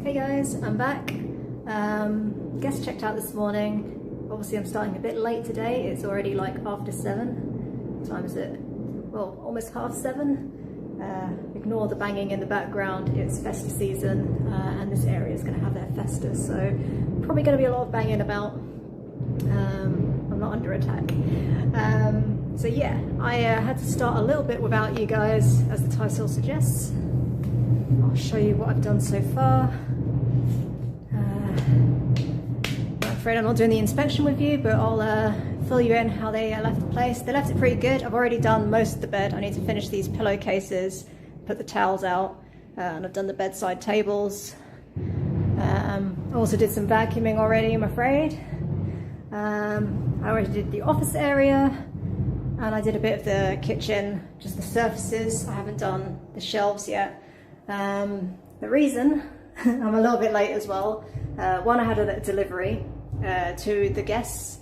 Hey guys, I'm back. Guest checked out this morning. Obviously I'm starting a bit late today. It's already like after 7. What time is it? Well, almost half 7. Ignore the banging in the background. It's festa season and this area is going to have their festa, so probably going to be a lot of banging about. I'm not under attack. So yeah, I had to start a little bit without you guys, as the title suggests. I'll show you what I've done so far. I'm afraid I'm not doing the inspection with you, but I'll fill you in how they left the place. They left it pretty good. I've already done most of the bed. I need to finish these pillowcases, put the towels out, and I've done the bedside tables. I also did some vacuuming already, I'm afraid. I already did the office area, and I did a bit of the kitchen, just the surfaces. I haven't done the shelves yet. The reason I'm a little bit late as well, one, I had a delivery to the guests.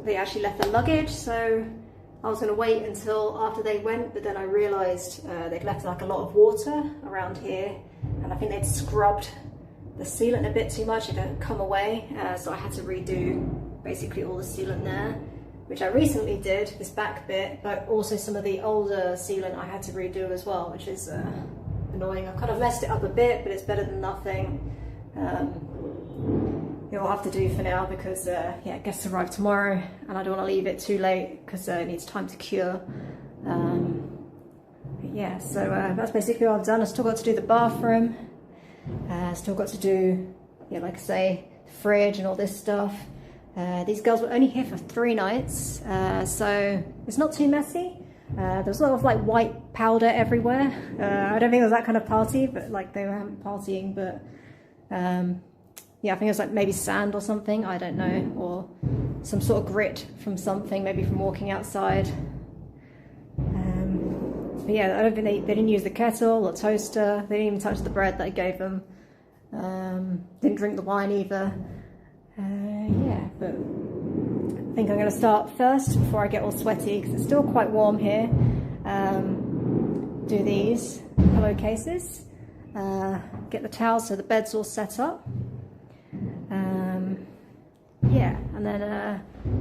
They actually left their luggage, so I was going to wait until after they went, but then I realised they'd left like a lot of water around here, and I think they'd scrubbed the sealant a bit too much. It had come away, so I had to redo basically all the sealant there, which I recently did, this back bit, but also some of the older sealant I had to redo as well, which is annoying. I've kind of messed it up a bit, but it's better than nothing. It will have to do for now because yeah, guests arrive tomorrow and I don't want to leave it too late because it needs time to cure. But yeah, so that's basically what I've done. I've still got to do the bathroom. Still got to do, yeah, like I say, the fridge and all this stuff. These girls were only here for 3 nights, so it's not too messy. There's a lot of like white powder everywhere. I don't think it was that kind of party, but like they were partying, but yeah, I think it was like maybe sand or something, I don't know, or some sort of grit from something, maybe from walking outside. But yeah, I don't think they didn't use the kettle or toaster. They didn't even touch the bread that I gave them. Didn't drink the wine either. Yeah, but I think I'm going to start first before I get all sweaty because it's still quite warm here. Do these pillowcases, get the towels so the bed's all set up. Yeah, and then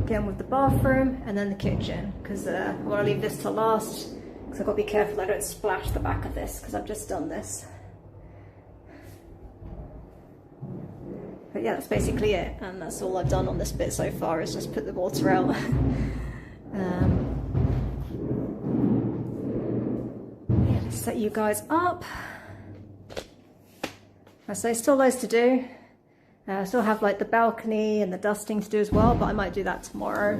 get on with the bathroom and then the kitchen because I want to leave this to last because I've got to be careful I don't splash the back of this because I've just done this. But yeah, that's basically it, and that's all I've done on this bit so far is just put the water out. Yeah, let's set you guys up. I say still loads to do. I still have like the balcony and the dusting to do as well, but I might do that tomorrow.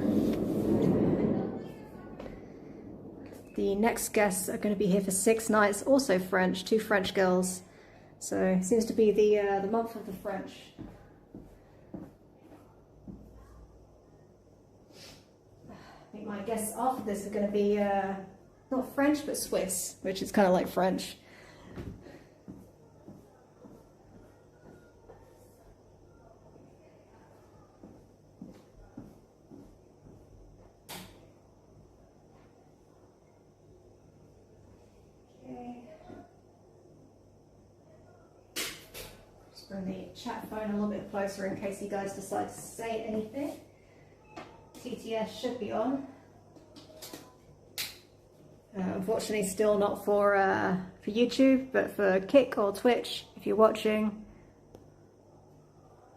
The next guests are going to be here for 6 nights, also French, 2 French girls. So it seems to be the month of the French. I think my guests after this are going to be not French but Swiss, which is kind of like French. Bring the chat phone a little bit closer in case you guys decide to say anything. TTS should be on. Unfortunately still not for YouTube, but for Kick or Twitch, if you're watching,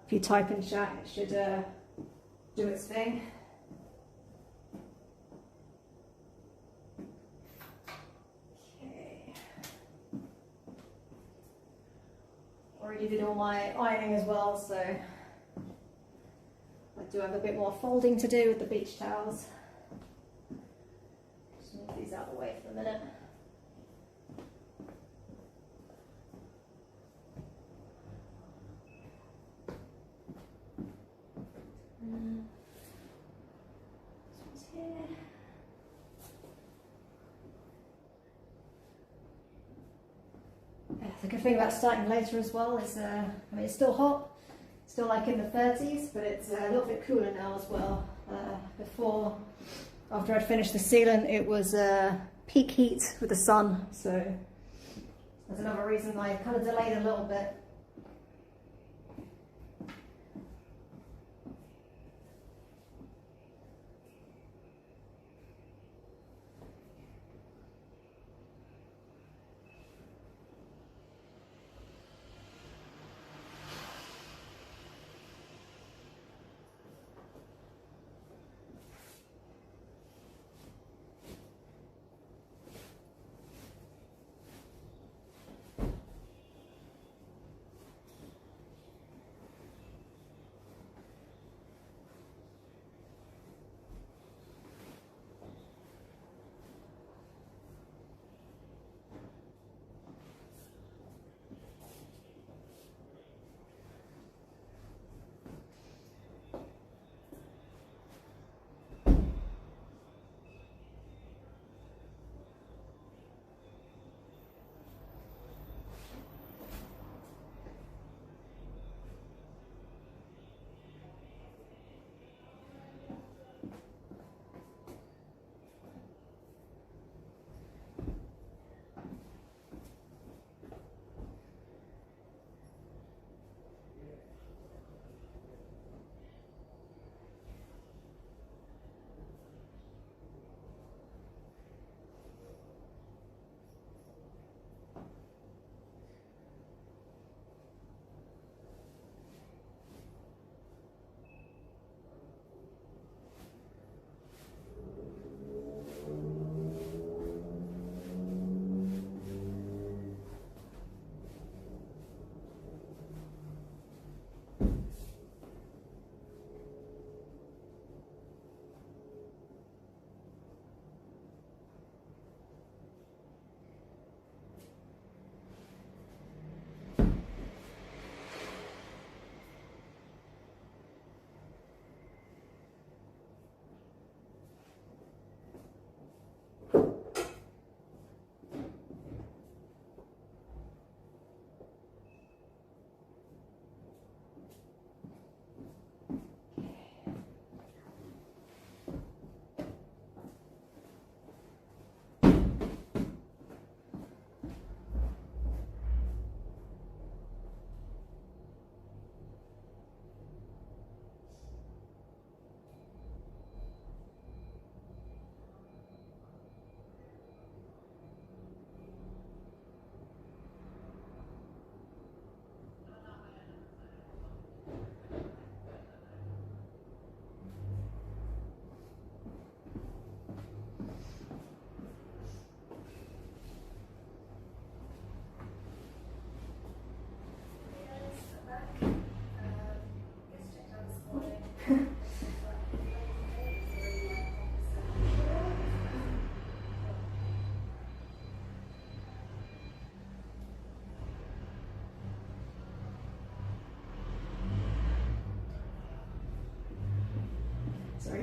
if you type in chat it should do its thing. Already did all my ironing as well, so I do have a bit more folding to do with the beach towels. Just move these out of the way for a minute. This one's here. The good thing about starting later as well is, I mean, it's still hot, still like in the 30s, but it's a little bit cooler now as well. Before, after I'd finished the sealant, it was peak heat with the sun, so that's another reason I kind of delayed a little bit.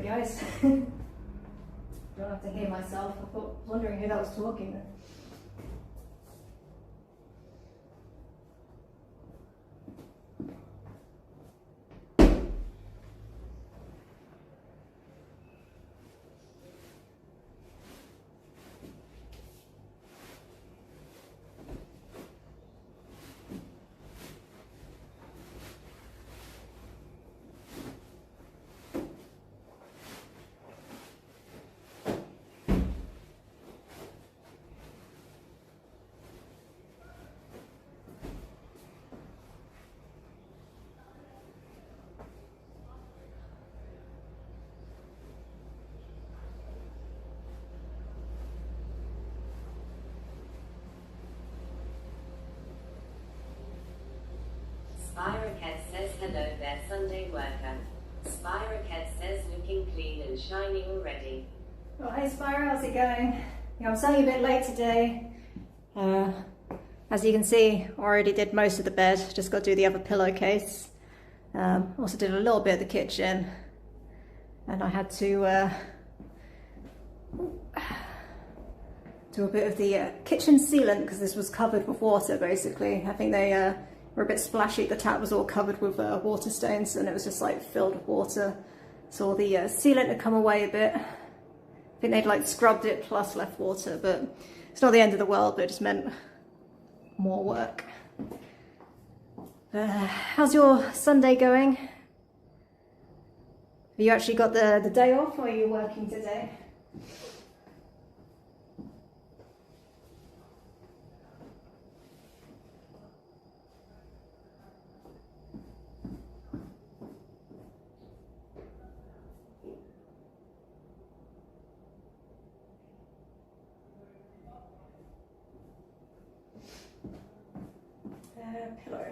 guys. Don't have to hear myself. I thought, wondering who that was talking then. Spiraket says hello there Sunday worker. Spiraket says looking clean and shiny already. Oh, hey Spyro, how's it going? Yeah, I'm starting a bit late today. As you can see, I already did most of the bed, just got to do the other pillowcase. Also did a little bit of the kitchen. And I had to do a bit of the kitchen sealant because this was covered with water basically. I think they were a bit splashy. The tap was all covered with water stains and it was just like filled with water. So all the sealant had come away a bit. I think they'd like scrubbed it plus left water, but it's not the end of the world, but it just meant more work. How's your Sunday going? Have you actually got the day off or are you working today? Pillow.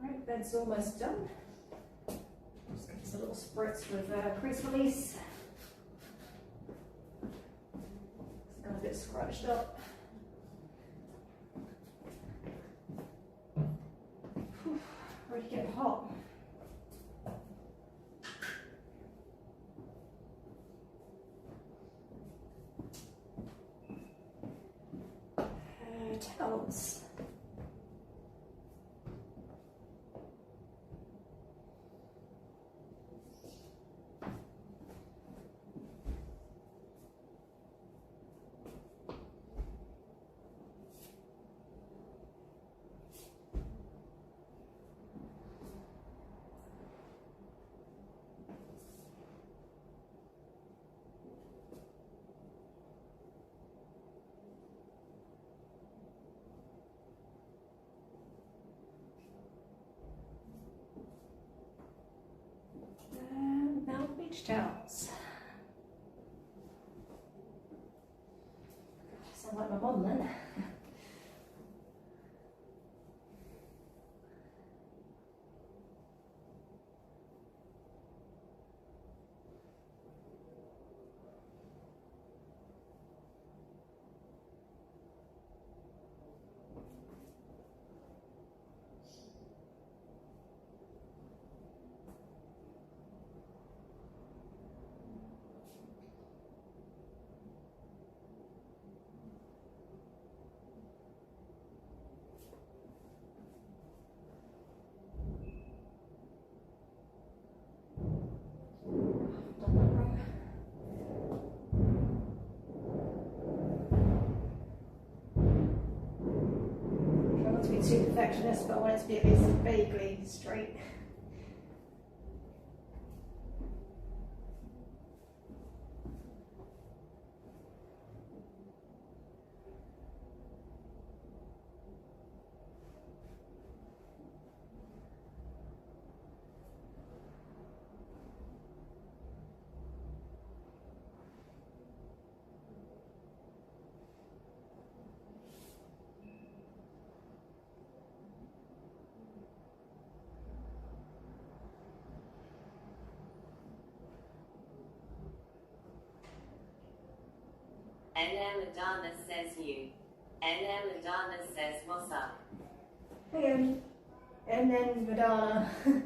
Right, bed's almost done. Just give us a little spritz with crease release. It's got a bit scratched up. Whew, already getting hot. Towels. Now beach towels. Sound like my mum then. too perfectionist, but I want it to be at least vaguely straight. NM Madonna says you. NM Madonna says what's up. Again, and then Madonna. Am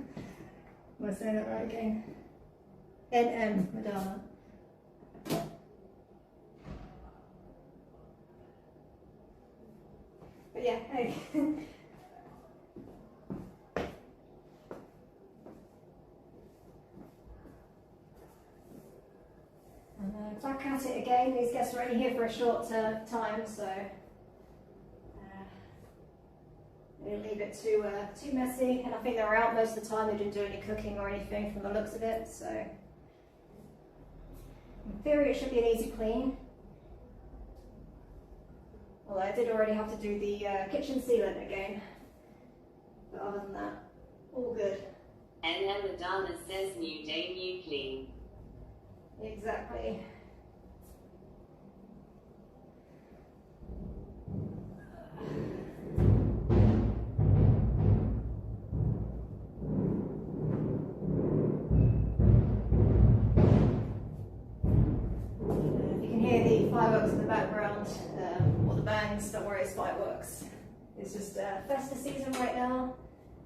I saying that right again? NM Madonna. But yeah, hey. And back at it again. These guests are only here for a short time, so didn't leave it too messy. And I think they were out most of the time. They didn't do any cooking or anything from the looks of it. So in theory, it should be an easy clean. Although I did already have to do the kitchen sealant again. But other than that, all good. NM Madonna says new day, new clean. Exactly. You can hear the fireworks in the background, or the bangs. Don't worry, it's fireworks. It's just festive season right now.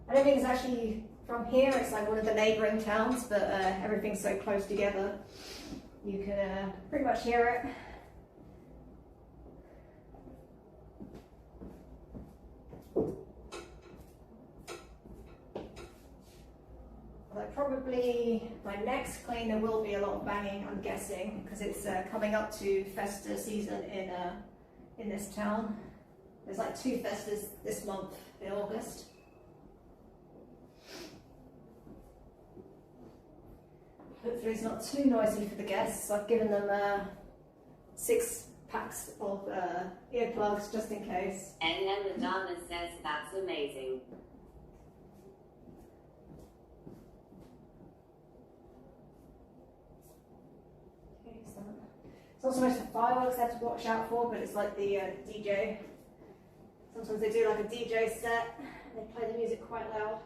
I don't think it's actually from here. It's like one of the neighbouring towns, but everything's so close together. You can pretty much hear it. Although probably my next clean there will be a lot of banging, I'm guessing, because it's coming up to Festa season in this town. There's like 2 festas this month in August. Hopefully it's not too noisy for the guests. I've given them 6 packs of earplugs just in case. NM Madonna says that's amazing. Okay, so it's not so much the fireworks I have to watch out for, but it's like the DJ. Sometimes they do like a DJ set. They play the music quite loud.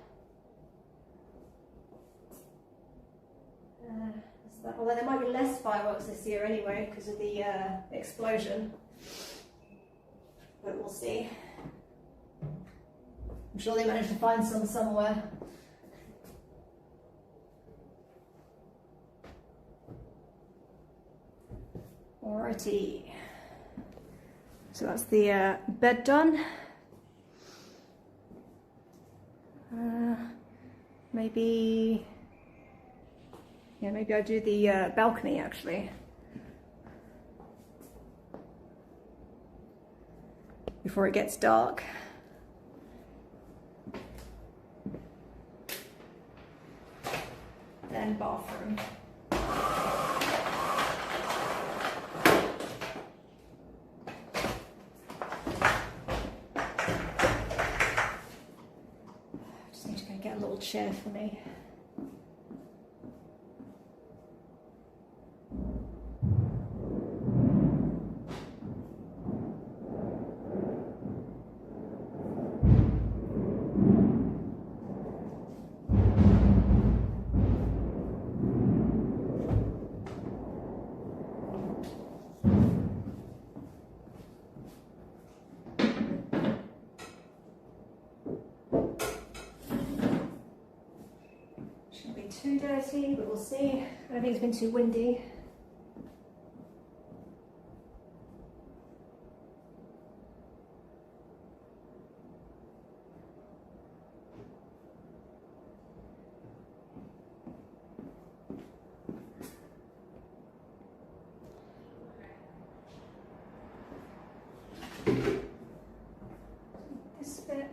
Although there might be less fireworks this year anyway because of the explosion, but we'll see. I'm sure they managed to find some somewhere. Alrighty, so that's the bed done. Maybe I do the balcony actually. Before it gets dark. Then bathroom. Just need to go get a little chair for me. Too dirty, but we'll see. I don't think it's been too windy. This bit.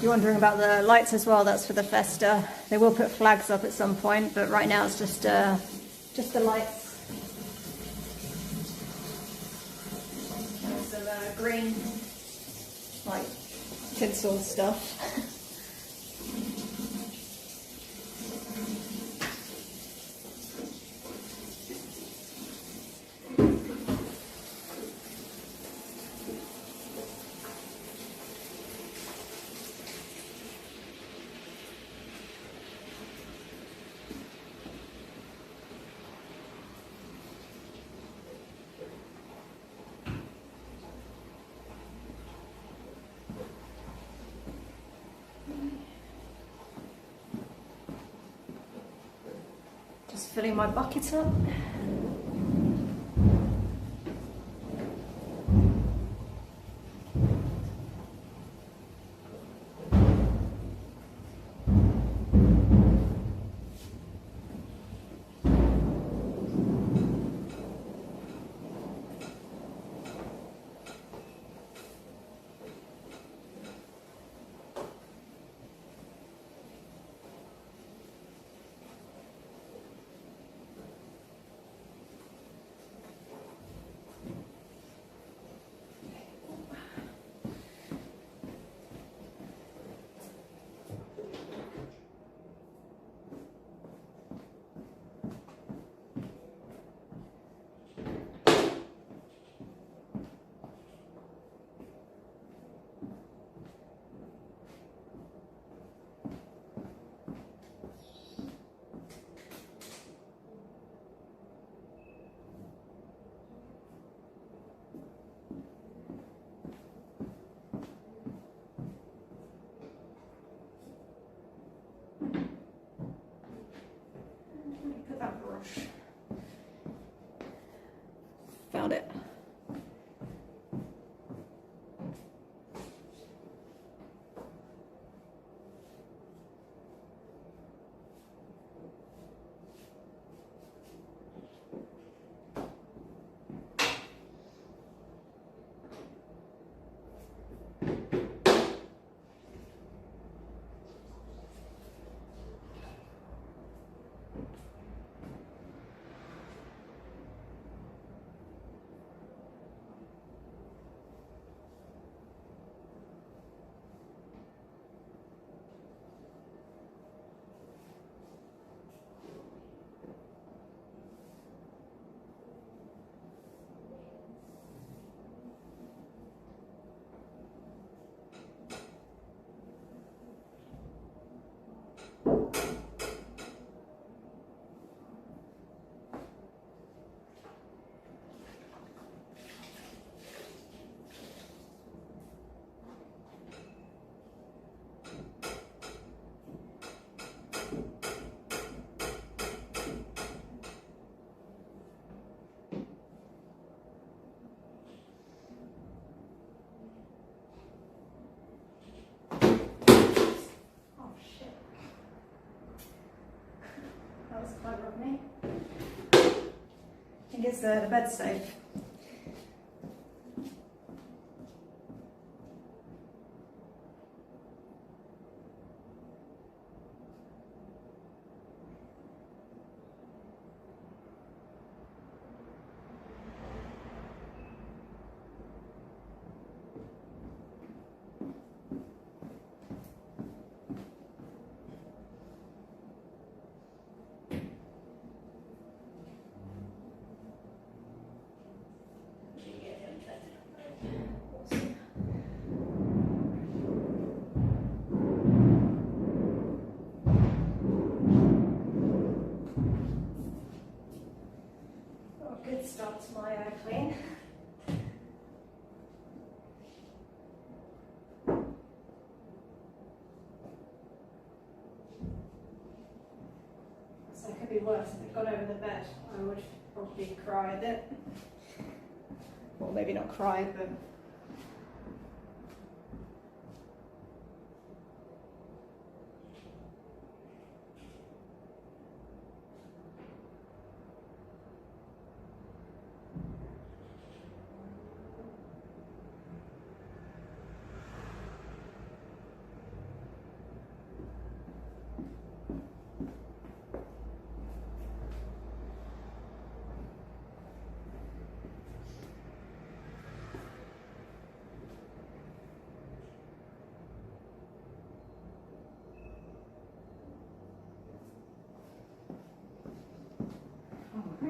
you're wondering about the lights as well, that's for the festa. They will put flags up at some point, but right now it's just the lights. And some green, like, tinsel stuff. Just filling my bucket up. Put that brush. Found it. Clever of me. I think it's the bed safe. Good start to my clean. So it could be worse if it got over the bed. I would probably cry a bit. Well, maybe not cry, but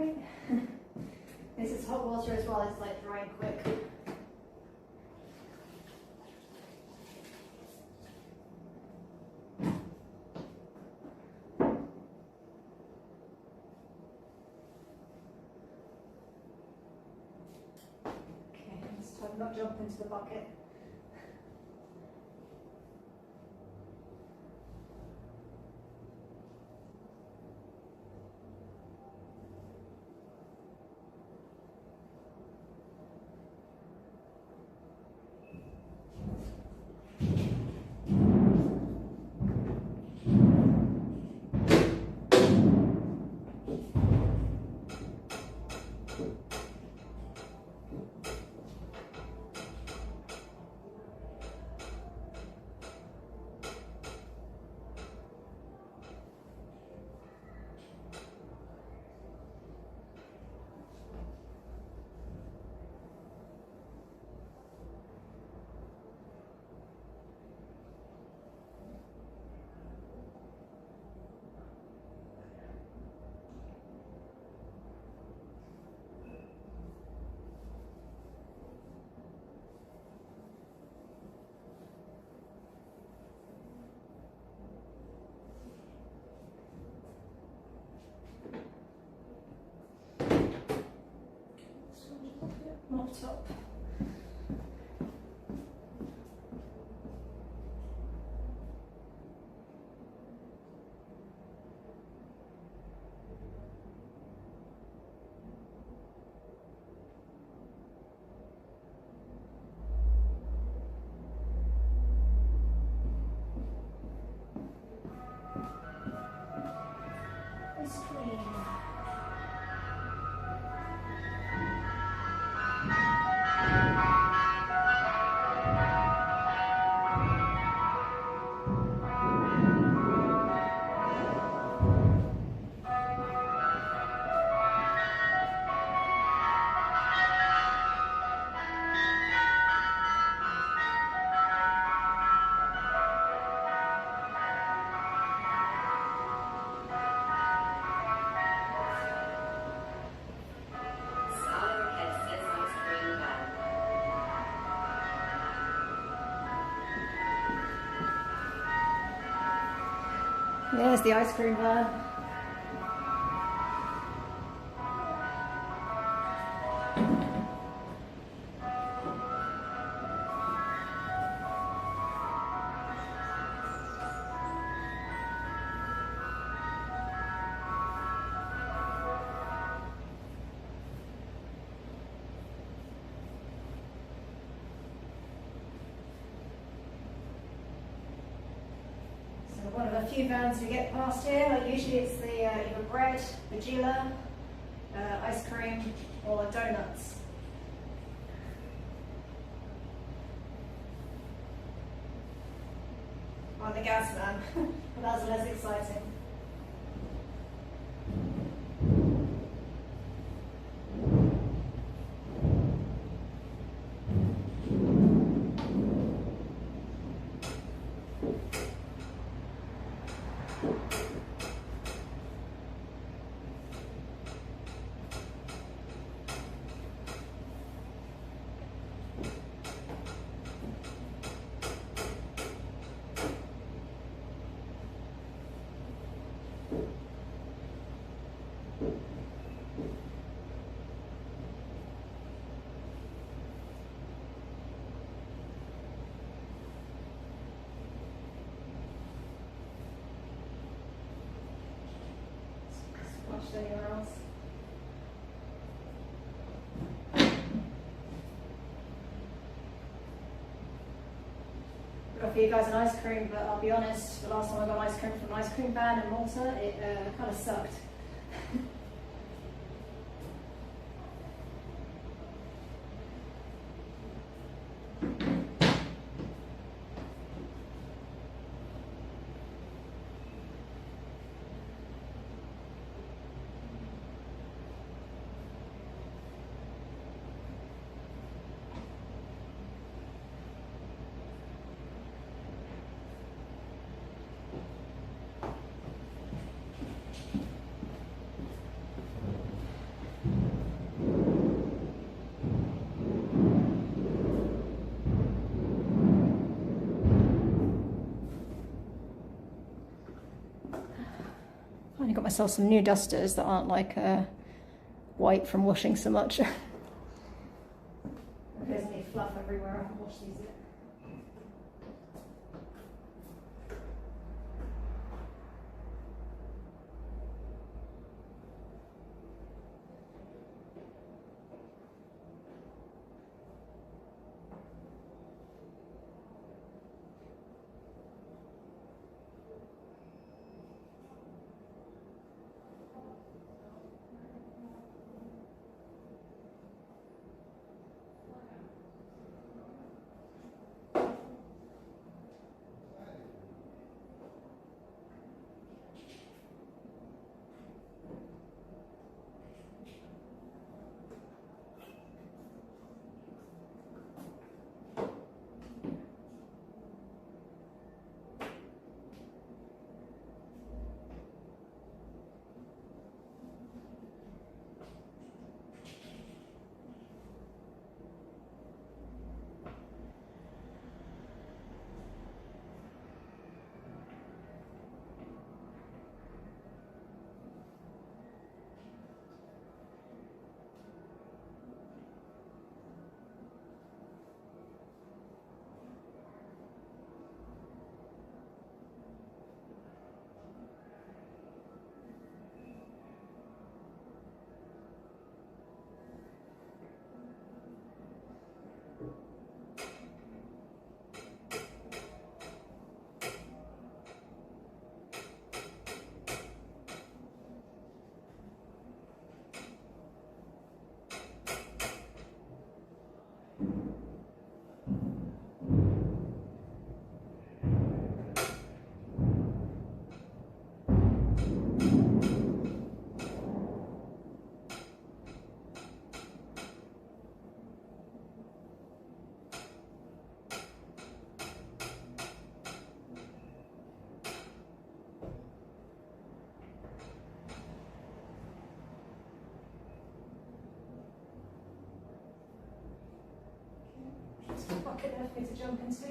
think. This is hot water as well, it's like drying quick. Okay, this time not jump into the bucket. Mopped up. Ice cream. There's the ice cream van. One of a few vans we get past here. Like usually it's the either bread, veggie, ice cream, or donuts. On the gas van, but that's less exciting. Splashed anywhere else. I've got for you guys an ice cream, but I'll be honest, the last time I got ice cream from an ice cream van in Malta, it kind of sucked. Finally got myself some new dusters that aren't like white from washing so much. There's any fluff everywhere. I haven't washed these yet. Bucket there for me to jump into.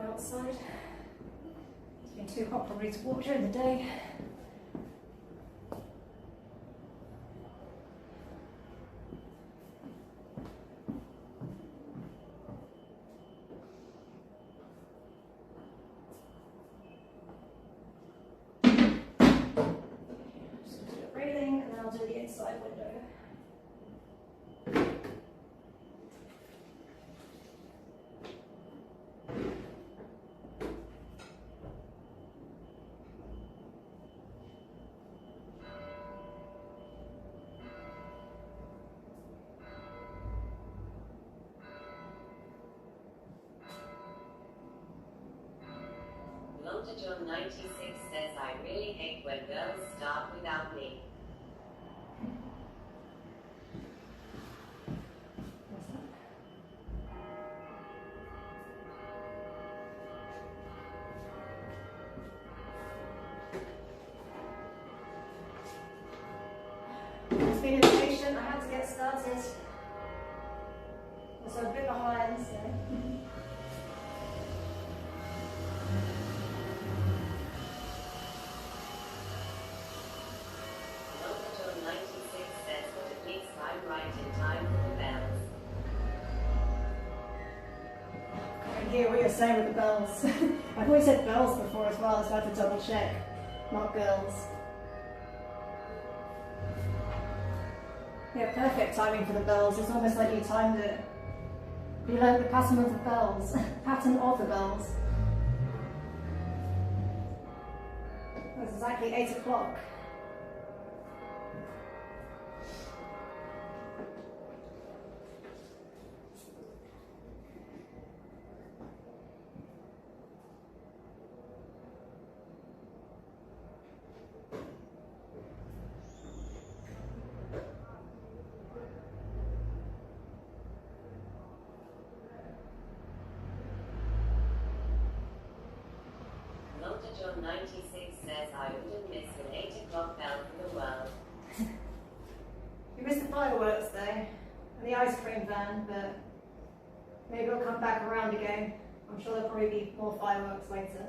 Outside. It's been too hot probably to walk during the day. Just do the railing and then I'll do the inside. Lambda John 96 says, I really hate when girls start without me. It's been impatient, I had to get started. So a bit behind, so. Lambda John 96 says, but at least I'm right in time for the bells. I can hear what you're saying with the bells. I've always said bells before as well, so I had to double check, not girls. Yeah, perfect timing for the bells. It's almost like you timed it. You learned the pattern of the bells. Pattern of the bells. It's exactly 8 o'clock. Lambda John 96 says, I wouldn't miss an 8 o'clock bell for the world. You missed the fireworks though, and the ice cream van, but maybe it'll come back around again. I'm sure there'll probably be more fireworks later.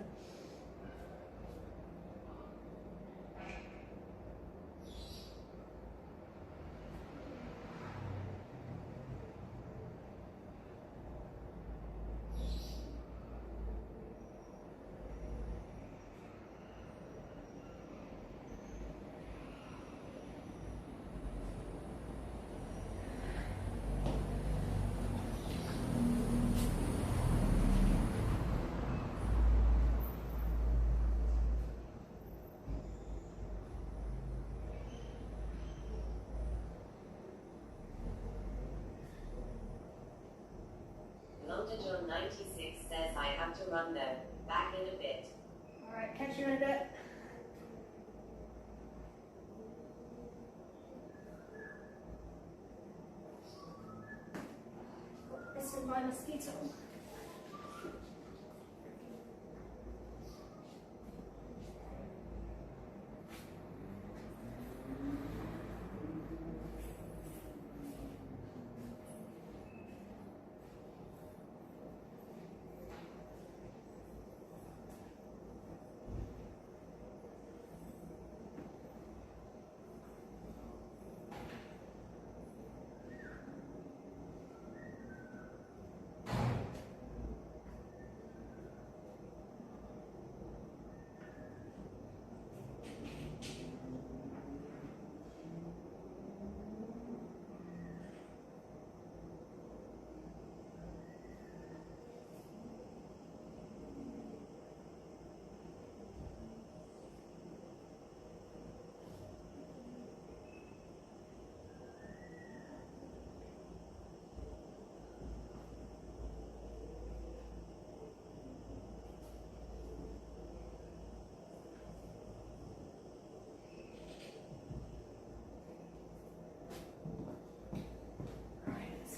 Lambda John 96 says, I have to run though. Back in a bit. Alright, catch you in a bit. This is my mosquito.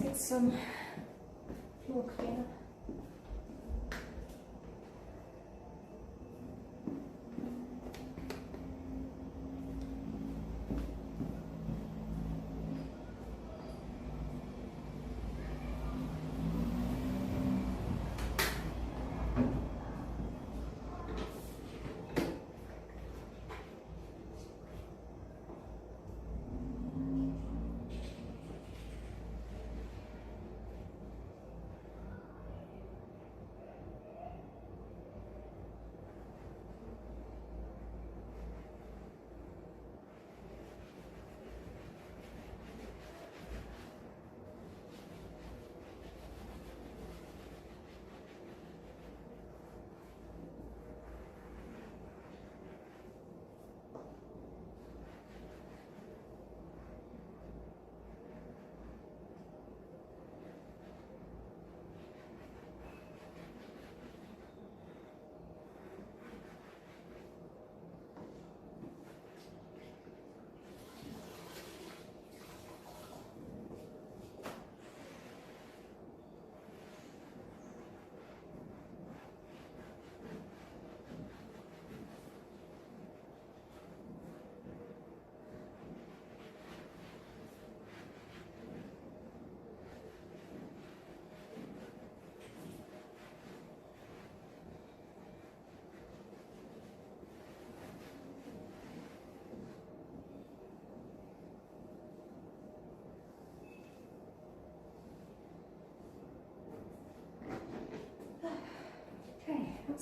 Let's get some floor cleaner.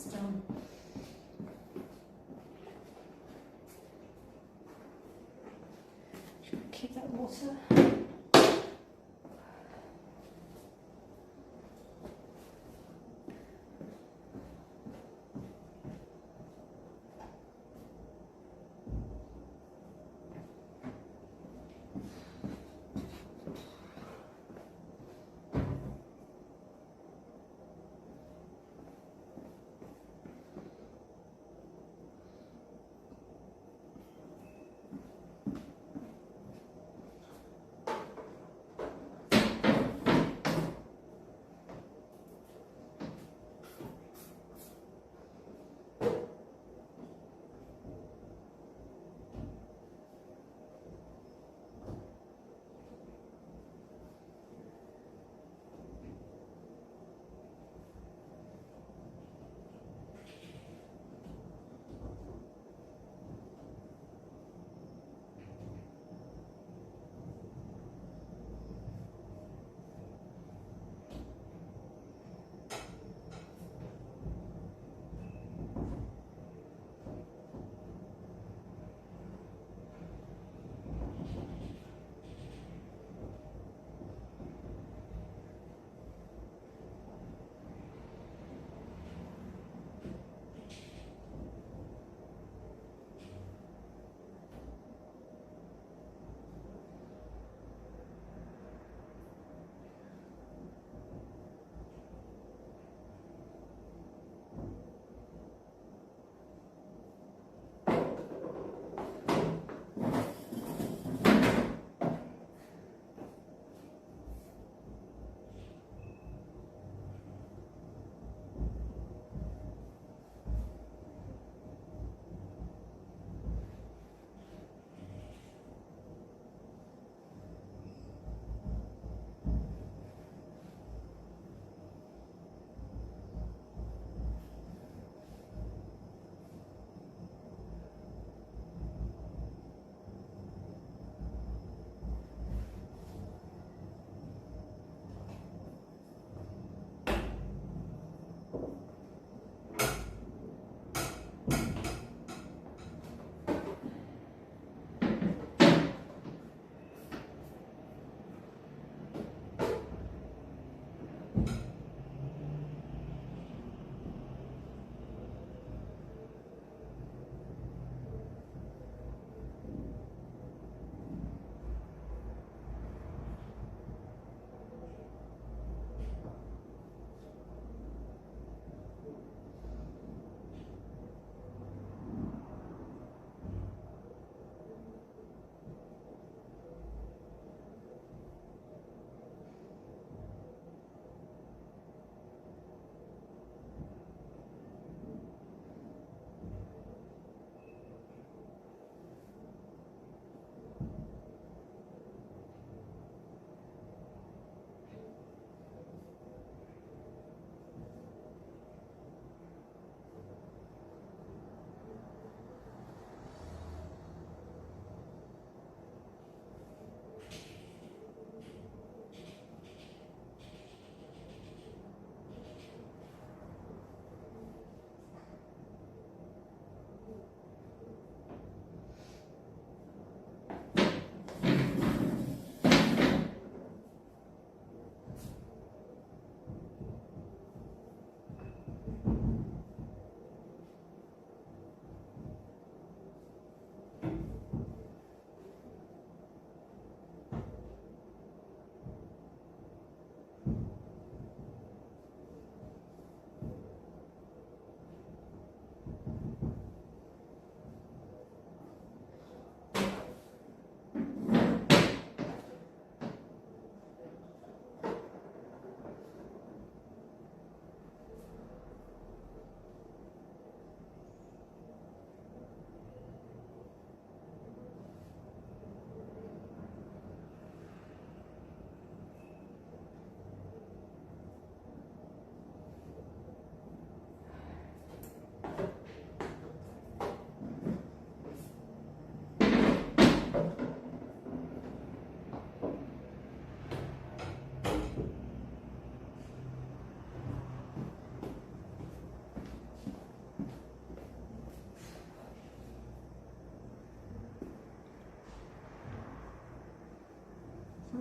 It's done. Keep that water.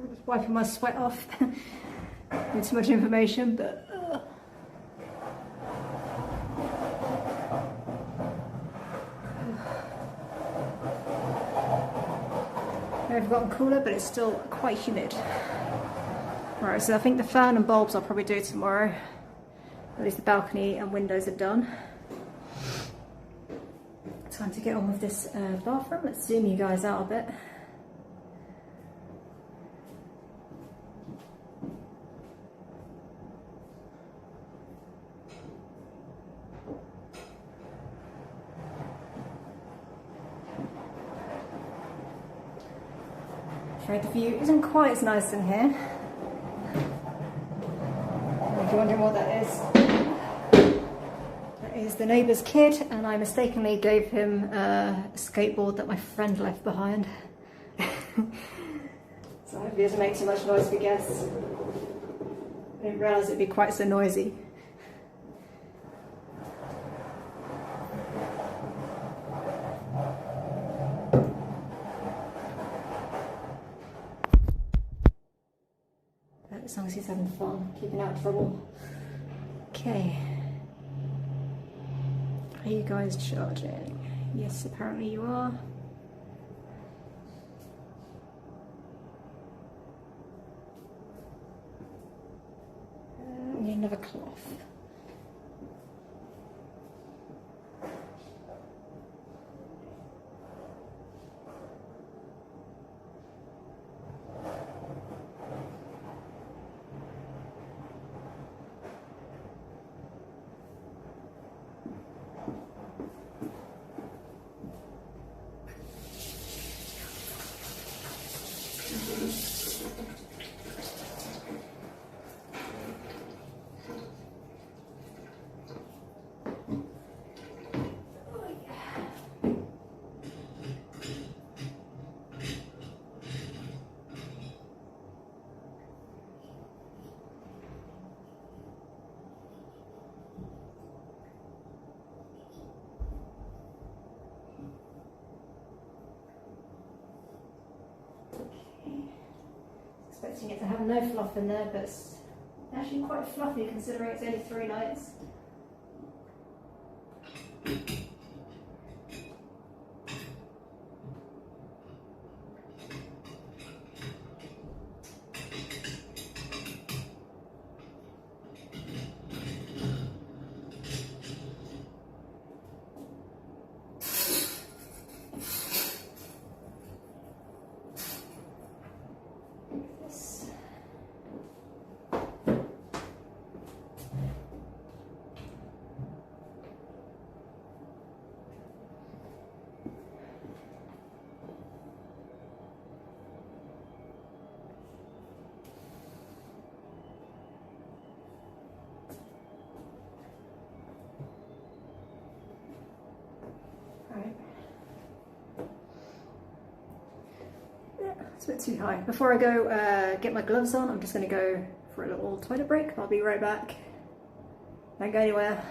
Just wiping my sweat off. With too much information, but I've gotten cooler, but it's still quite humid. Alright, so I think the fan and bulbs I'll probably do tomorrow. At least the balcony and windows are done. Time to get on with this bathroom. Let's zoom you guys out a bit. Afraid the view isn't quite as nice in here. If you're wondering what that is the neighbour's kid, and I mistakenly gave him a skateboard that my friend left behind. So hopefully it doesn't make too much noise for guests. I didn't realise it'd be quite so noisy. As long as he's having fun, keeping out of trouble. Okay. Are you guys charging? Yes, apparently you are. We need another cloth. Expecting it to have no fluff in there, but it's actually quite fluffy considering it's only 3 nights. It's a bit too high. Before I go get my gloves on, I'm just going to go for a little toilet break. I'll be right back. Don't go anywhere.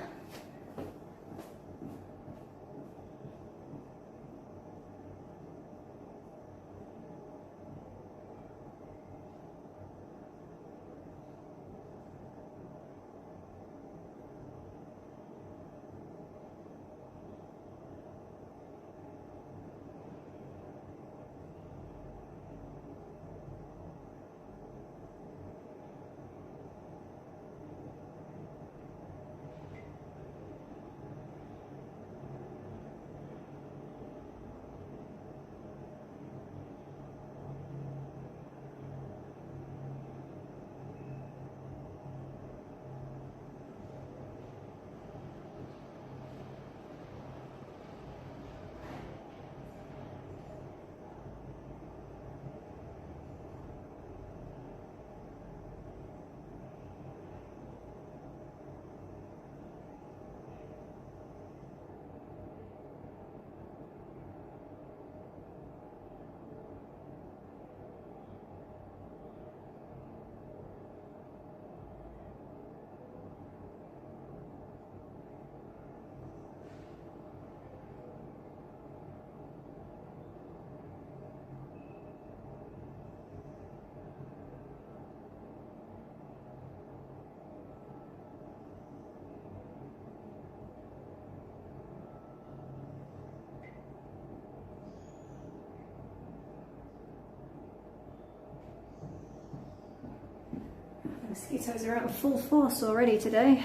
Mosquitoes are out in full force already today.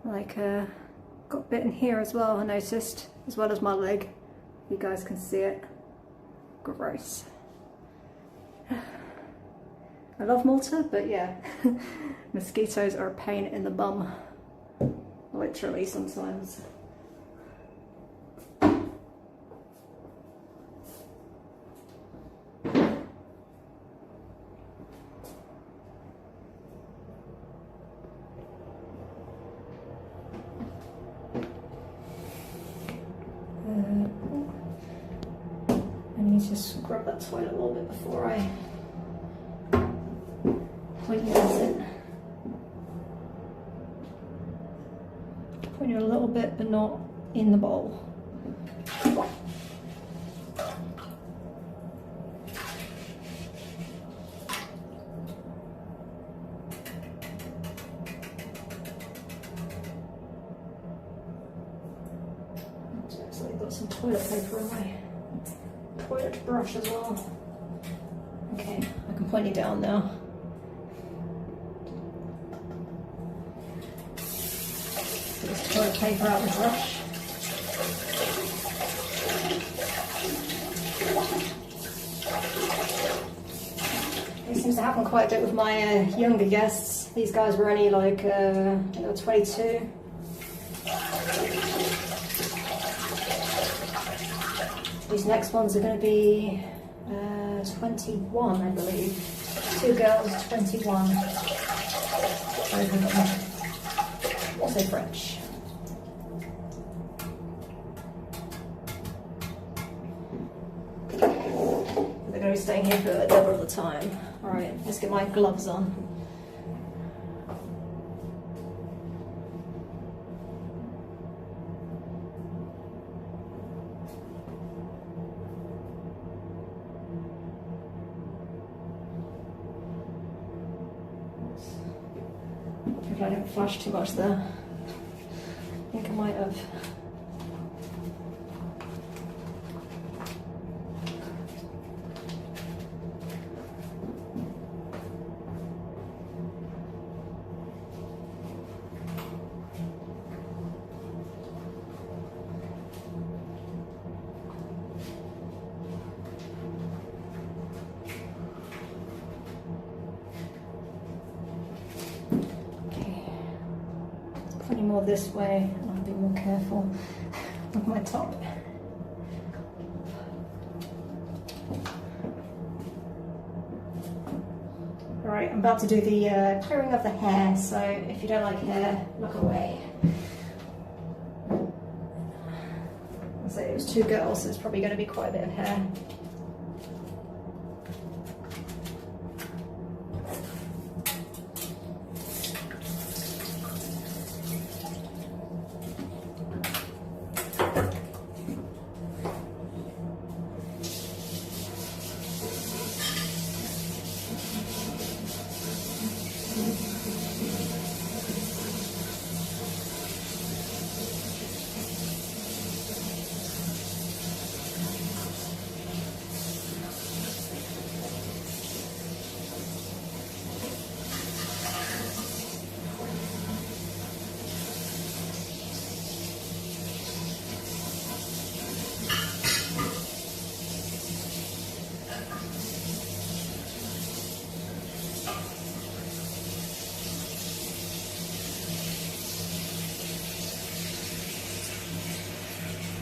Like, got bitten here as well, I noticed, as well as my leg. You guys can see it. Gross. I love Malta, but yeah, mosquitoes are a pain in the bum. Literally sometimes. I need to scrub that toilet a little bit before I use it. Put it a little bit, but not in the bowl. So I've got some toilet paper in my toilet brush as well. Okay, I can point you down now. Put this toilet paper out of the brush. This seems to happen quite a bit with my younger guests. These guys were only like, I think they were 22. These next ones are going to be 21, I believe. 2 girls, 21. Both of them. Also French. They're going to be staying here for double the time. Alright, let's get my gloves on. If I didn't flash too much there. I think I might have. Plenty more this way, and I'll be more careful with my top. Alright, I'm about to do the clearing of the hair, so if you don't like hair, look away. I'll say it was 2 girls, so it's probably going to be quite a bit of hair.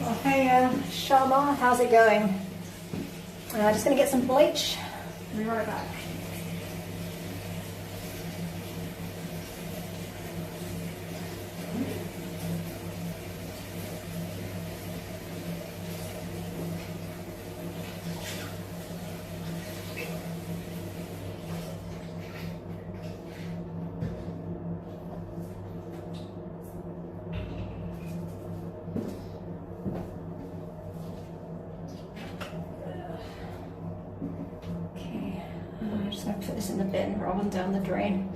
Well, hey Sharma, how's it going? Just going to get some bleach. I'll be right back. So I put this in the bin rather than down the drain.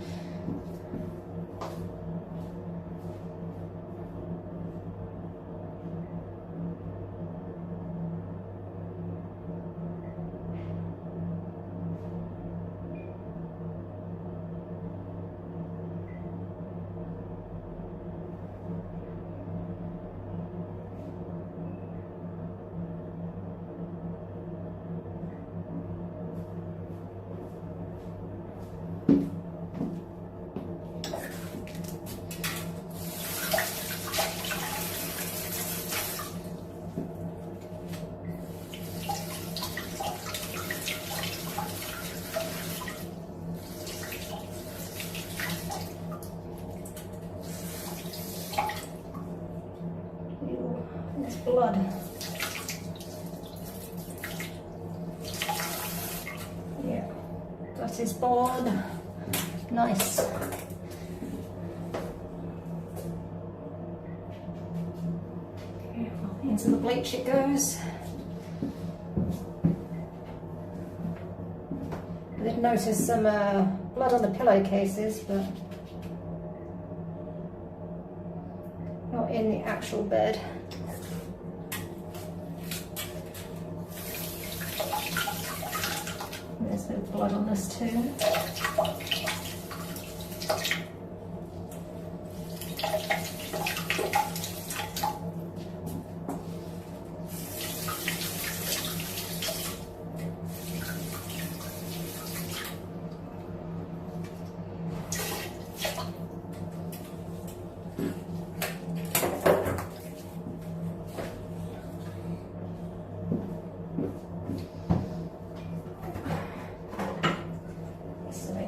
blood. Yeah, that is blood. Nice. Okay, well, into the bleach it goes. I did notice some blood on the pillowcases, but not in the actual bed. There's a bit of blood on this too.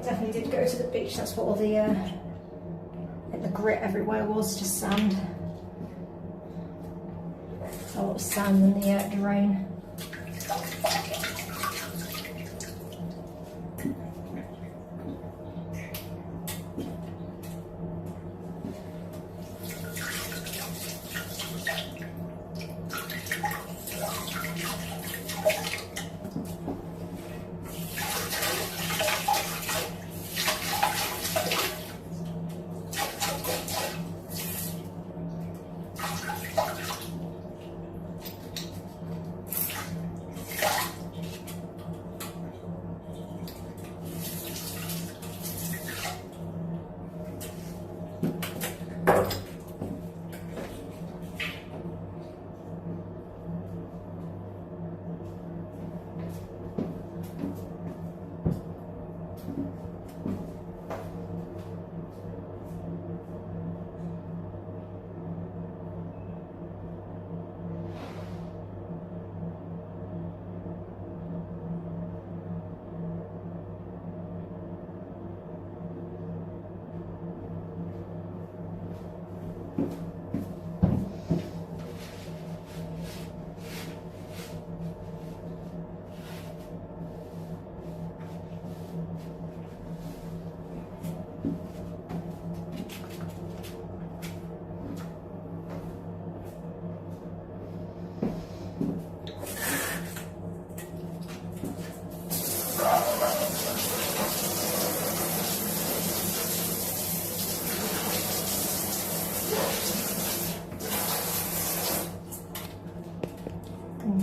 Definitely did go to the beach. That's what all the grit everywhere was, just sand. So a lot of sand in the drain.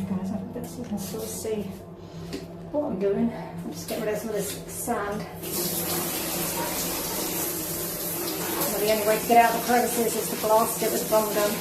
Guys, I bet you can still see what I'm doing. I'm just getting rid of some of this sand. Well, the only way to get out of the crevices is to blast it with a bum gun.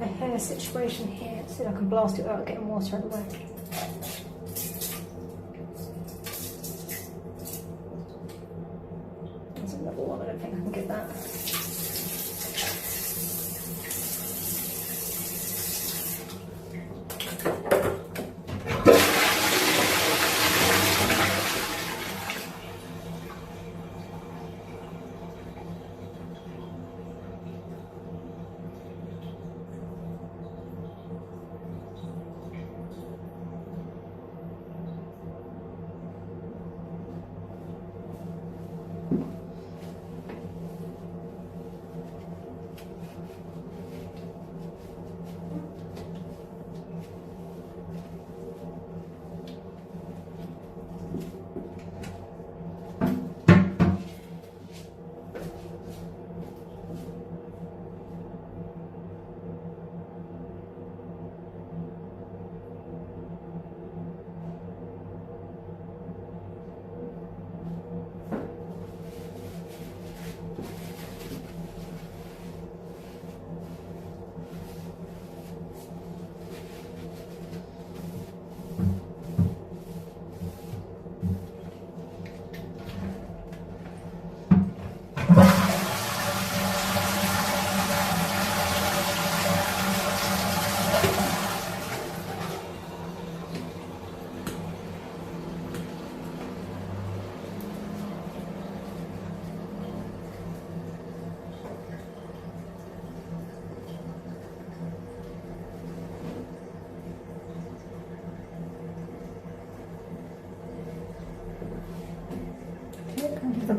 A hair situation here. See if I can blast it without getting water everywhere.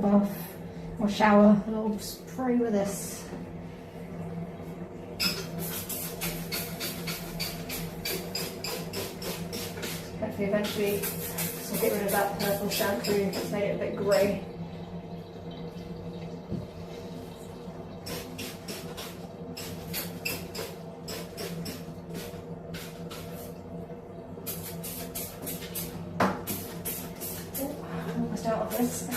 bath or shower, and I'll spray with this. Hopefully eventually this will get rid of that purple shampoo. It's made it a bit grey. Almost out of this.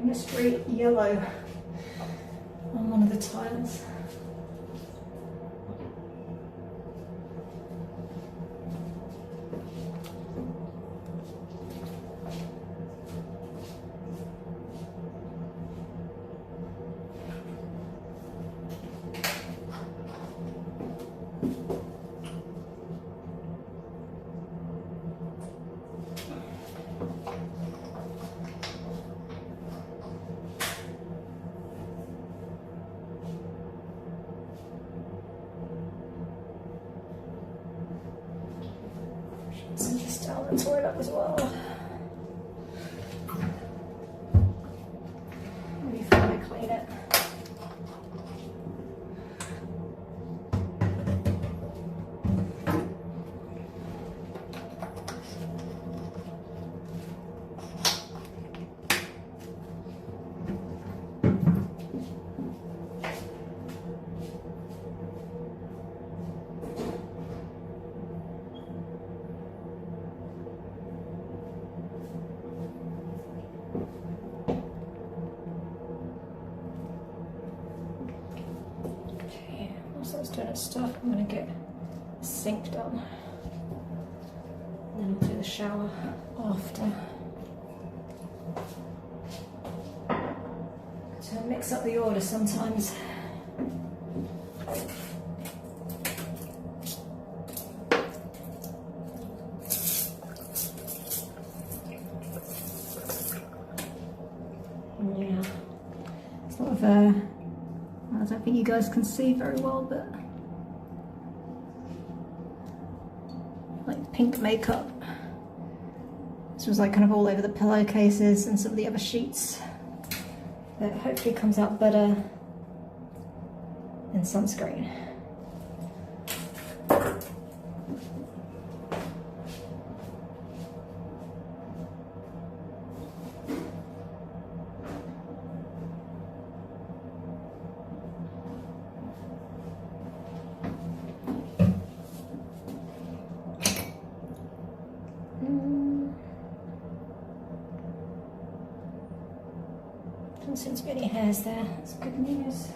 Mystery yellow on one of the tiles. So just down the toilet as well. Really fun to clean it. Whilst I was doing its stuff, I'm going to get the sink done. And then I'll do the shower after. So I mix up the order sometimes. Yeah, sort of I don't think you guys can see very well, but like pink makeup. This was like kind of all over the pillowcases and some of the other sheets. But hopefully comes out better than sunscreen. Doesn't seem to be any hairs there. That's good news.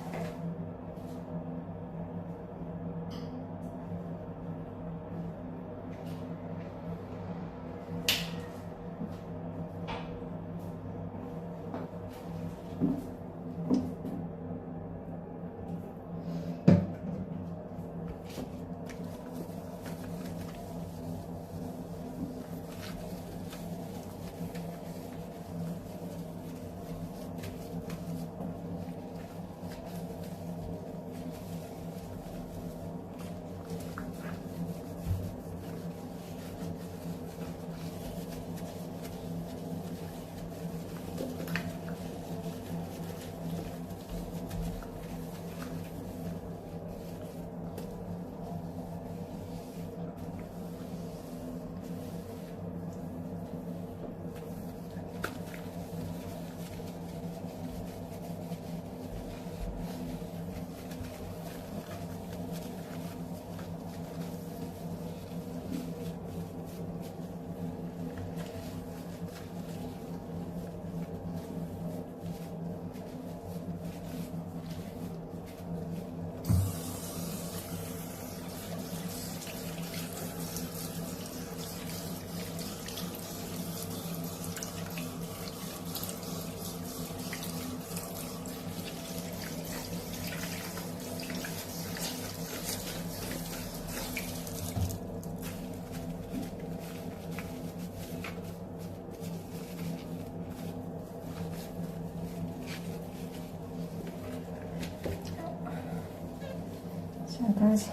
There goes.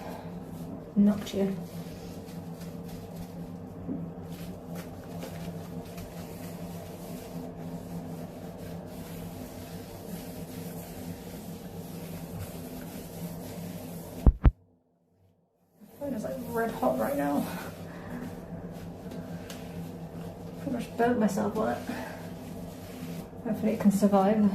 Knocked you. It's like red hot right now. Pretty much burnt myself on it. Hopefully it can survive.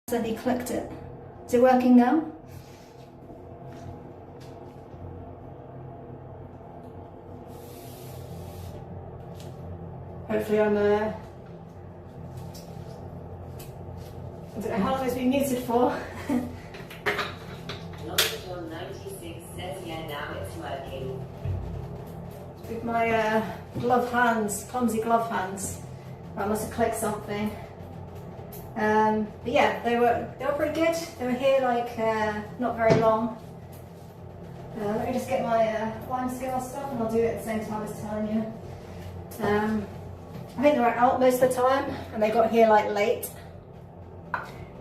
accidentally clicked it. Is it working now? Hopefully I'm I don't know how long it's been muted for. Longitude 96 says yeah, now it's working. With my glove hands, clumsy glove hands. I must have clicked something. But yeah, they were pretty good. They were here like not very long. Let me just get my lime scale stuff and I'll do it at the same time as telling you. I think they were out most of the time and they got here like late.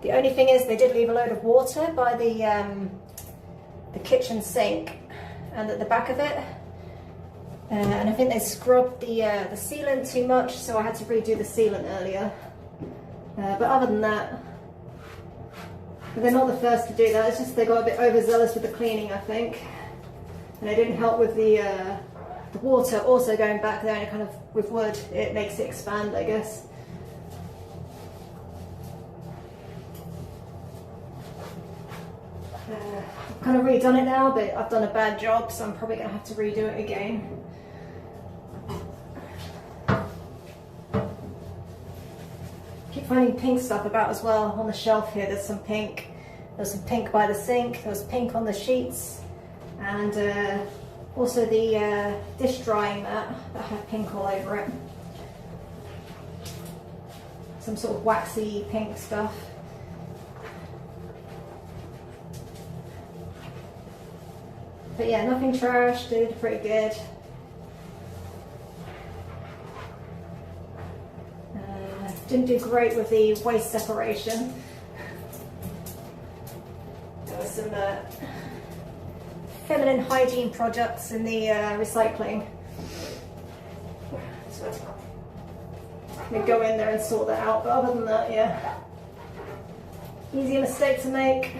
The only thing is they did leave a load of water by the kitchen sink and at the back of it. And I think they scrubbed the sealant too much, so I had to redo the sealant earlier. But other than that, they're not the first to do that. It's just they got a bit overzealous with the cleaning, I think, and it didn't help with the water also going back there. And it kind of with wood, it makes it expand, I guess. I've kind of redone it now, but I've done a bad job, so I'm probably going to have to redo it again. Keep finding pink stuff about as well on the shelf here. There's some pink. There's some pink by the sink. There's pink on the sheets, and also the dish drying mat that had pink all over it. Some sort of waxy pink stuff. But yeah, nothing trashed. They did pretty good. Didn't do great with the waste separation. There were some feminine hygiene products in the recycling. So I'm going to go in there and sort that out, but other than that, yeah. Easy mistake to make.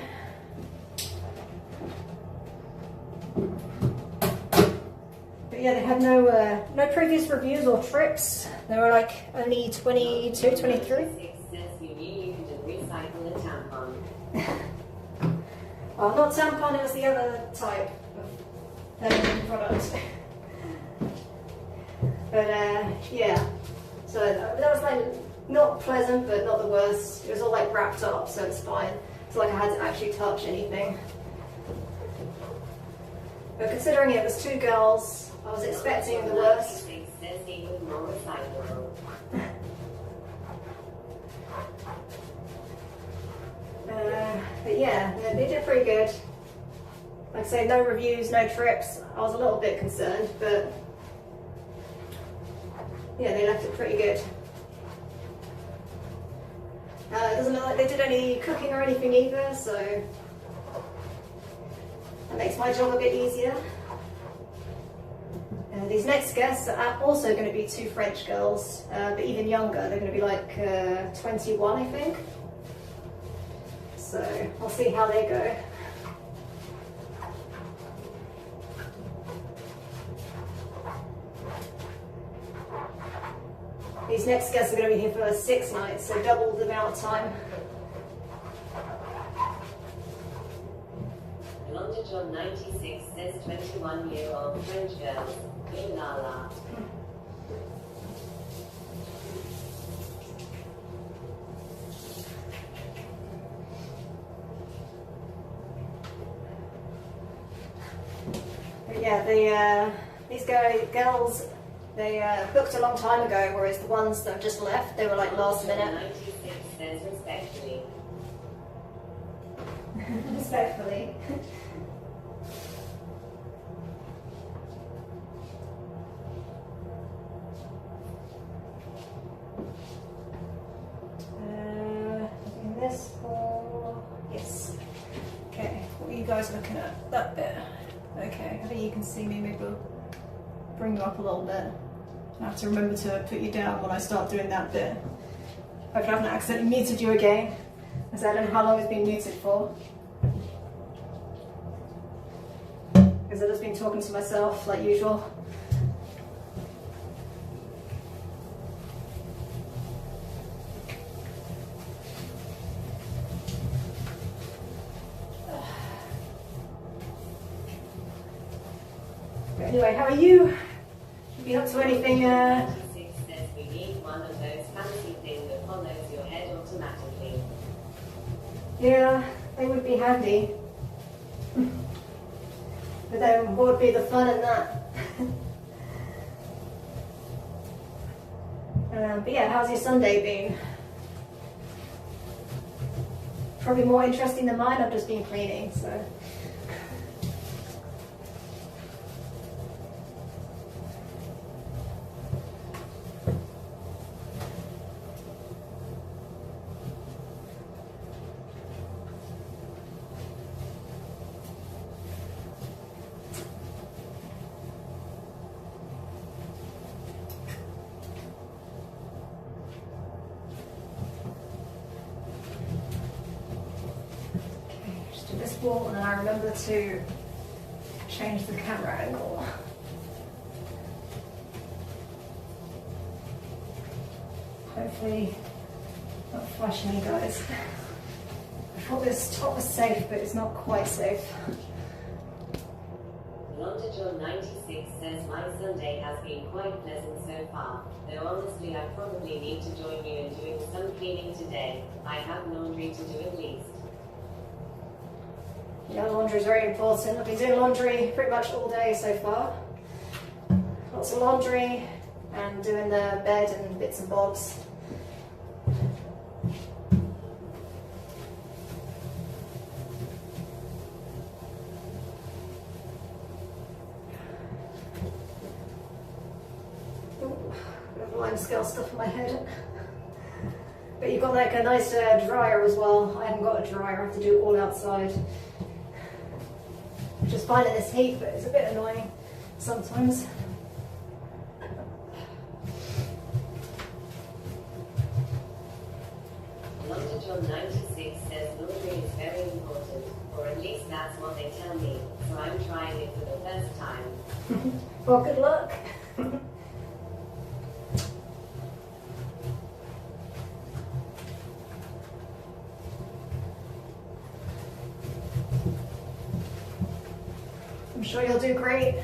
But yeah, they had no previous reviews or trips. They were like only 22, 23. Says you knew you could recycle a tampon. Oh, not tampon, it was the other type of feminine product. But yeah, so that was like not pleasant, but not the worst. It was all like wrapped up, so it's fine. It's like I had to actually touch anything. But considering it was two girls, I was expecting the worst. But yeah, they did pretty good. Like I say, no reviews, no trips. I was a little bit concerned, but yeah, they left it pretty good. It doesn't look like they did any cooking or anything either, so that makes my job a bit easier. These next guests are also going to be two French girls, but even younger. They're going to be like 21, I think. So I'll see how they go. These next guests are going to be here for 6 nights, so double the amount of time. Longitude 96 says 21-year-old French girls. La la. But yeah, these girls, they booked a long time ago, whereas the ones that have just left, they were like last minute. 96 says respectfully. Respectfully. This for yes. Okay, what are you guys looking at? That bit. Okay, I think you can see me. Maybe we'll bring you up a little bit. I have to remember to put you down when I start doing that bit. Hopefully I haven't accidentally muted you again, as I don't know how long it's been muted for. Because I've just been talking to myself like usual. Anyway, how are you? Have you been up to anything? 26 says we need one of those fancy things that follows your head automatically. Yeah, they would be handy. But then what would be the fun in that? But yeah, how's your Sunday been? Probably more interesting than mine. I've just been cleaning, so. This wall, and then I remember to change the camera angle. Hopefully not flashing you guys. I thought this top was safe, but it's not quite safe. Longitude 96 says my Sunday has been quite pleasant so far, though honestly I probably need to join you in doing some cleaning today. I have laundry to do at least. Yeah, laundry is very important. I've been doing laundry pretty much all day so far. Lots of laundry and doing the bed and bits and bobs. Ooh, bit of limescale stuff on my head. But you've got like a nice dryer as well. I haven't got a dryer, I have to do it all outside. Which is fine in this heat, but it's a bit annoying sometimes. Longitude 96 says laundry is very important, or at least that's what they tell me, so I'm trying it for the first time. Well, good luck. I'm sure you'll do great.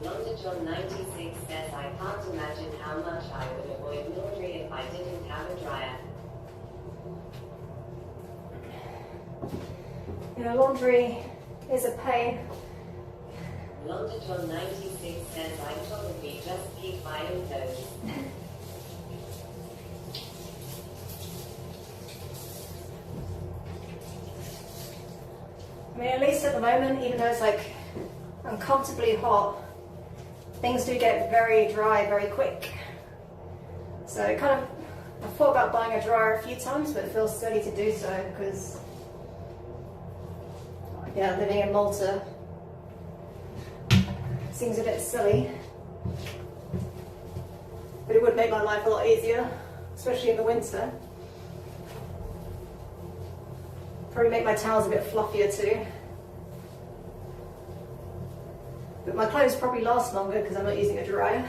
Longitude 96 says I can't imagine how much I would avoid laundry if I didn't have a dryer. You know, laundry is a pain. Longitude 96 says I probably just keep buying clothes. I mean, at least at the moment, even though it's like uncomfortably hot, things do get very dry very quick. So I thought about buying a dryer a few times, but it feels silly to do so because, yeah, living in Malta seems a bit silly. But it would make my life a lot easier, especially in the winter. Probably make my towels a bit fluffier too. But my clothes probably last longer because I'm not using a dryer.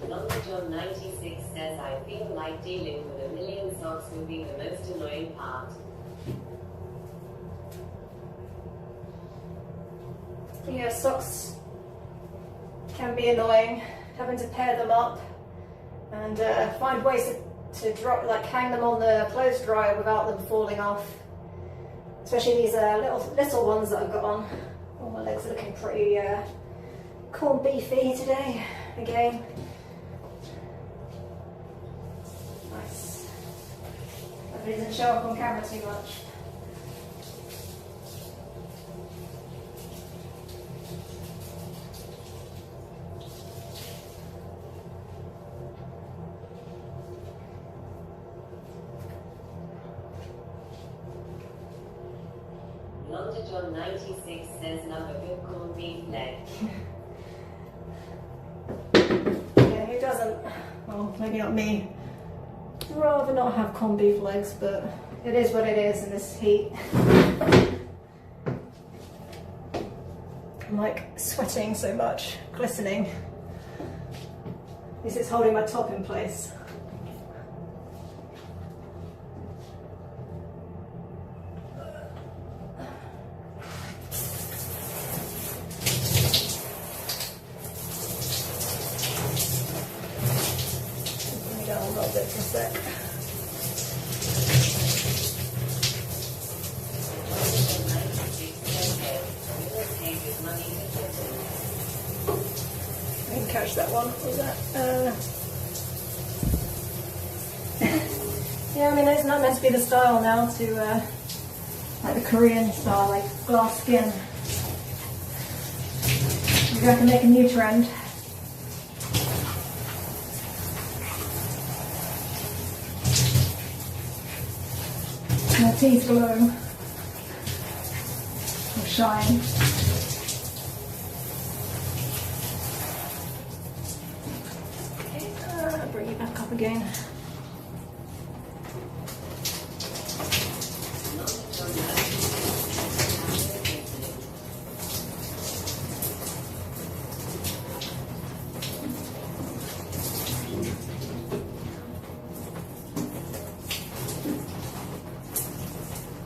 Longitude 96 says I feel like dealing with a million socks will be the most annoying part. Yeah, socks can be annoying, having to pair them up and find ways to drop, like hang them on the clothes dryer without them falling off. Especially these little ones that I've got on. All my legs are looking pretty corned beefy today, again. Nice. Hopefully it doesn't show up on camera too much. John 96 says love a good corned beef leg. Yeah, who doesn't? Well, maybe not me. I'd rather not have corned beef legs, but it is what it is in this heat. I'm like sweating so much, glistening. At least it's holding my top in place. Catch that one. What was that? Yeah, I mean, it's not meant to be the style now to like the Korean style, like glass skin. We're going to have to make a new trend. My teeth glow or shine. Bring it back up again.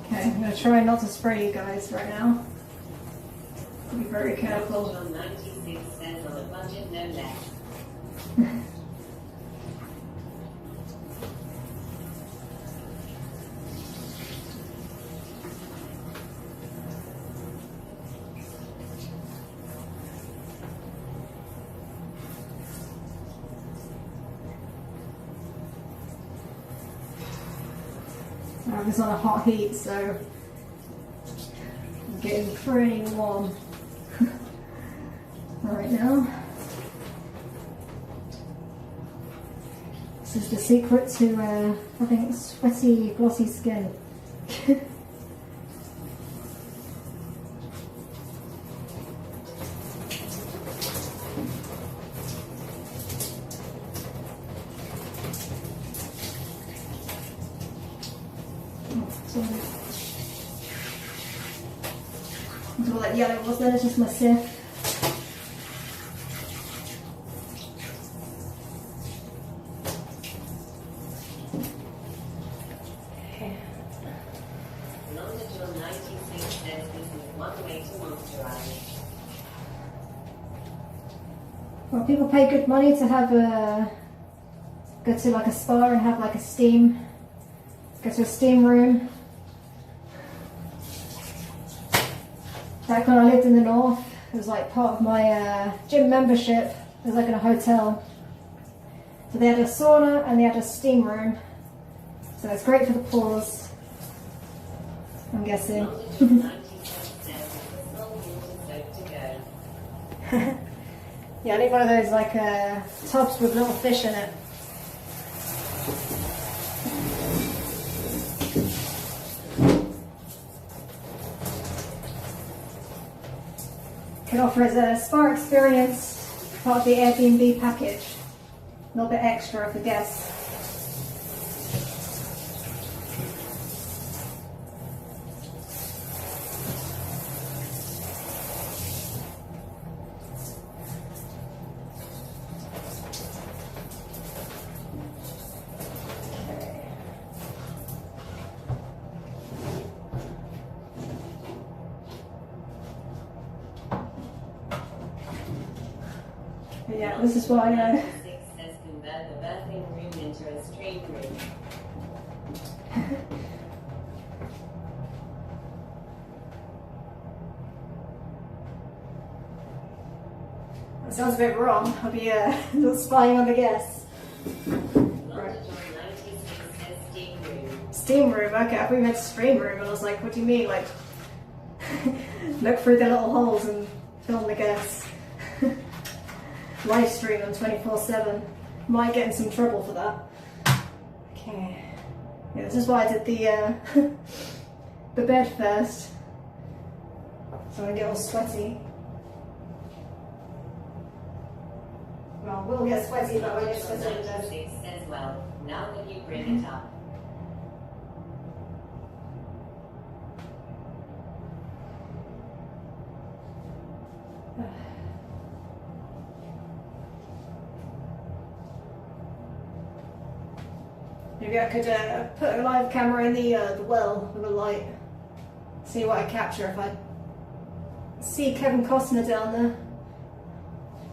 Okay, I'm going to try not to spray you guys right now. Be very careful. John 96 says on a budget, no less. It's on a hot heat, so I'm getting pretty warm right now. This is the secret to having sweaty, glossy skin. All that yellow was there, it's just my sieve. Okay. John 96 says this is one way to moisturize. Well, people pay good money to have go to like a spa and have like a steam, go to a steam room. Back when I lived in the north, it was like part of my gym membership. It was like in a hotel. So they had a sauna and they had a steam room. So it's great for the pores, I'm guessing. Yeah, I need one of those like tubs with little fish in it. Can offer as a spa experience, part of the Airbnb package. A little bit extra for guests. Yeah, this is why says convert the birthing room into a stream room. sounds a bit wrong. I'll be not spying on the guests. Right. Steam room. Steam room, okay. I thought you meant stream room, and I was like, what do you mean? Like, look through the little holes and film the guests. Live stream them 24/7. Might get in some trouble for that. Okay. Yeah, this is why I did the the bed first, so I get all sweaty. Well, we'll get sweaty, but I get sweaty in bed. 96 says, well, now that you bring it up. Maybe I could put a live camera in the well with a light, see what I capture. If I see Kevin Costner down there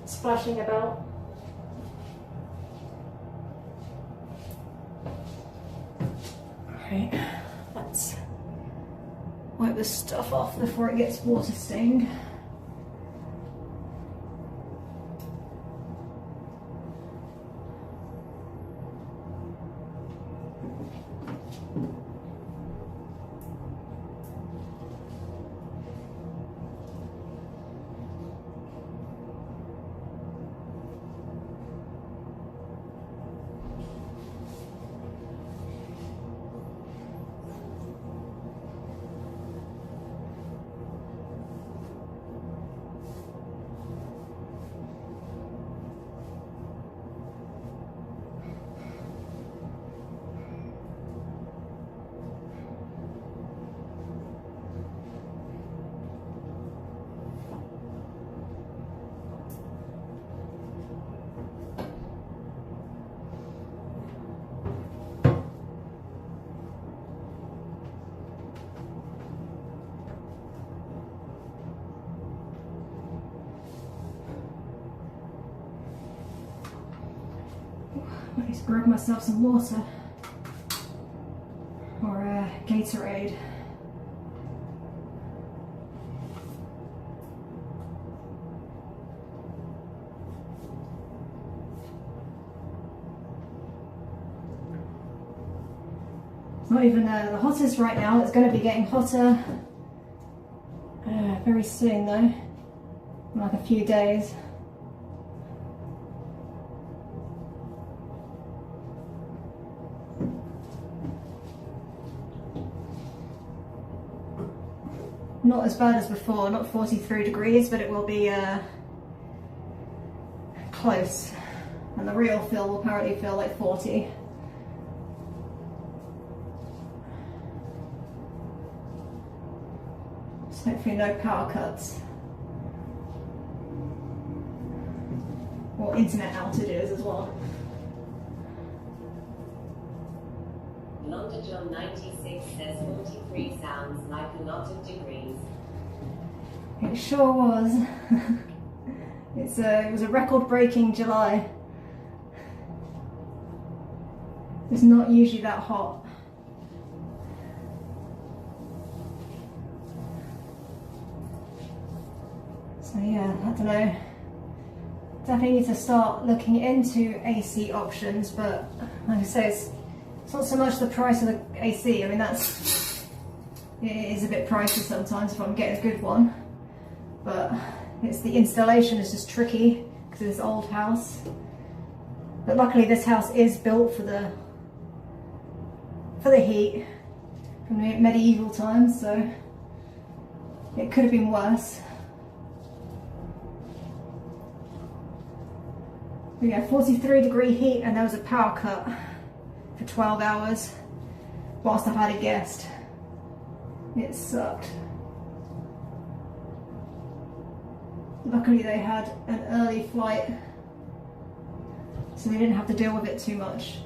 splashing about. Alright, let's wipe this stuff off before it gets water stained. I need to grab myself some water or Gatorade. It's not even the hottest right now. It's going to be getting hotter very soon though, in like a few days. Not as bad as before, not 43 degrees, but it will be close. And the real feel will apparently feel like 40. So hopefully no power cuts. Or internet outages as well. London John 96 says 43 sounds like a lot of degrees. It sure was. It was a record-breaking July. It's not usually that hot. So yeah, I don't know. Definitely need to start looking into AC options, but like I say, it's not so much the price of the AC. I mean, it is a bit pricey sometimes if I'm getting a good one, but it's the installation is just tricky because of this old house. But luckily this house is built for the heat from the medieval times, so it could have been worse. But yeah, 43-degree heat, and there was a power cut for 12 hours whilst I had a guest. It sucked. Luckily they had an early flight, so they didn't have to deal with it too much.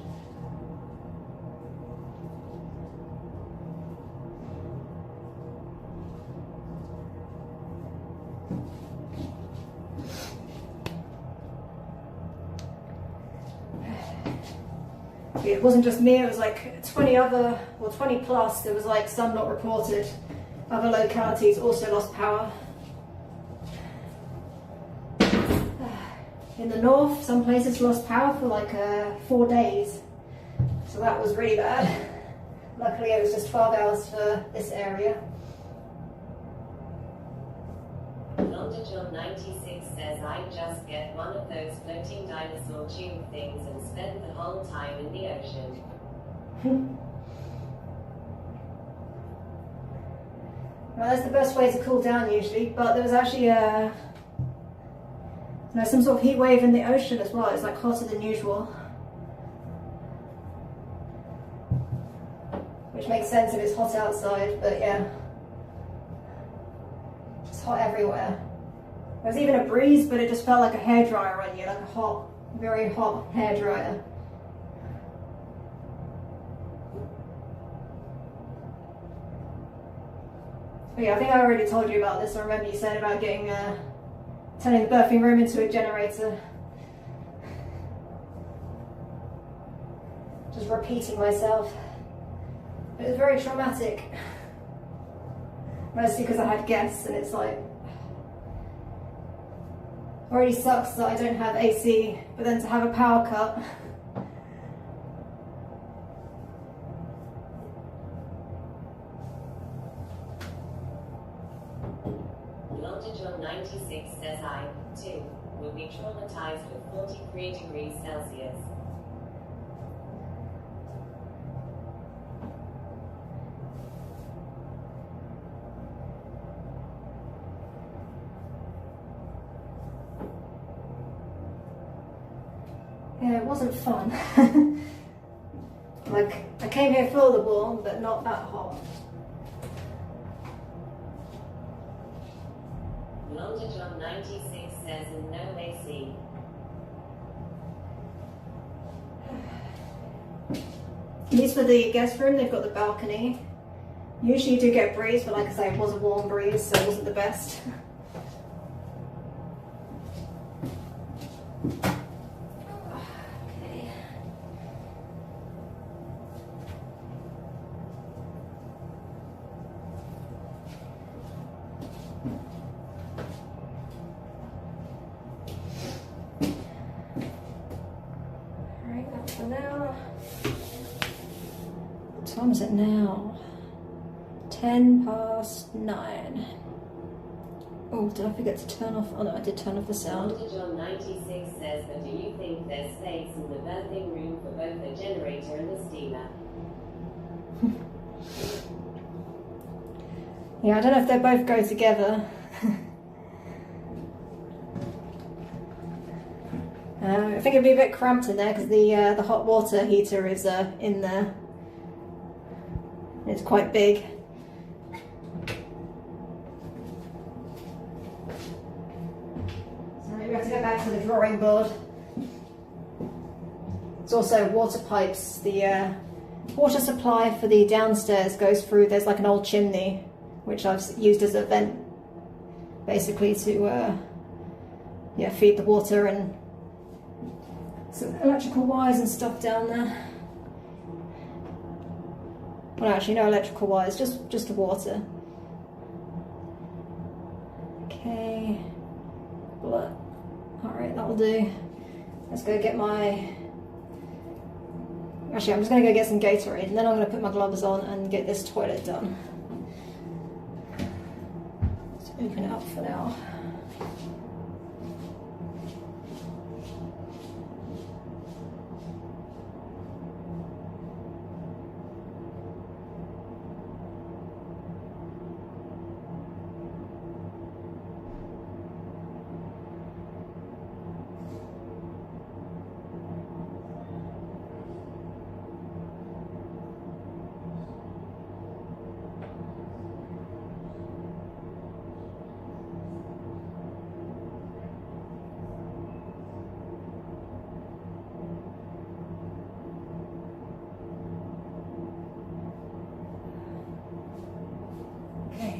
It wasn't just me, it was like 20 other, or 20 plus, there was like some not reported. Other localities also lost power. in the north, some places lost power for like 4 days. So that was really bad. Luckily it was just 12 hours for this area. Longitude 96 says I'd just get one of those floating dinosaur tube things and spend the whole time in the ocean. Well, that's the best way to cool down usually, but there was actually some sort of heat wave in the ocean as well. It's like hotter than usual. Which makes sense if it's hot outside, but yeah. It's hot everywhere. There was even a breeze, but it just felt like a hairdryer on you, like a hot, very hot hairdryer. But yeah, I think I already told you about this. I remember you said about getting, turning the birthing room into a generator. Just repeating myself. It was very traumatic. Mostly because I had guests and it's like, already sucks that I don't have AC, but then to have a power cut. Longitude 96 says I, too, would be traumatized with 43 degrees Celsius. Yeah, it wasn't fun. Like, I came here for the warm, but not that hot. Longitude 96 says in no AC. At least for the guest room, they've got the balcony. Usually you do get breeze, but like I say, it was a warm breeze, so it wasn't the best. For now. What time is it now? 9:10. Oh, did I forget to turn off? Oh no, I did turn off the sound. Longitude 96 says, but do you think there's space in the birthing room for both the generator and the steamer? Yeah, I don't know if they both go together. I think it'd be a bit cramped in there because the hot water heater is in there. It's quite big. So maybe we have to go back to the drawing board. There's also water pipes. The water supply for the downstairs goes through, there's like an old chimney, which I've used as a vent, basically to feed the water, and some electrical wires and stuff down there. Well, actually, no electrical wires, just the water. Okay. All right, that'll do. Let's go get my. Actually, I'm just going to go get some Gatorade, and then I'm going to put my gloves on and get this toilet done. Let's open it up for now.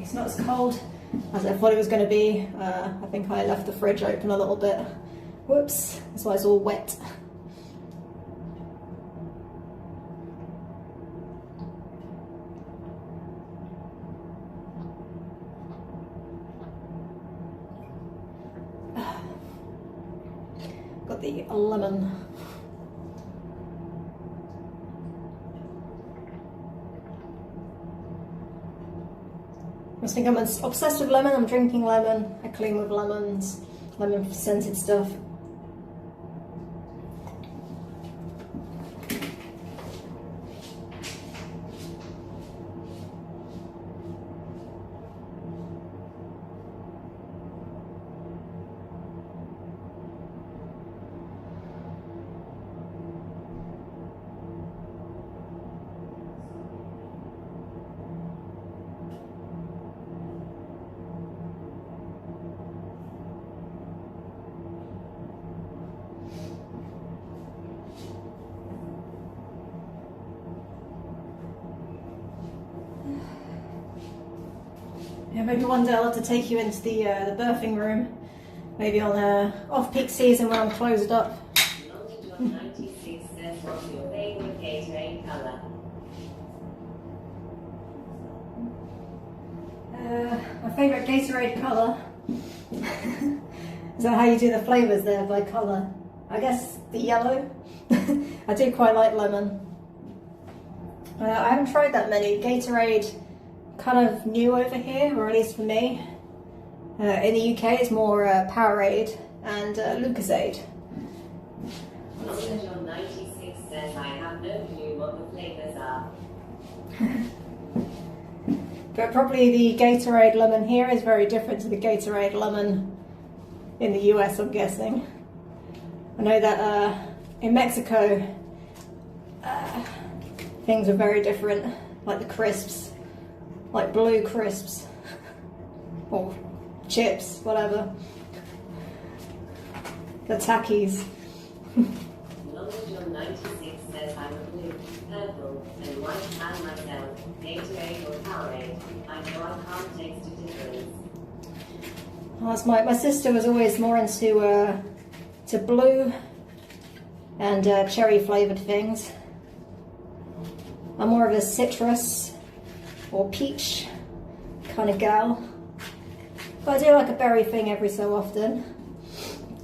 It's not as cold as I thought it was going to be. I think I left the fridge open a little bit. Whoops, that's why it's all wet. the lemon. I think I'm obsessed with lemon. I'm drinking lemon. I clean with lemons, lemon scented stuff. Yeah, maybe one day I'll have to take you into the birthing room. Maybe on off-peak season when I'm closed up. Longitude 96 says, what's your favorite Gatorade color? My favourite Gatorade colour. Is that how you do the flavours there, by colour? I guess the yellow. I do quite like lemon. I haven't tried that many. Gatorade, kind of new over here, or at least for me. In the UK it's more Powerade and Lucozade. Longitude 96 says, I have no clue what the flavors are. But probably the Gatorade lemon here is very different to the Gatorade lemon in the US, I'm guessing. I know that in Mexico things are very different, like the crisps, like blue crisps, or chips, whatever. The Takis. Longitude 96 says, I'm a blue, purple, and white fan myself. Gatorade or Powerade? I know I can't taste the difference. Oh, that's my sister was always more into to blue and cherry flavoured things. I'm more of a citrus or peach kind of gal. But I do like a berry thing every so often.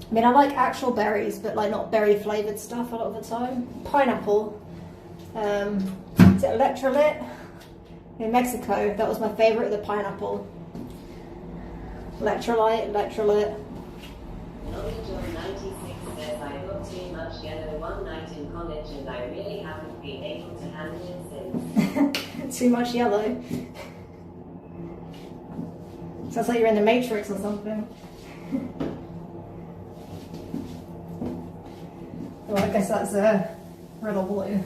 I mean, I like actual berries, but like not berry flavoured stuff a lot of the time. Pineapple. Is it electrolyte? In Mexico, that was my favourite, the pineapple. Electrolyte. Longitude 96 says, I got too much yellow one night in college and I really haven't been able to handle it since. Too much yellow. Sounds like you're in the Matrix or something. Well, I guess that's red or blue.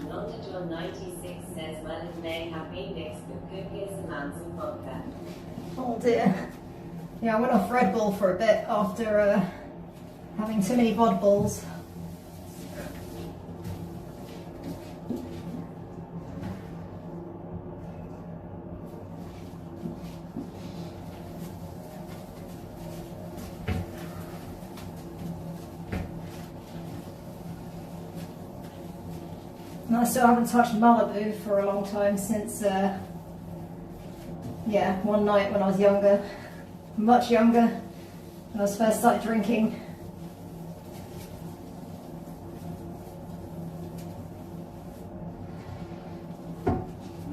Longitude 96 says, well, it may have been mixed with copious amounts of vodka. Oh dear. Yeah, I went off Red Bull for a bit after having too many vod balls. And I still haven't touched Malibu for a long time since, yeah, one night when I was younger, much younger, when I was first started drinking.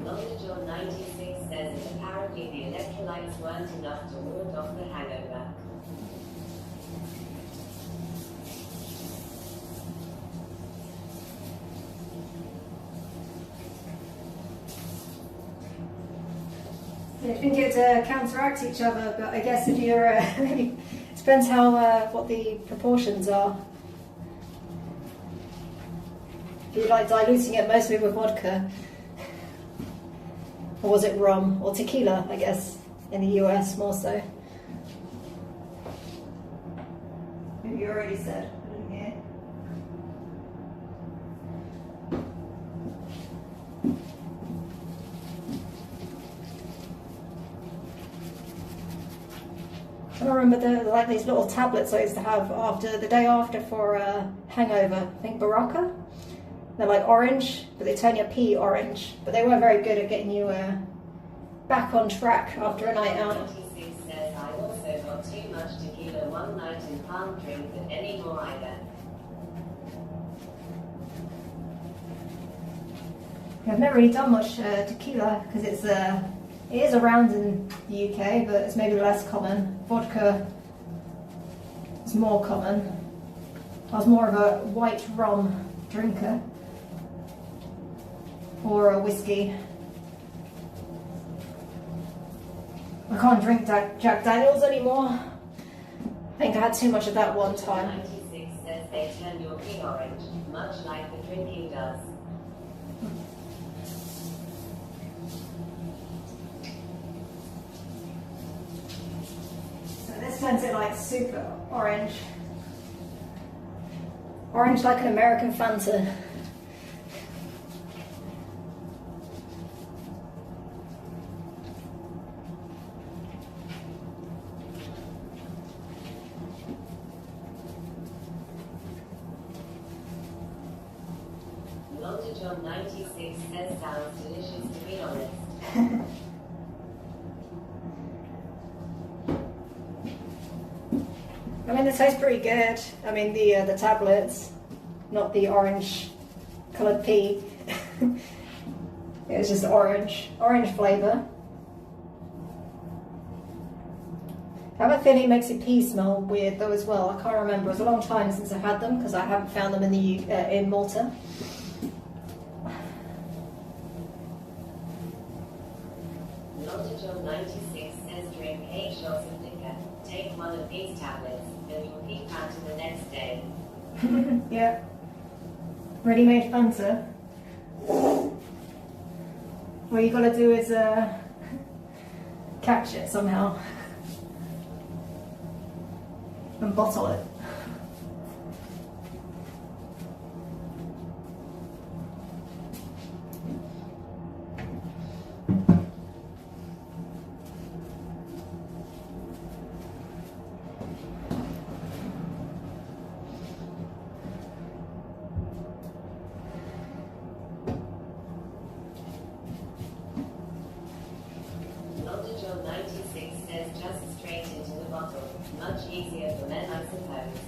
Longitude 96 says that apparently the electrolytes weren't enough to ward off the hangover. I think it counteracts each other, but I guess if you're, it depends how, what the proportions are. If you like diluting it mostly with vodka, or was it rum, or tequila, I guess, in the US more so. Maybe you already said, I didn't hear. I remember like these little tablets I used to have after the day after for a hangover. I think Baraka. They're like orange, but they turn your pee orange. But they were very good at getting you back on track after a night out. 26 says, I also got too much tequila one night and can't drink it anymore either. I've never really done much tequila because it is around in the UK, but it's maybe less common. Vodka is more common. I was more of a white rum drinker or a whiskey. I can't drink Jack Daniels anymore. I think I had too much of that one time. 96 says they turn your pee orange, much like the drinking does. So this turns it like super orange. Orange like an American Fanta. London John 96 says sounds delicious to be honest. I mean, it tastes pretty good. I mean, the tablets, not the orange coloured pea. It's just orange flavour. I have a feeling it makes your pee smell weird though as well. I can't remember. It's a long time since I've had them because I haven't found them in Malta. London John 96 says drink 8 shots of liquor, take one of these tablets, and you'll pee fatter the next day. Yeah. Ready-made Fanta. What you gotta do is catch it somehow and bottle it. London John 96 says just straight into the bottle. Much easier for men, I suppose.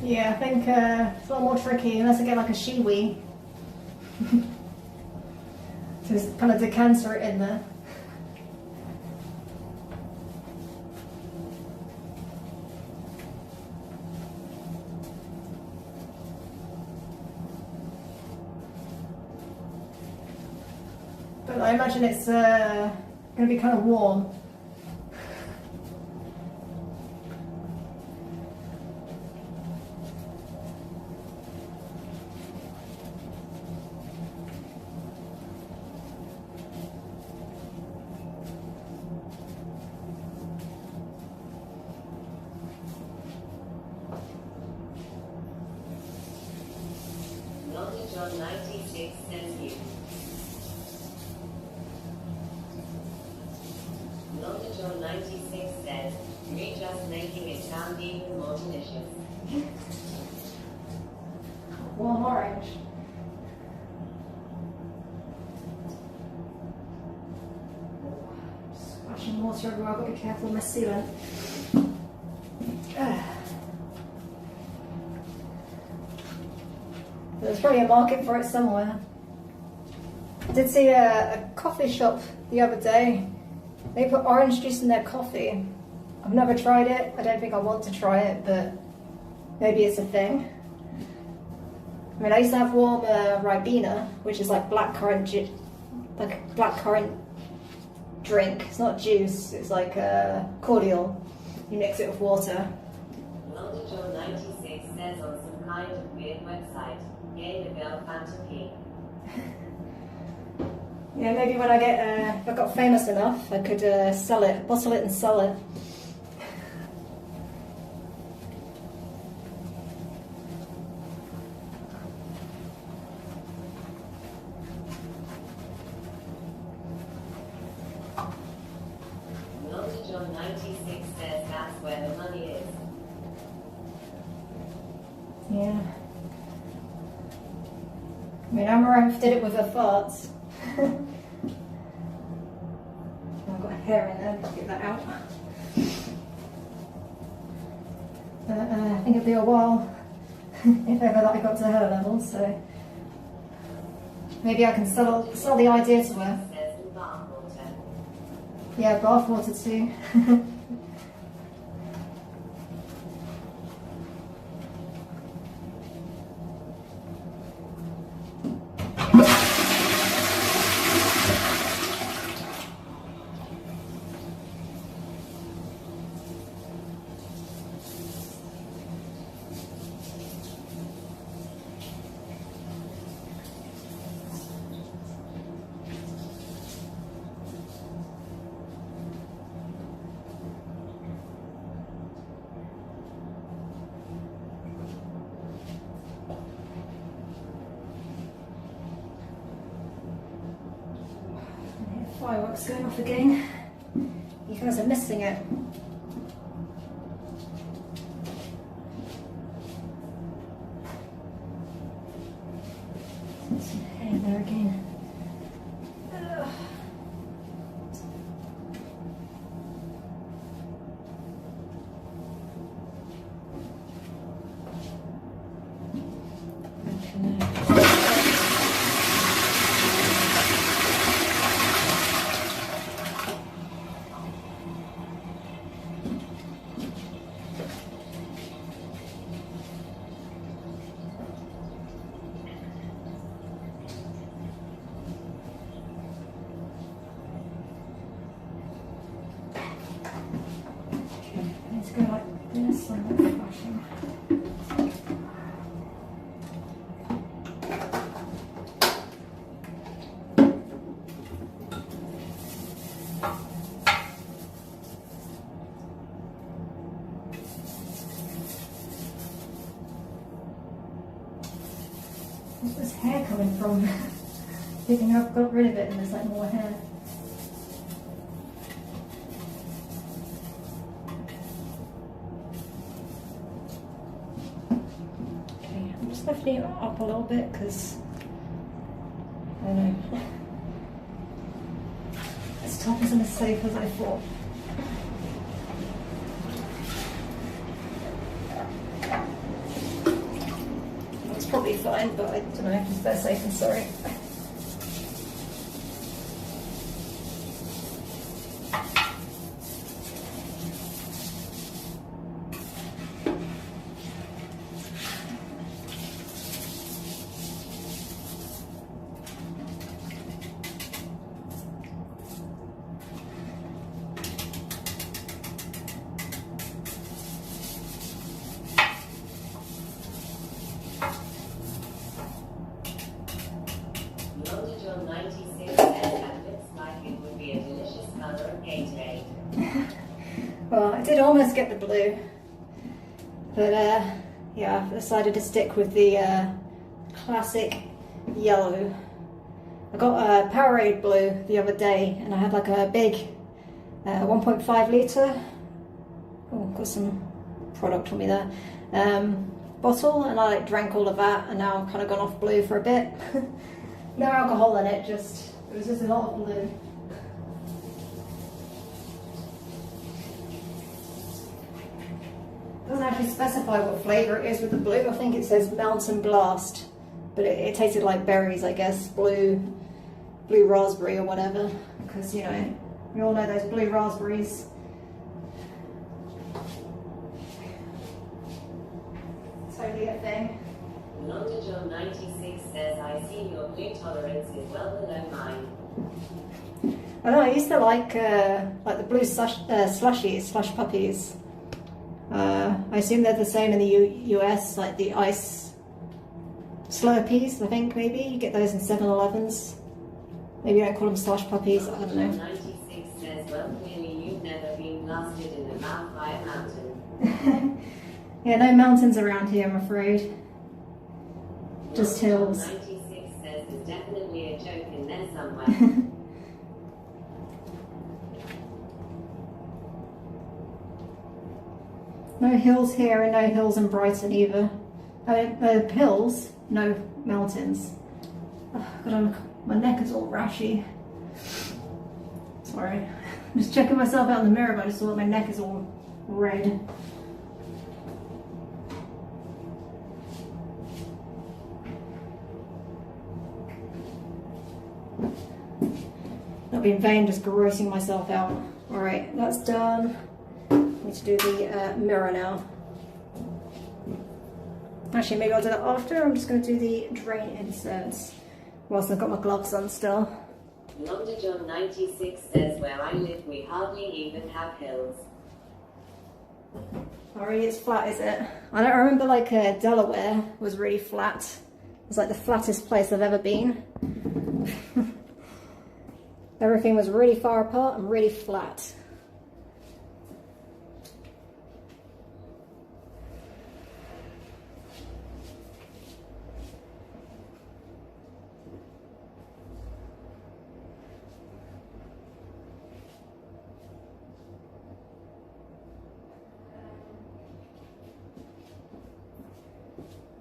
Yeah, I think it's a lot more tricky unless I get like a shiwi. Just kind of decanter it in there. But I imagine it's going to be kind of warm. London John 96 says you. London John 96 says, you're just making it sound even more delicious. Warm orange. Splashing water everywhere, I've got to be careful with my sealant. There's probably a market for it somewhere. I did see a coffee shop the other day. They put orange juice in their coffee. I've never tried it. I don't think I want to try it, but maybe it's a thing. I mean, I used to have warm Ribena, which is like blackcurrant drink. It's not juice. It's like cordial. You mix it with water. London John 96 says on some kind of weird website, gay the girl Fanta. Yeah, maybe when I get, if I got famous enough, I could sell it, bottle it and sell it. London John 96 says that's where the money is. Yeah. mean, Amaranth did it with her farts. I've got hair in there, get that out. But I think it'll be a while if ever that I got to her level, so maybe I can sell the idea to her. Yeah, bath water too. Fireworks going off again. You guys are missing it. Some hair there again. Ugh. Let's go like this and then flashing. Where's this hair coming from? Thinking I've got rid of it and there's like more hair. Okay, I'm just lifting it up a little bit because I don't know. This top isn't as safe as I thought. It's probably fine, but I don't know, just better safe than sorry. John 96 says that looks like it would be a delicious colour of Gatorade. Well, I did almost get the blue, but yeah, I've decided to stick with the classic yellow. I got a Powerade blue the other day, and I had like a big 1.5 litre, oh, got some product on me there, bottle, and I like drank all of that, and now I've kind of gone off blue for a bit. No alcohol in it, it was just a lot of blue. Doesn't actually specify what flavour it is with the blue. I think it says Mountain Blast, but it tasted like berries, I guess, blue raspberry or whatever, because you know, we all know those blue raspberries. Totally a thing. London John 96 says, I see your blue tolerance is well below mine. I know, I used to like the blue slushies, slush puppies. I assume they're the same in the US, like the ice Slurpees, I think, maybe. You get those in 7-Elevens. Maybe you don't call them slush puppies, I don't know. 96 says, well, clearly you've never been blasted in the mouth by a mountain. Yeah, no mountains around here, I'm afraid. Just hills. 96 says there's definitely a joke in there somewhere. No hills here and no hills in Brighton either. I mean, hills, no mountains. Oh, God, my neck is all rashy. Sorry. I'm just checking myself out in the mirror, but I just saw that my neck is all red. That'll be in vain just grossing myself out. Alright, that's done. I need to do the mirror now. Actually, maybe I'll do that after. I'm just going to do the drain inserts whilst I've got my gloves on still. London John 96 says, where I live we hardly even have hills. Already it's flat, is it? I don't remember, like, Delaware was really flat. It was like the flattest place I've ever been. Everything was really far apart and really flat.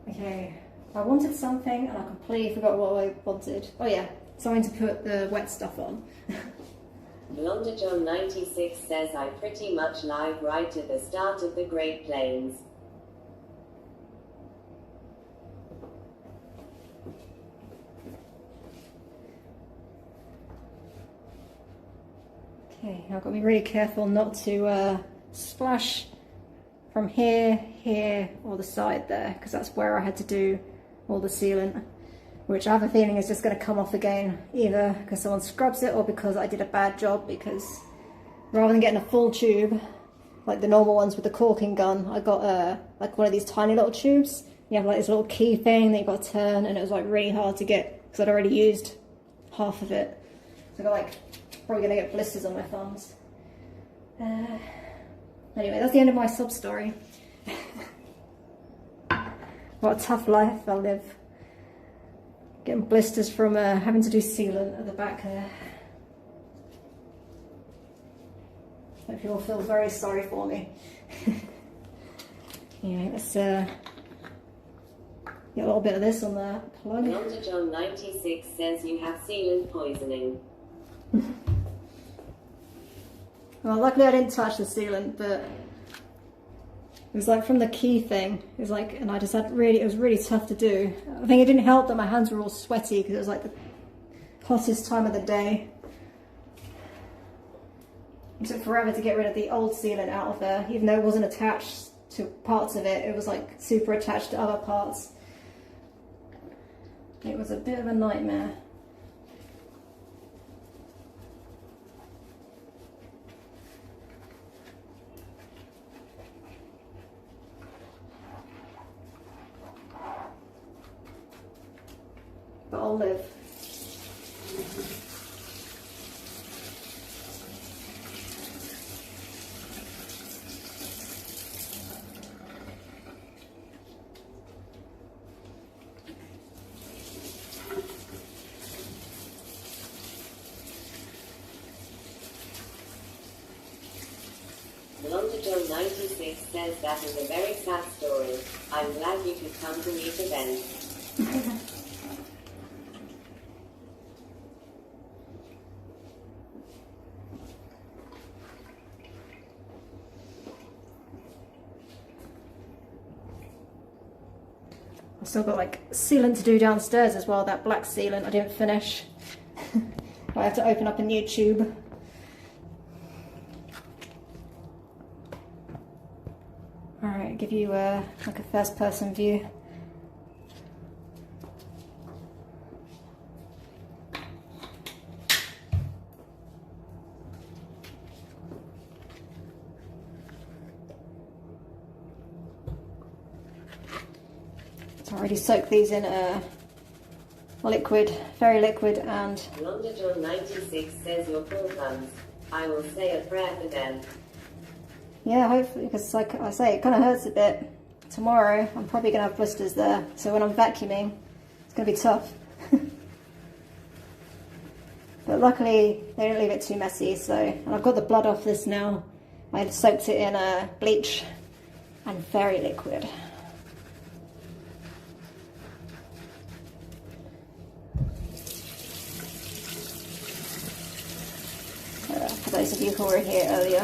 Okay, I wanted something and I completely forgot what I wanted. Oh yeah, something to put the wet stuff on. London John 96 says, I pretty much live right at the start of the Great Plains. Okay, I've got to be really careful not to splash from here, here, or the side there, because that's where I had to do all the sealant, which I have a feeling is just going to come off again, either because someone scrubs it or because I did a bad job, because rather than getting a full tube, like the normal ones with the caulking gun, I got like one of these tiny little tubes. You have like this little key thing that you've got to turn, and it was like really hard to get, because I'd already used half of it. So I got like, probably going to get blisters on my thumbs. Anyway, that's the end of my sub story. What a tough life I live. Getting blisters from having to do sealant at the back there. Hope you all feel very sorry for me. Anyway, let's get a little bit of this on the plug. London John 96 says you have sealant poisoning. Well, luckily I didn't touch the sealant, but it was like from the key thing. It was like, and I just had it was really tough to do. I think it didn't help that my hands were all sweaty because it was like the hottest time of the day. It took forever to get rid of the old sealant out of there, even though it wasn't attached to parts of it. It was like super attached to other parts. It was a bit of a nightmare. But I'll live. London John 96 says that is a very sad story. I'm glad you could come to meet again. I've still got like sealant to do downstairs as well, that black sealant I didn't finish. I have to open up a new tube. Alright, give you like a first person view. So I already soaked these in liquid, very liquid, and London John 96 says your full thumbs. I will say a prayer for them. yeah, hopefully, because like I say, it kind of hurts a bit. Tomorrow I'm probably going to have blisters there, so when I'm vacuuming it's going to be tough. But luckily they don't leave it too messy, so, and I've got the blood off this now. I soaked it in bleach and very liquid. those of you who were here earlier.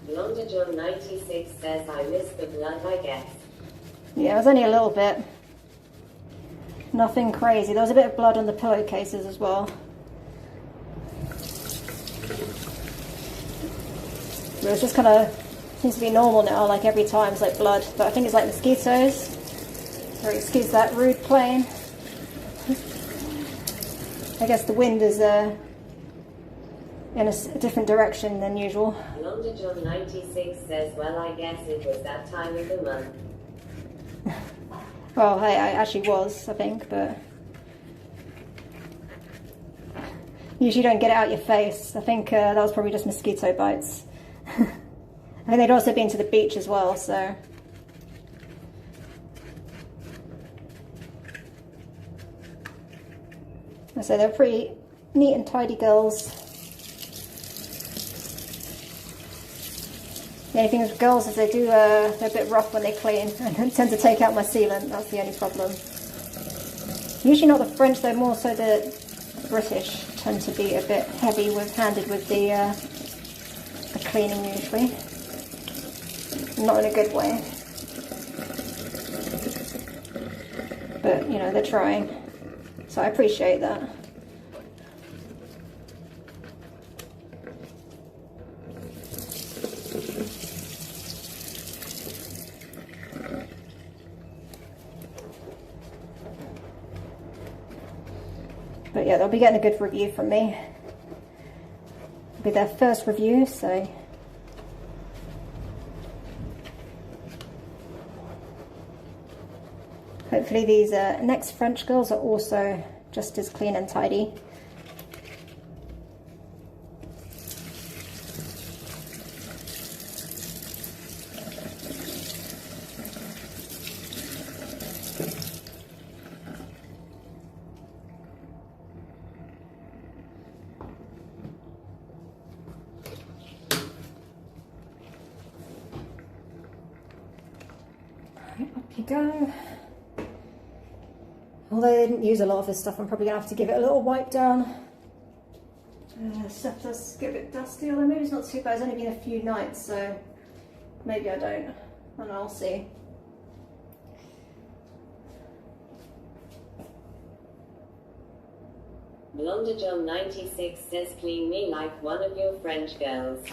Blonde John 96 says I missed the blood, I guess. Yeah, it was only a little bit. Nothing crazy. There was a bit of blood on the pillowcases as well. But it's just kind of seems to be normal now, like every time it's like blood. But I think it's like mosquitoes. So excuse that rude plane. I guess the wind is in a different direction than usual. Blonde John 96 says, well, I guess it was that time of the month. Well, hey, I actually was, I think, but usually you don't get it out your face. I think that was probably just mosquito bites. I think they'd also been to the beach as well, so. So they're pretty neat and tidy girls. The only thing with girls is they're a bit rough when they clean and tend to take out my sealant. That's the only problem. Usually not the French, though, more so the British tend to be a bit handed with the cleaning usually. Not in a good way. But, you know, they're trying. So I appreciate that. But yeah, they'll be getting a good review from me. It'll be their first review, so. Hopefully these next French girls are also just as clean and tidy. Up you go. Although they didn't use a lot of this stuff, I'm probably going to have to give it a little wipe down. Stuff does get a bit dusty, although maybe it's not too bad. It's only been a few nights, so maybe I don't. And I'll see. Blonde John 96 says clean me like one of your French girls.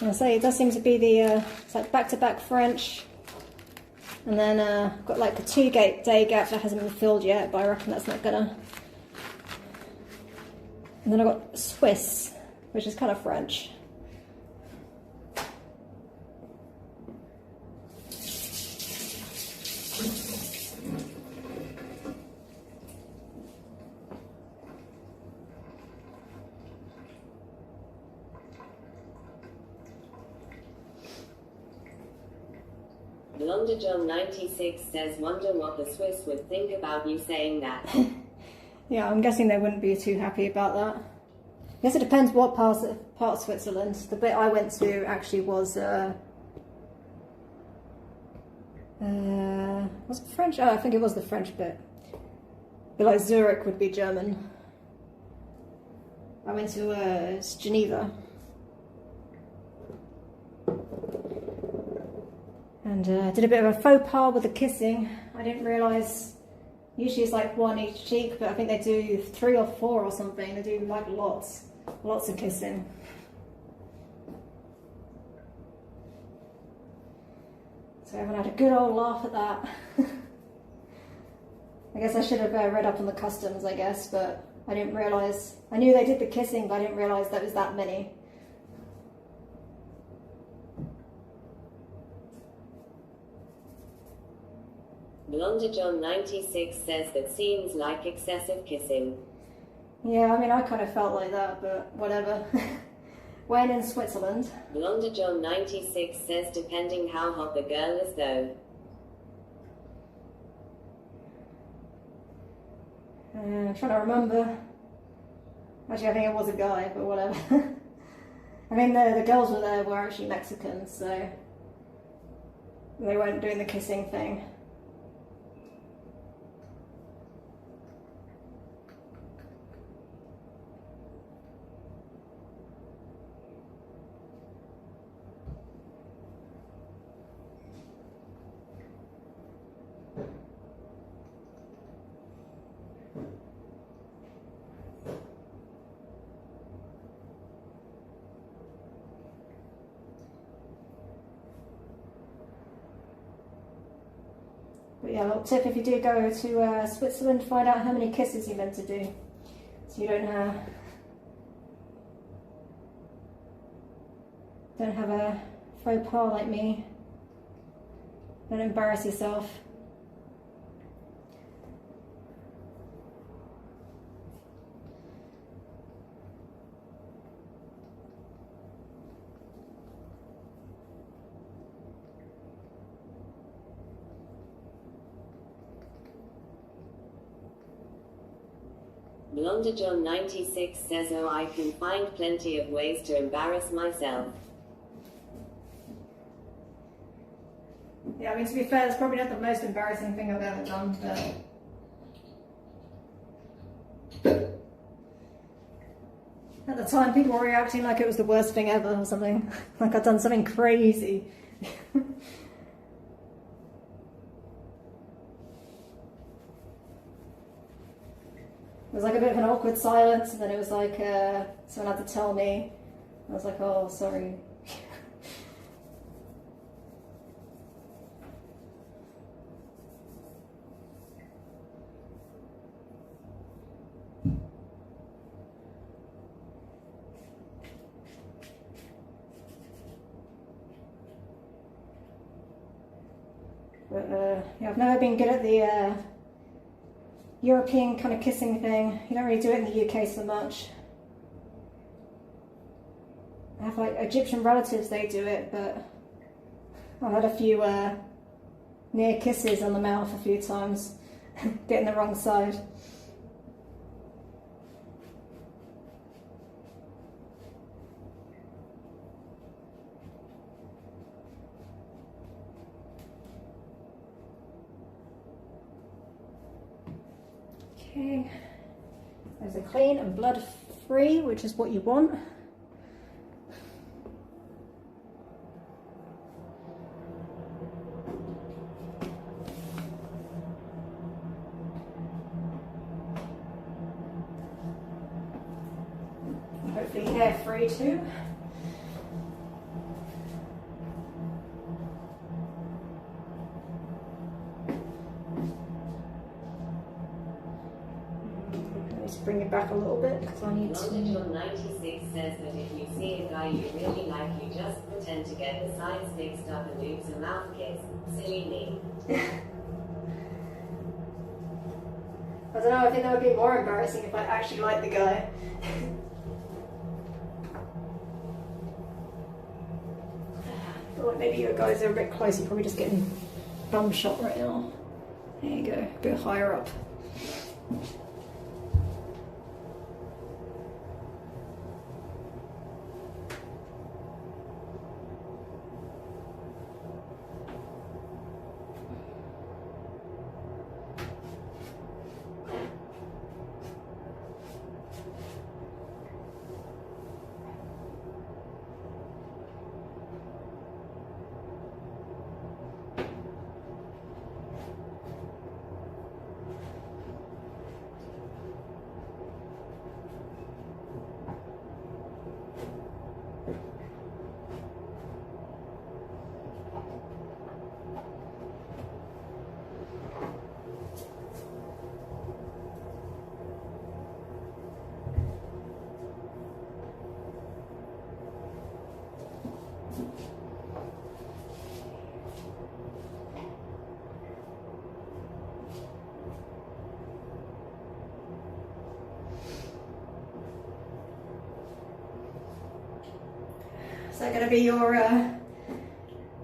I say it does seem to be the it's like back-to-back French, and then got like a 2-day gap that hasn't been filled yet, but I reckon that's not gonna. And then I've got Swiss, which is kind of French. Blonde John 96 says, wonder what the Swiss would think about you saying that. Yeah, I'm guessing they wouldn't be too happy about that. I guess it depends what part of Switzerland. The bit I went to actually was it French? Oh, I think it was the French bit. But like Zurich would be German. I went to Geneva. And did a bit of a faux pas with the kissing. I didn't realise, usually it's like one each cheek, but I think they do 3 or 4 or something. They do like lots of kissing. So everyone had a good old laugh at that. I guess I should have read up on the customs, I guess, but I didn't realise. I knew they did the kissing, but I didn't realise there was that many. Blonde John 96 says that seems like excessive kissing. Yeah, I mean, I kind of felt like that, but whatever. When in Switzerland. Blonde John 96 says depending how hot the girl is though. I'm trying to remember. Actually, I think it was a guy, but whatever. I mean, the girls were there were actually Mexican, so they weren't doing the kissing thing. But yeah, a little tip if you do go to Switzerland, find out how many kisses you're meant to do, so you don't have a faux pas like me. Don't embarrass yourself. Blonder John 96 says, oh, I can find plenty of ways to embarrass myself. Yeah, I mean, to be fair, it's probably not the most embarrassing thing I've ever done, but at the time people were reacting like it was the worst thing ever or something, like I'd done something crazy. It was like a bit of an awkward silence, and then it was like someone had to tell me. I was like, oh, sorry. But yeah, I've never been good at the European kind of kissing thing. You don't really do it in the UK so much. I have like Egyptian relatives, they do it, but I've had a few near kisses on the mouth a few times, getting the wrong side. Okay, there's a clean and blood free, which is what you want. Hopefully hair free too. Bring it back a little bit because I need to. Longitude 96 says that if you see a guy you really like, you just pretend to get the sides mixed up and lose a mouth kiss. Silly me. I don't know, I think that would be more embarrassing if I actually liked the guy. Or maybe you guys are a bit close, you're probably just getting bum shot right now. There you go, a bit higher up. Is that going to be your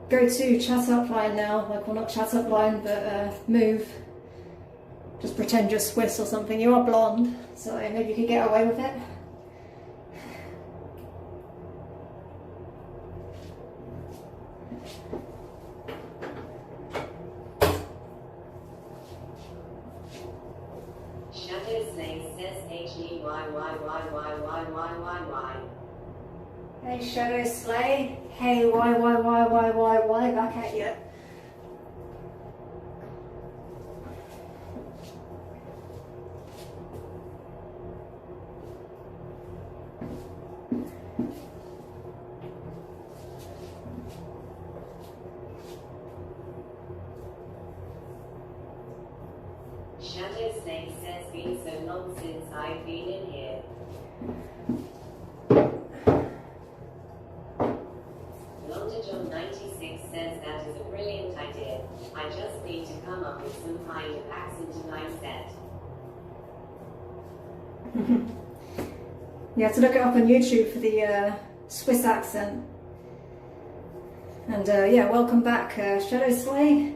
go-to chat-up line now? Like, well, not chat-up line, but move. Just pretend you're Swiss or something. You are blonde, so maybe you could get away with it. Shadow Slay says H-E-Y-Y-Y-Y-Y-Y-Y-Y-Y. Hey Shadow Slay. Hey Y, back at you. Shadow Snake says been so long since I've been in here. Londajon 96 says that is a brilliant idea. I just need to come up with some kind of accent and I set. You have to look it up on YouTube for the Swiss accent. And yeah, welcome back, Shadow Slay.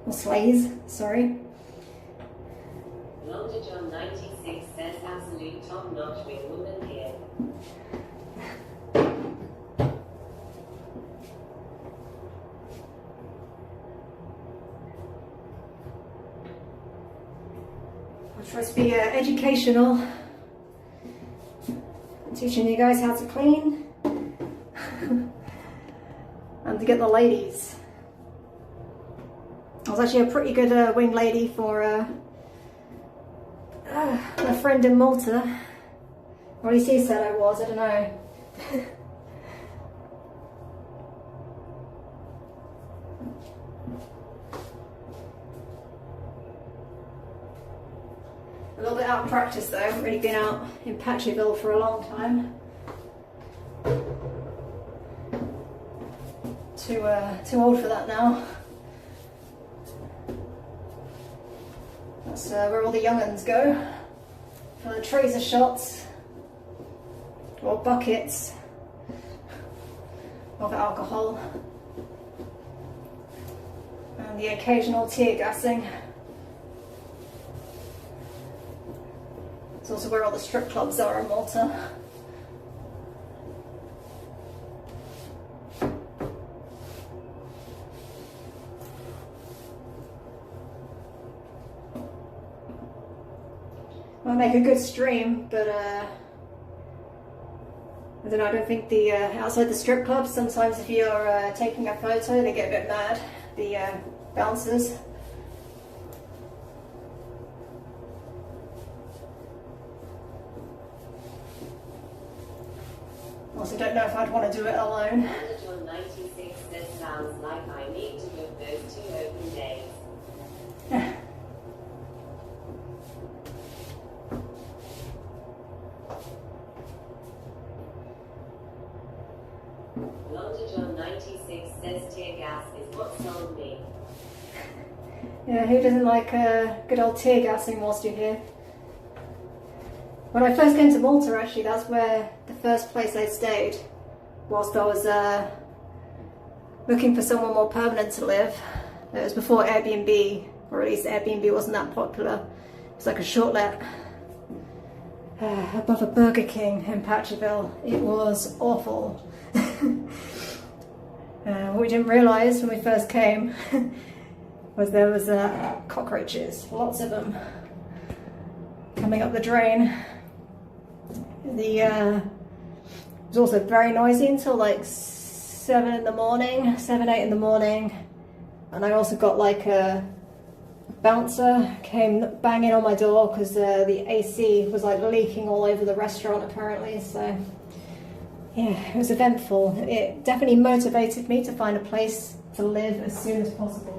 Or Slays, sorry. Londajon 96 says absolute top notch with woman here. I'll try to be educational. I'm teaching you guys how to clean. And to get the ladies. I was actually a pretty good wing lady for a friend in Malta. Or at least he said I was, I don't know. A little bit out of practice though, I haven't really been out in Patchyville for a long time. Too old for that now. That's where all the young'uns go for the tracer shots or buckets of alcohol and the occasional tear gassing. It's also where all the strip clubs are in Malta. I'll make a good stream, but I don't know, I don't think the outside the strip clubs, sometimes if you're taking a photo they get a bit mad, the bouncers. Also don't know if I'd want to do it alone. Londajon 96 says sounds like I need to book those 2 open days. Londajon 96 says tear gas is what sold me. Yeah, who doesn't like good old tear gassing whilst you're here? When I first came to Malta, actually, that's where the first place I stayed whilst I was looking for somewhere more permanent to live. It was before Airbnb, or at least Airbnb wasn't that popular. It's like a shortlet above a Burger King in Patchyville. It was awful. What we didn't realise when we first came was there was cockroaches, lots of them, coming up the drain. It was also very noisy until like 7 in the morning, 7, 8 in the morning. And I also got like a bouncer came banging on my door because the AC was like leaking all over the restaurant apparently. So yeah, it was eventful. It definitely motivated me to find a place to live as soon as possible.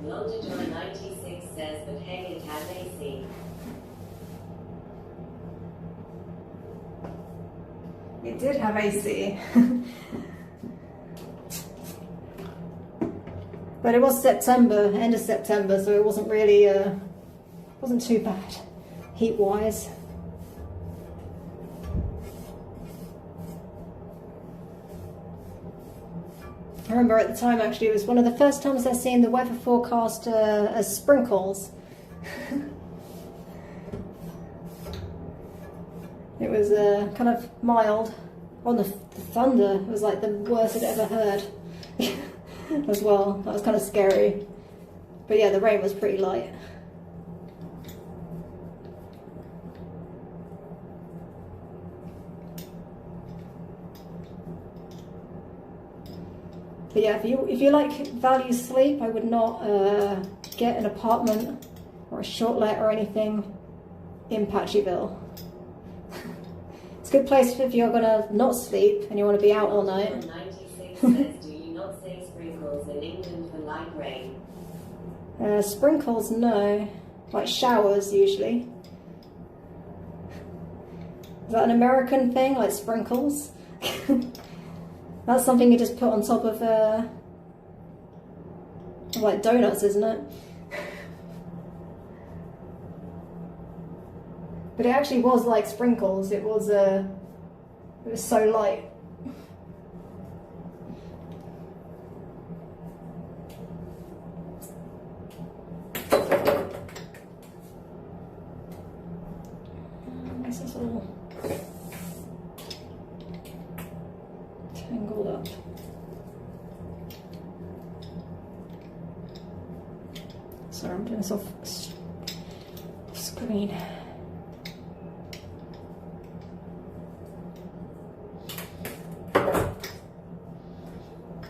Londajon 96 says, but hey, it has AC. It did have AC. But it was September, end of September, so it wasn't really wasn't too bad heat-wise. I remember at the time, actually, it was one of the first times I seen the weather forecast as sprinkles. It was kind of mild. On the thunder was like the worst I'd ever heard as well. That was kind of scary. But yeah, the rain was pretty light. But yeah, if you like value sleep, I would not get an apartment or a short let or anything in Patchyville. It's a good place if you're gonna not sleep and you want to be out all night. 96 says, do you not say sprinkles in England for light rain? Sprinkles, no. Like showers, usually. Is that an American thing, like sprinkles? That's something you just put on top of like donuts, isn't it? But it actually was like sprinkles. It was so light. This is all tangled up. Sorry, I'm doing this off screen.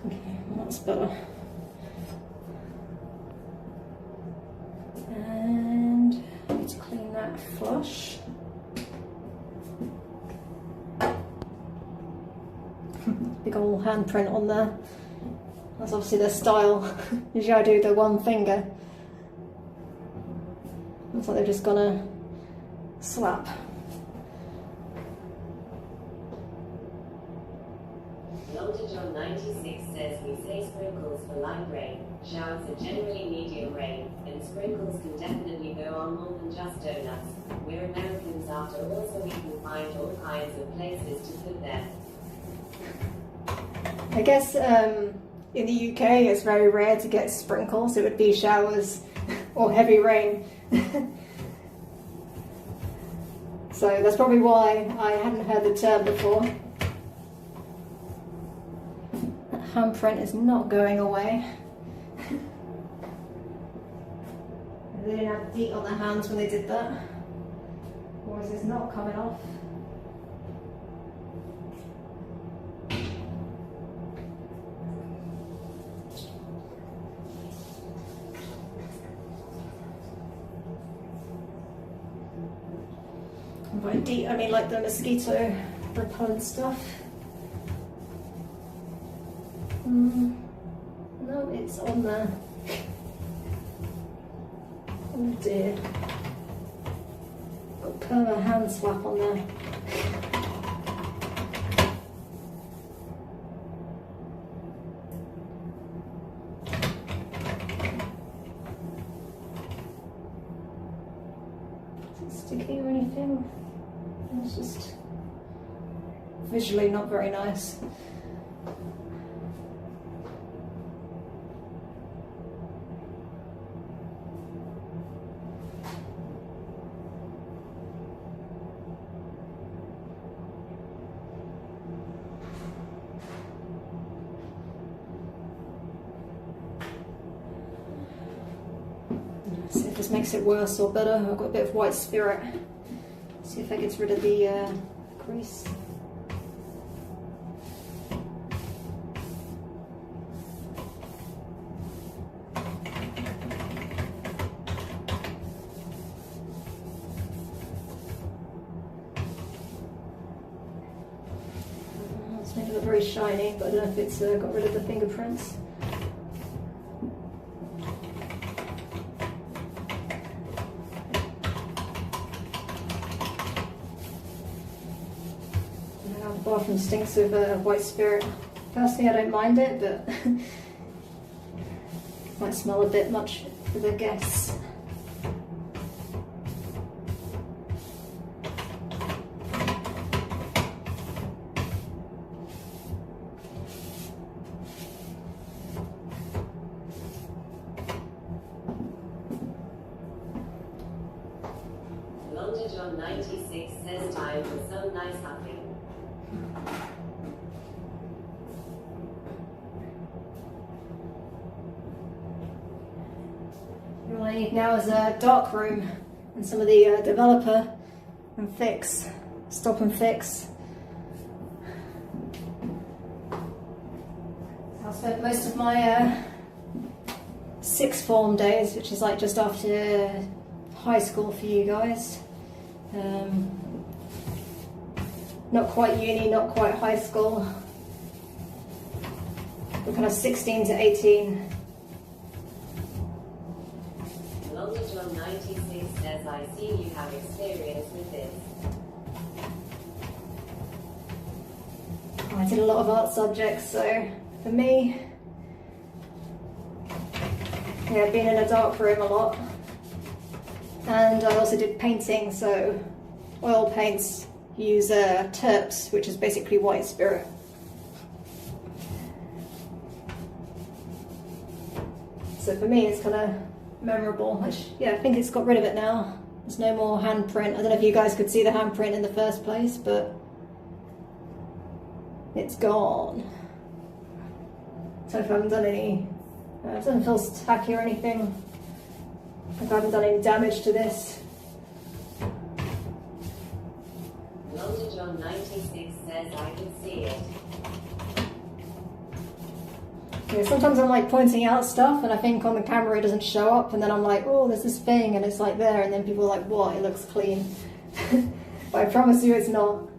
Okay, that's better. And let's clean that flush. Big old handprint on there. That's obviously their style. Usually I do the one finger. Looks like they're just gonna slap. London John 96 says we say sprinkles for light rain. Showers are generally medium rain, and sprinkles can definitely go on more than just donuts. We're Americans after all, so we can find all kinds of places to put them. I guess in the UK it's very rare to get sprinkles. It would be showers or heavy rain. So that's probably why I hadn't heard the term before. That handprint is not going away. They didn't have DEET on their hands when they did that. Or is this not coming off? By DEET, I mean like the mosquito repellent stuff. No, it's on there. Oh dear. Got perma hand swap on there. Is it sticky or anything? It's just visually not very nice. Let's see if this makes it worse or better. I've got a bit of white spirit. See if that gets rid of the grease. It's making it look very shiny, but I don't know if it's got rid of the fingerprints. The bathroom stinks of white spirit. Personally, I don't mind it, but might smell a bit much for the guests. London John 96 says time for some nice huffing. All I need now is a dark room and some of the developer and fix, stop and fix. I spent most of my sixth form days, which is like just after high school for you guys. Not quite uni, not quite high school. We're kind of 16 to 18. London John 96 says I see you have experience with this. I did a lot of art subjects, so for me, yeah, being in a dark room a lot. And I also did painting, so oil paints use terps, which is basically white spirit. So for me, it's kind of memorable, which, yeah, I think it's got rid of it now. There's no more handprint. I don't know if you guys could see the handprint in the first place, but it's gone. So if I haven't done any, it doesn't feel tacky or anything. If I haven't done any damage to this. London John 96 says I can see it. Yeah, sometimes I'm like pointing out stuff and I think on the camera it doesn't show up, and then I'm like, oh, there's this thing, and it's like there, and then people are like, what, it looks clean. But I promise you it's not.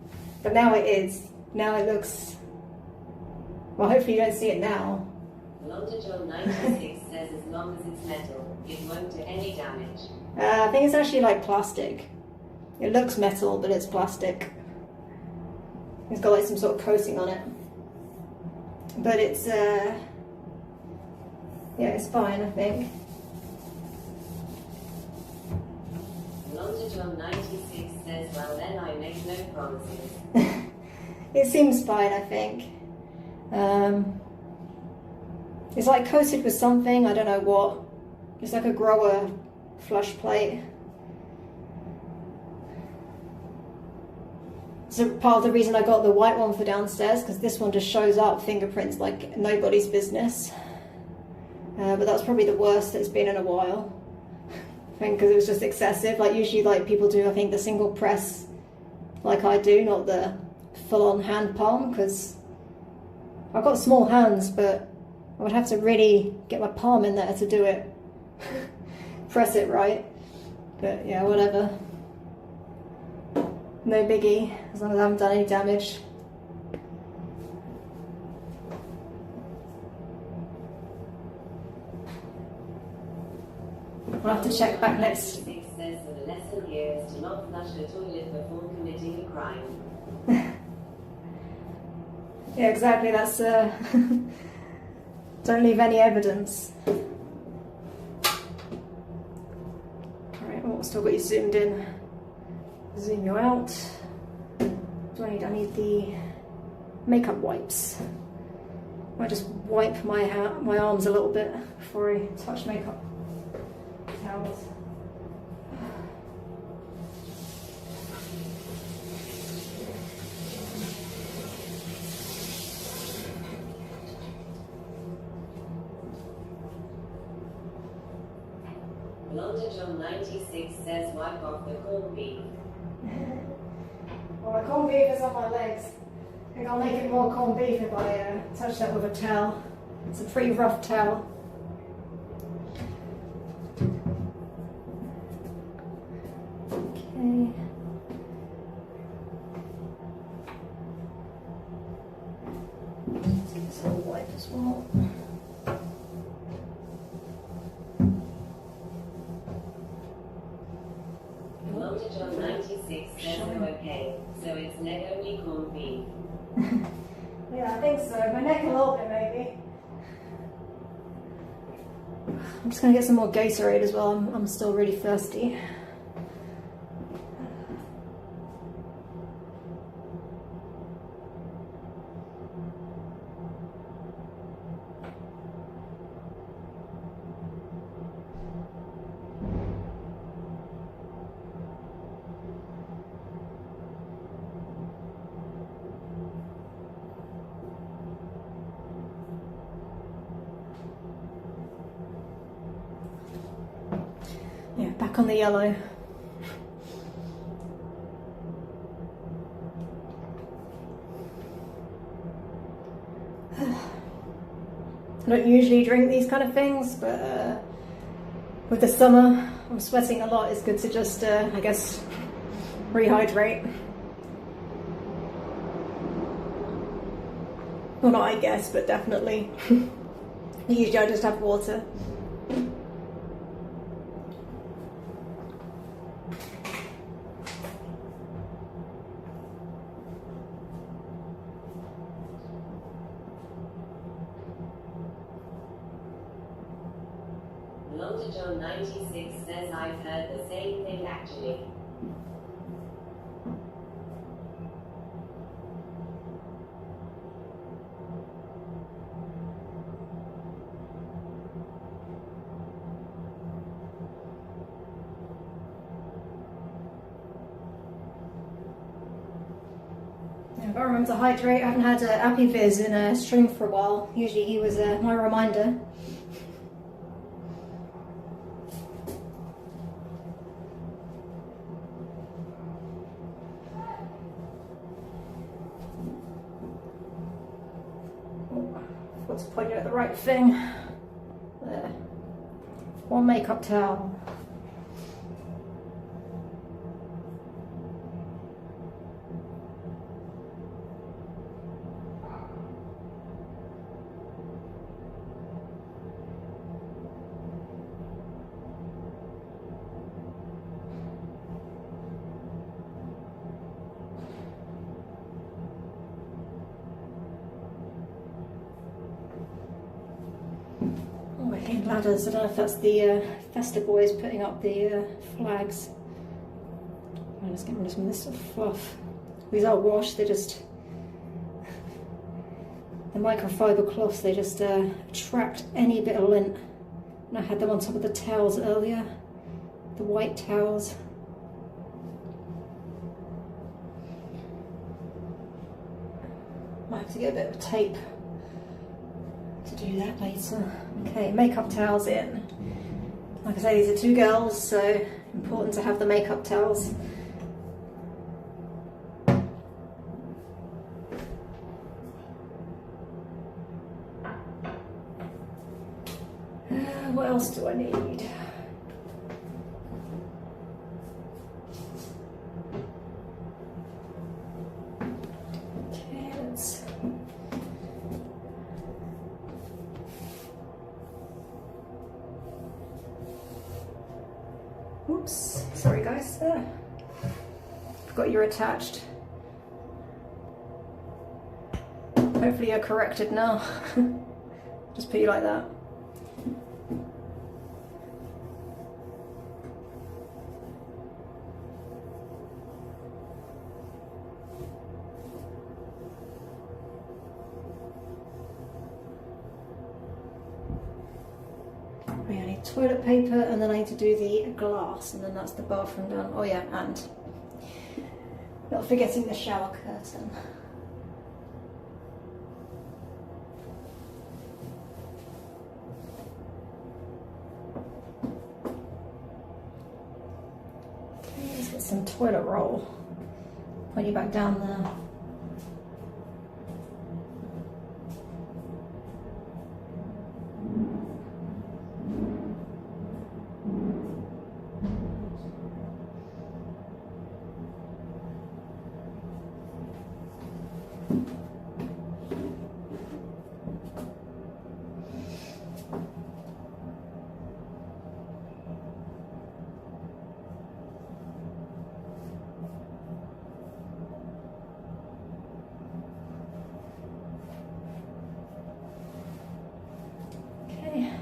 But now it is. Now it looks, well, hopefully you don't see it now. London John 96 says as long as it's metal, it won't do any damage. I think it's actually like plastic. It looks metal, but it's plastic. It's got like some sort of coating on it. But it's, yeah, it's fine, I think. London John 96 says, well then I make no promises. It seems fine, I think. It's like coated with something, I don't know what. It's like a grower flush plate. So part of the reason I got the white one for downstairs, because this one just shows up fingerprints like nobody's business. But that's probably the worst it's been in a while. I think because it was just excessive. Like usually like people do, I think, the single press like I do, not the full-on hand palm, because I've got small hands, but I would have to really get my palm in there to do it. Press it right. But yeah, whatever. No biggie, as long as I haven't done any damage. I'll have to check back next. 96 says that the lesson here is to not flush the toilet before committing a crime. Yeah, exactly, that's don't leave any evidence. Alright, oh, still got you zoomed in. Zoom you out. I need the makeup wipes. I just wipe my arms a little bit before I touch makeup towels. London John 96 says wipe off the corned beef. Well, my corned beef is on my legs. I think I'll make it more corned beef if I touch that with a towel. It's a pretty rough towel. Okay. Let's get this whole wipe as well. London John 96 says I'm okay, so it's neck only corned beef. Yeah, I think so. My neck a little bit, maybe. I'm just going to get some more Gatorade as well. I'm still really thirsty. back on the yellow. I don't usually drink these kind of things, but with the summer, I'm sweating a lot. It's good to just, I guess, rehydrate. Well, not I guess, but definitely. Usually I just have water. Longta John 96 says I've heard the same thing actually. I've got to remember to hydrate. I haven't had Appy Viz in a stream for a while. Usually he was my reminder. Got to point you at the right thing. There. One makeup towel. Ladders. I don't know if that's the Festa boys putting up the flags. I'm just getting rid of some of this sort of fluff. These are washed, they just, the microfiber cloths, they just attract any bit of lint. And I had them on top of the towels earlier, the white towels. Might have to get a bit of tape to do that later. Okay, makeup towels in. Like I say, these are two girls, so important to have the makeup towels. What else do I need? Oops, sorry guys, forgot you're attached. Hopefully you're corrected now. Just put you like that. I need toilet paper, and then I need to do the glass, and then that's the bathroom done. Oh yeah, and not forgetting the shower curtain. Okay, let's get some toilet roll. Point you back down there.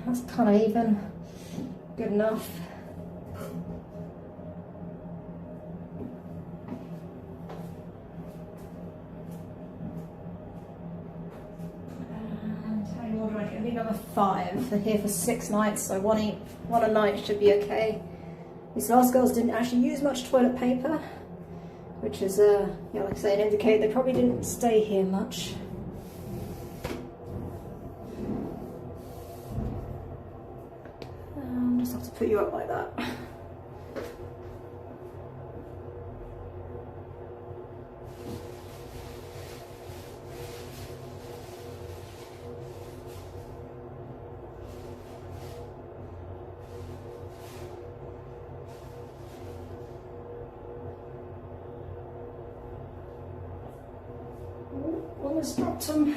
That's kind of even, good enough. And how many more do I need? I need another 5. They're here for 6 nights, so one a night should be okay. These last girls didn't actually use much toilet paper, which is, yeah, like I say, an indicator they probably didn't stay here much. Just have to put you up like that. Almost dropped them.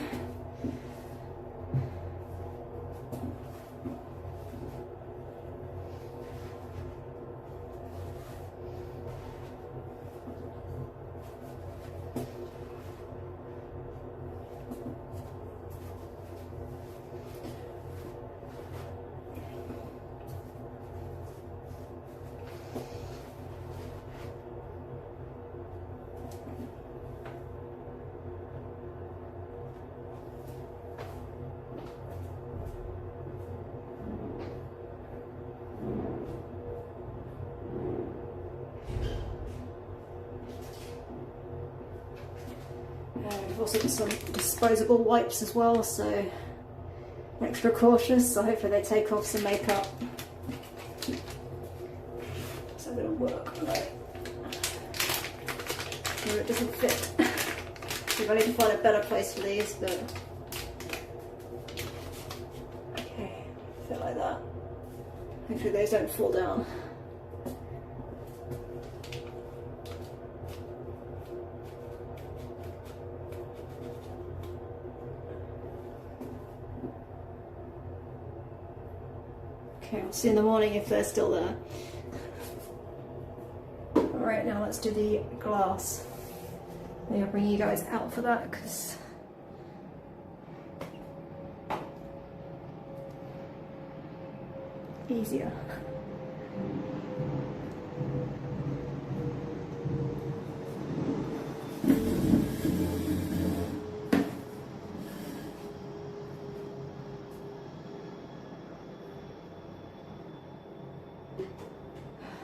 I've also got some disposable wipes as well, so extra cautious, so hopefully they take off some makeup. So I'm going to work on it. Sure it doesn't fit. I need to find a better place for these, but okay, fit like that. Hopefully those don't fall down. Okay, I'll see in the morning if they're still there. Alright, now let's do the glass. Maybe I'll bring you guys out for that because easier.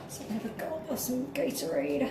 So I have a gulp of some Gatorade.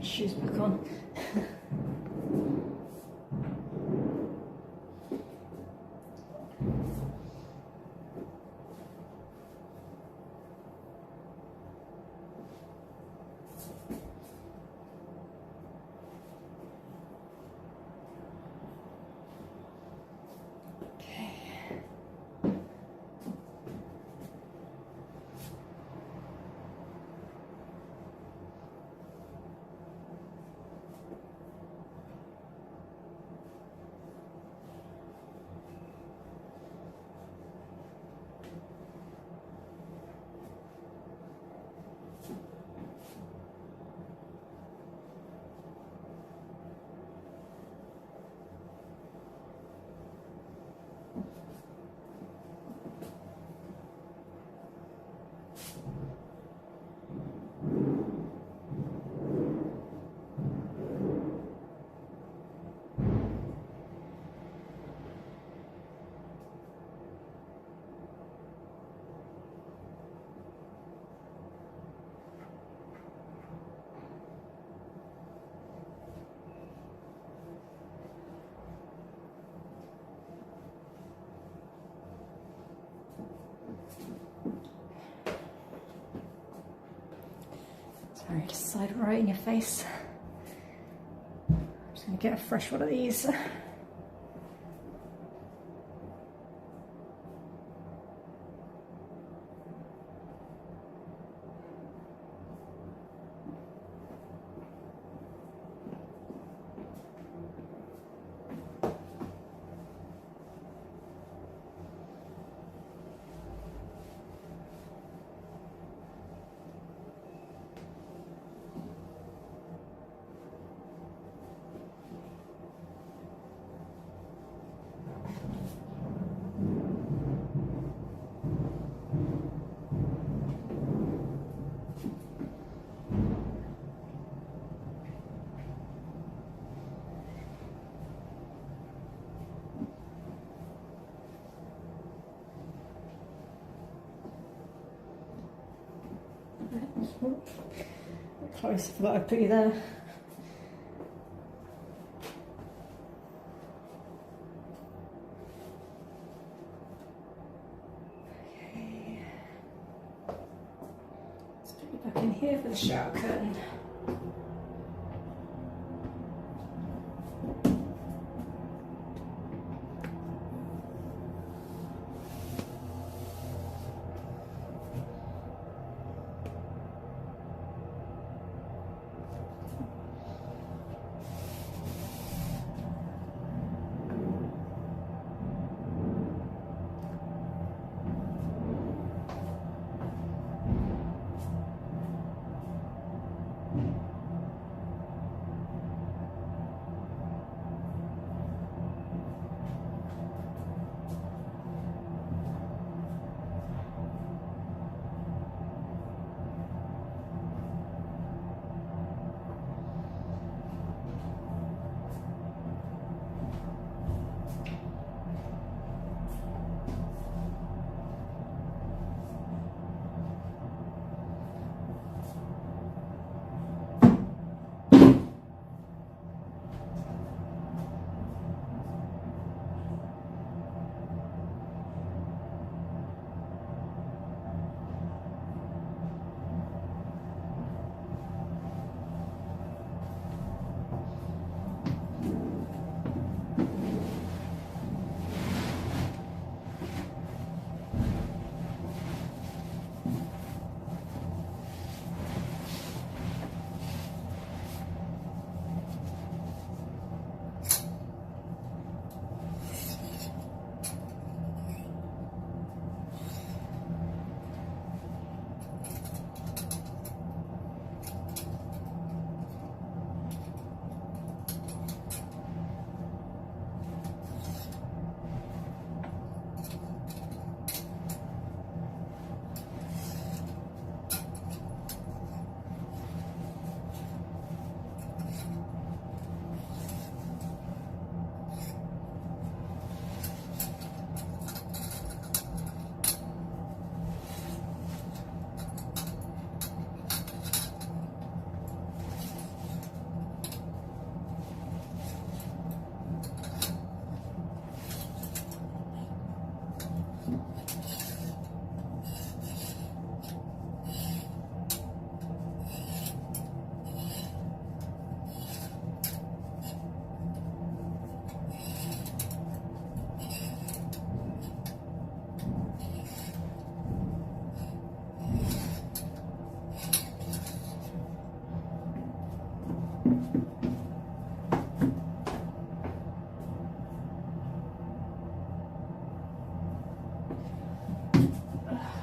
Shoes back on. just slide right in your face. I'm just going to get a fresh one of these. Close, I forgot I put you there. Okay. Let's put you back in here for the shower curtain.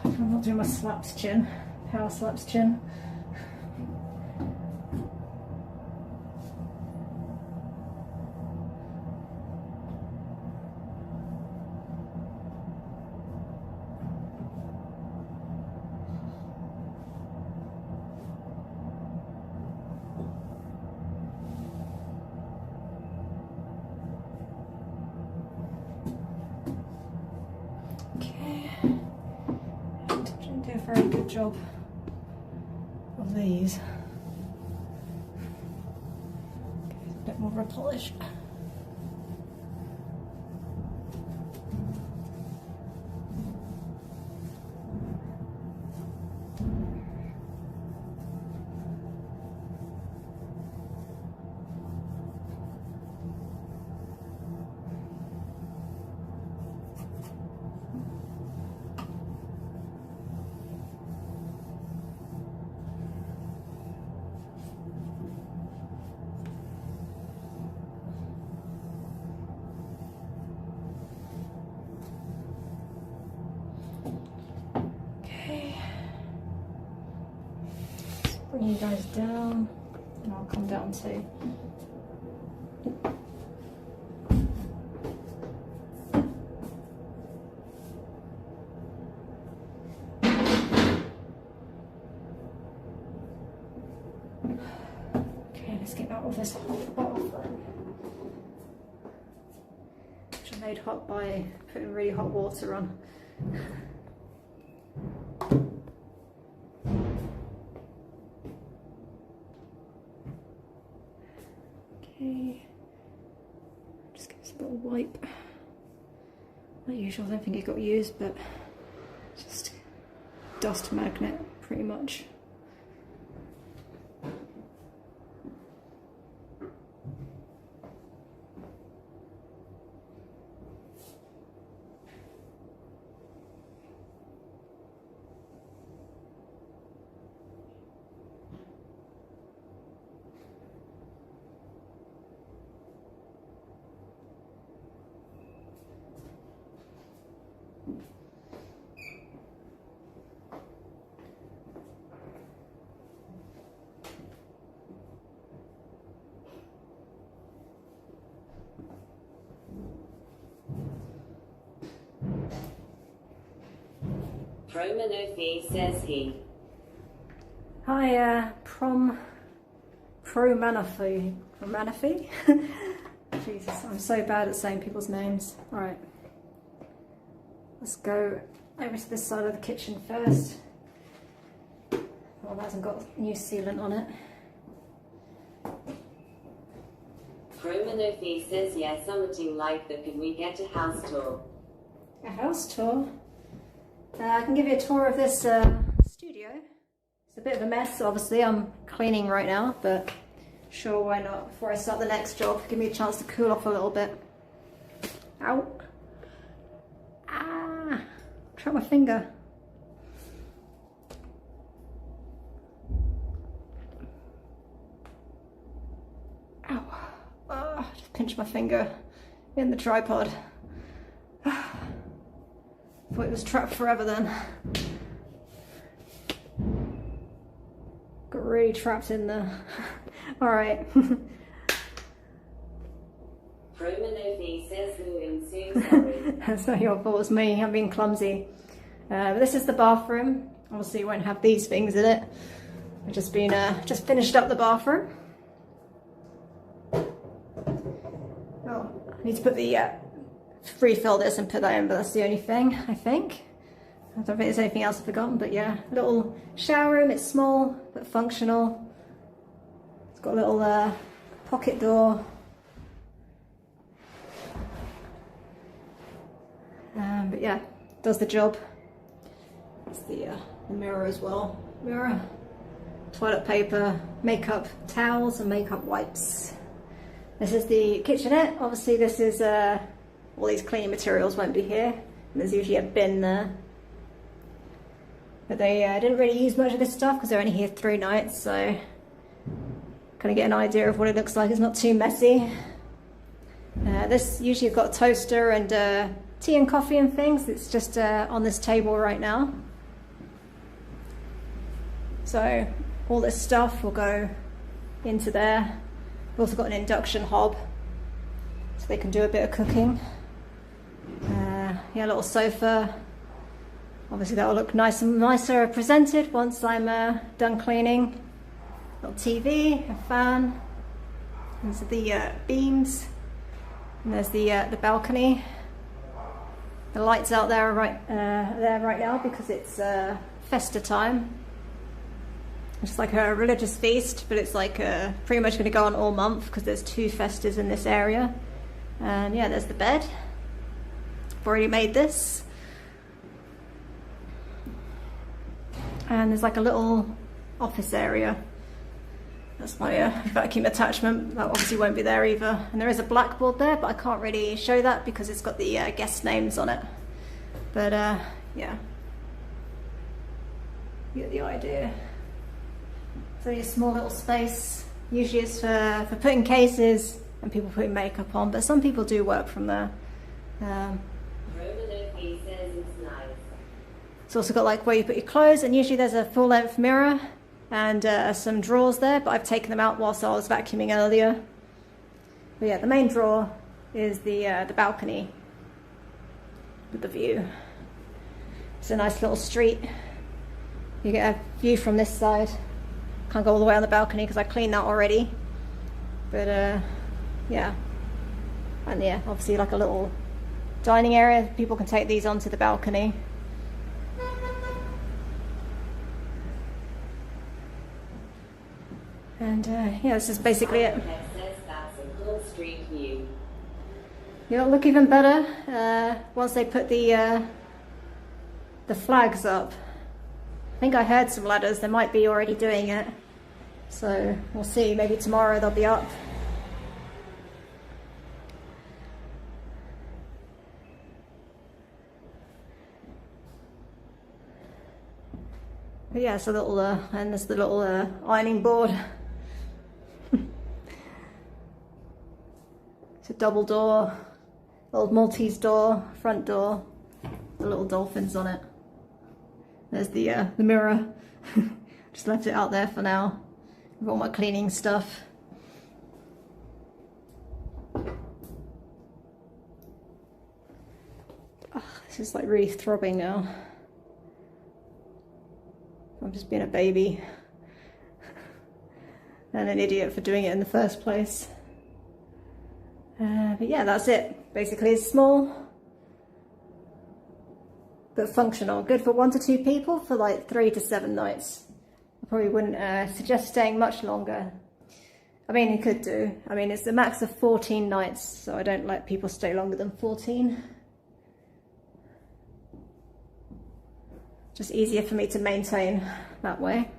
I'm not doing my slaps chin, power slaps chin. Didn't do a very good job of these. A bit more of a polish. You guys down, and I'll come down too. Okay, let's get out of this hot bathroom, which I made hot by putting really hot water on. Okay, just give us a little wipe. Not usual, I don't think it got used, but just dust magnet pretty much. Promanofi says he. Hi, Promanofi. Jesus, I'm so bad at saying people's names. Alright. Let's go over to this side of the kitchen first. Well, that hasn't got new sealant on it. Promanofi says yeah, something like that. Can we get a house tour? A house tour? I can give you a tour of this studio. It's a bit of a mess, obviously. I'm cleaning right now, but sure, why not? Before I start the next job, give me a chance to cool off a little bit. Ow. Ah, trapped my finger. Ow. Oh, just pinched my finger in the tripod. Thought it was trapped forever then. Got really trapped in there. Alright. Promanofi says so sorry. That's not your fault, it's me. I'm being clumsy. But this is the bathroom. Obviously you won't have these things in it. I've just been just finished up the bathroom. Oh, I need to put the refill this and put that in, but that's the only thing, I think. I don't think there's anything else I've forgotten, but yeah, little shower room. It's small but functional. It's got a little pocket door. But yeah, does the job. It's the mirror as well. Mirror, toilet paper, makeup towels and makeup wipes. This is the kitchenette. Obviously this is all these cleaning materials won't be here. And there's usually a bin there. But they didn't really use much of this stuff because they're only here 3 nights, so kind of get an idea of what it looks like. It's not too messy. This usually got a toaster and tea and coffee and things. It's just on this table right now. So all this stuff will go into there. We've also got an induction hob, so they can do a bit of cooking. Yeah, a little sofa. Obviously that will look nice and nicer presented once I'm done cleaning. Little TV, a fan. These are the beams. And there's the balcony. The lights out there are right now because it's festa time. It's like a religious feast, but it's like pretty much going to go on all month because there's 2 festas in this area. And yeah, there's the bed. I've already made this. And there's like a little office area. That's my vacuum attachment. That obviously won't be there either. And there is a blackboard there, but I can't really show that because it's got the guest names on it. But yeah, you get the idea. It's only a small little space. Usually it's for putting cases and people putting makeup on, but some people do work from there. It's also got like where you put your clothes, and usually there's a full-length mirror and some drawers there, but I've taken them out whilst I was vacuuming earlier. But yeah, the main drawer is the balcony with the view. It's a nice little street. You get a view from this side. Can't go all the way on the balcony because I cleaned that already. But yeah, and yeah, obviously like a little dining area. People can take these onto the balcony. And yeah, this is basically it. It'll look even better once they put the flags up. I think I heard some ladders, they might be already doing it. So we'll see, maybe tomorrow they'll be up. But yeah, it's a little, and there's the little ironing board. It's a double door, old Maltese door, front door, the little dolphins on it. There's the mirror. Just left it out there for now with all my cleaning stuff. Oh, this is like really throbbing now. I'm just being a baby and an idiot for doing it in the first place. But yeah, that's it. Basically, it's small but functional. Good for 1 to 2 people for like 3 to 7 nights. I probably wouldn't suggest staying much longer. I mean, you could do. I mean, it's a max of 14 nights, so I don't let people stay longer than 14. Just easier for me to maintain that way.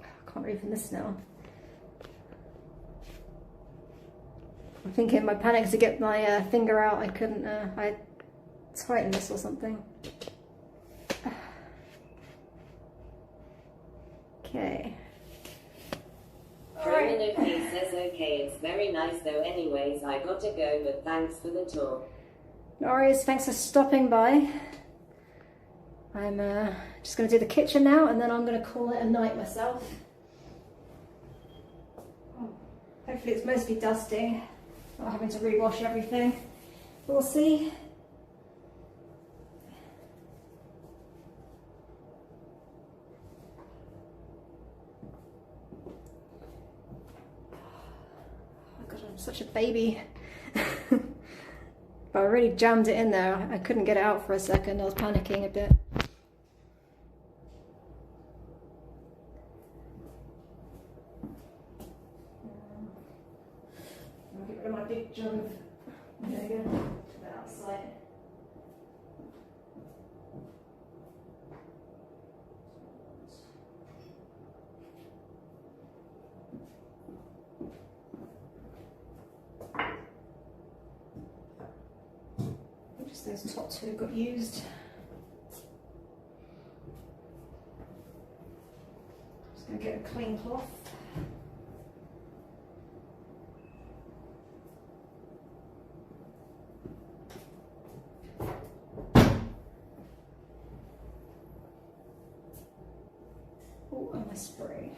I can't read from this now. I'm thinking my panic to get my finger out. I couldn't, I tightened this or something. Okay. Criminally says okay, it's very nice though anyways, I got to go, but thanks for the tour. No worries, thanks for stopping by. I'm just going to do the kitchen now and then I'm going to call it a night myself. Hopefully it's mostly dusting, not having to rewash everything. We'll see. Oh God, I'm such a baby. But I really jammed it in there. I couldn't get it out for a second. I was panicking a bit. I'll get rid of my big jug of vinegar to the outside. Those top two got used. Just going to get a clean cloth. Oh, and my spray.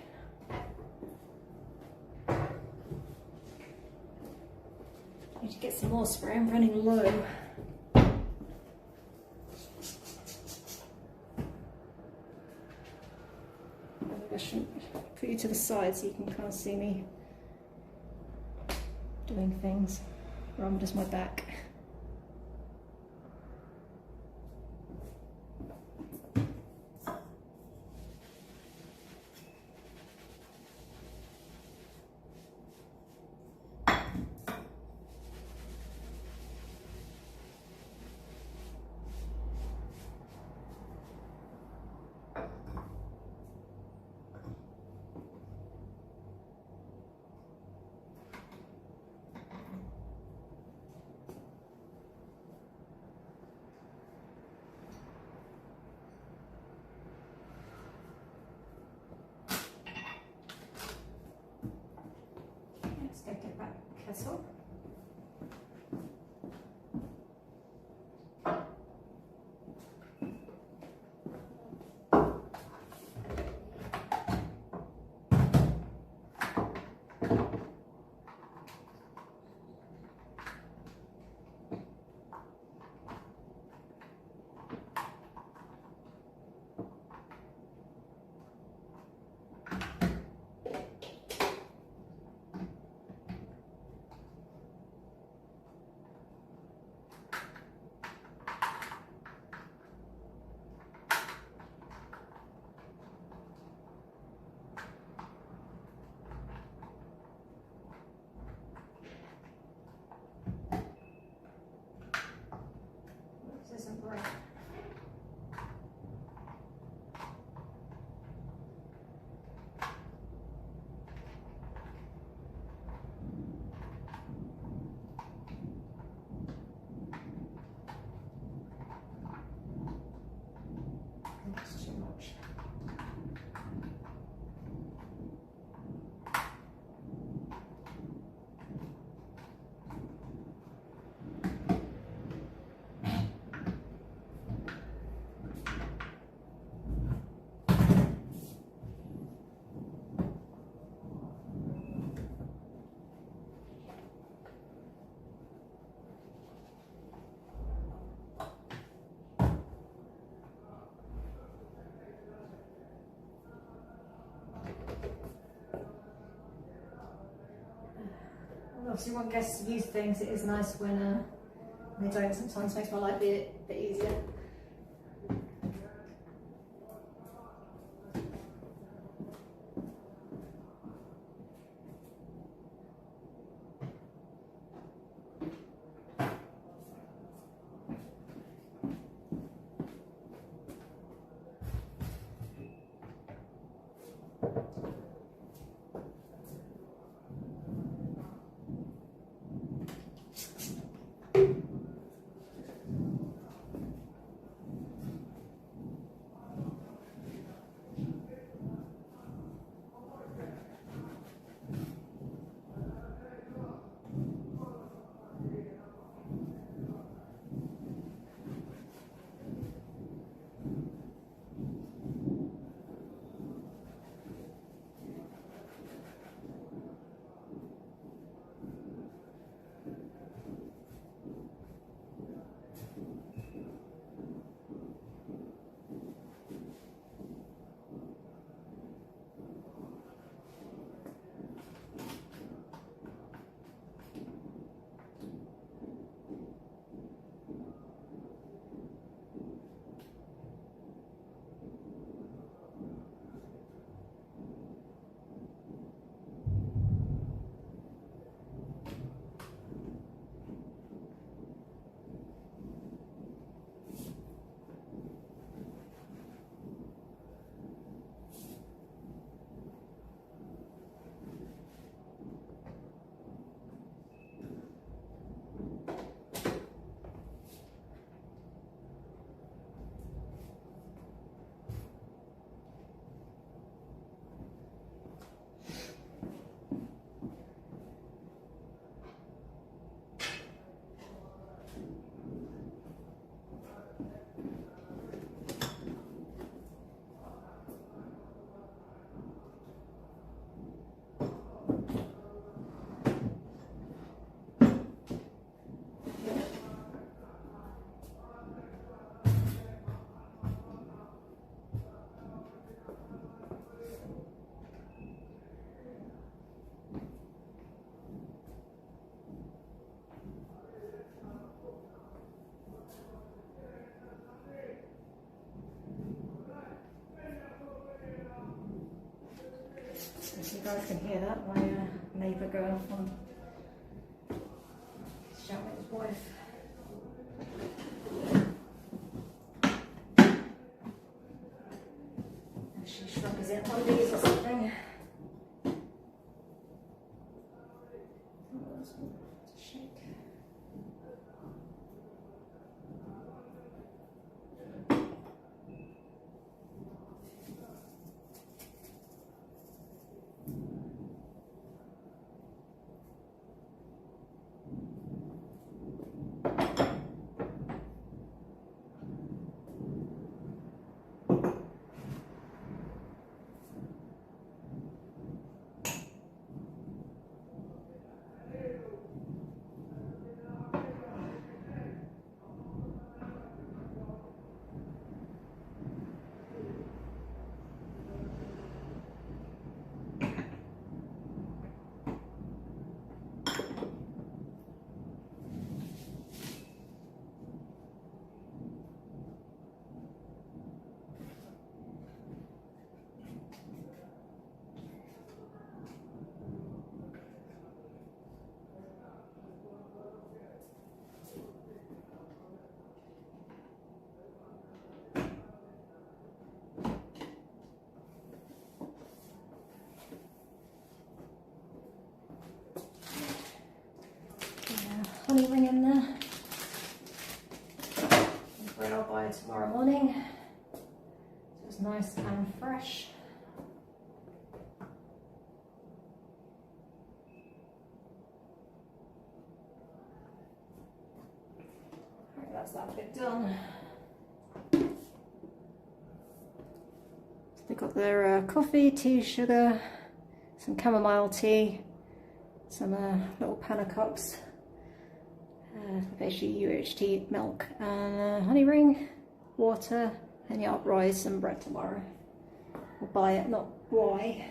Need to get some more spray, I'm running low. I should put you to the side so you can kind of see me doing things rather than just my back. Get back kettle. Obviously, you want guests to use things. It is nice when they don't. Sometimes makes my life a bit easier. So you guys can hear that, my neighbour going off on shouting at his wife. She shrunk his undies or something. Oh, that's a shake. Honey ring in there. Bread I'll buy tomorrow morning. So it's nice and fresh. Right, that's that bit done. They've got their coffee, tea, sugar, some chamomile tea, some little panna cups. Basically UHT milk and honey ring, water, and yeah, I'll buy some bread tomorrow. I'll buy it, not buy.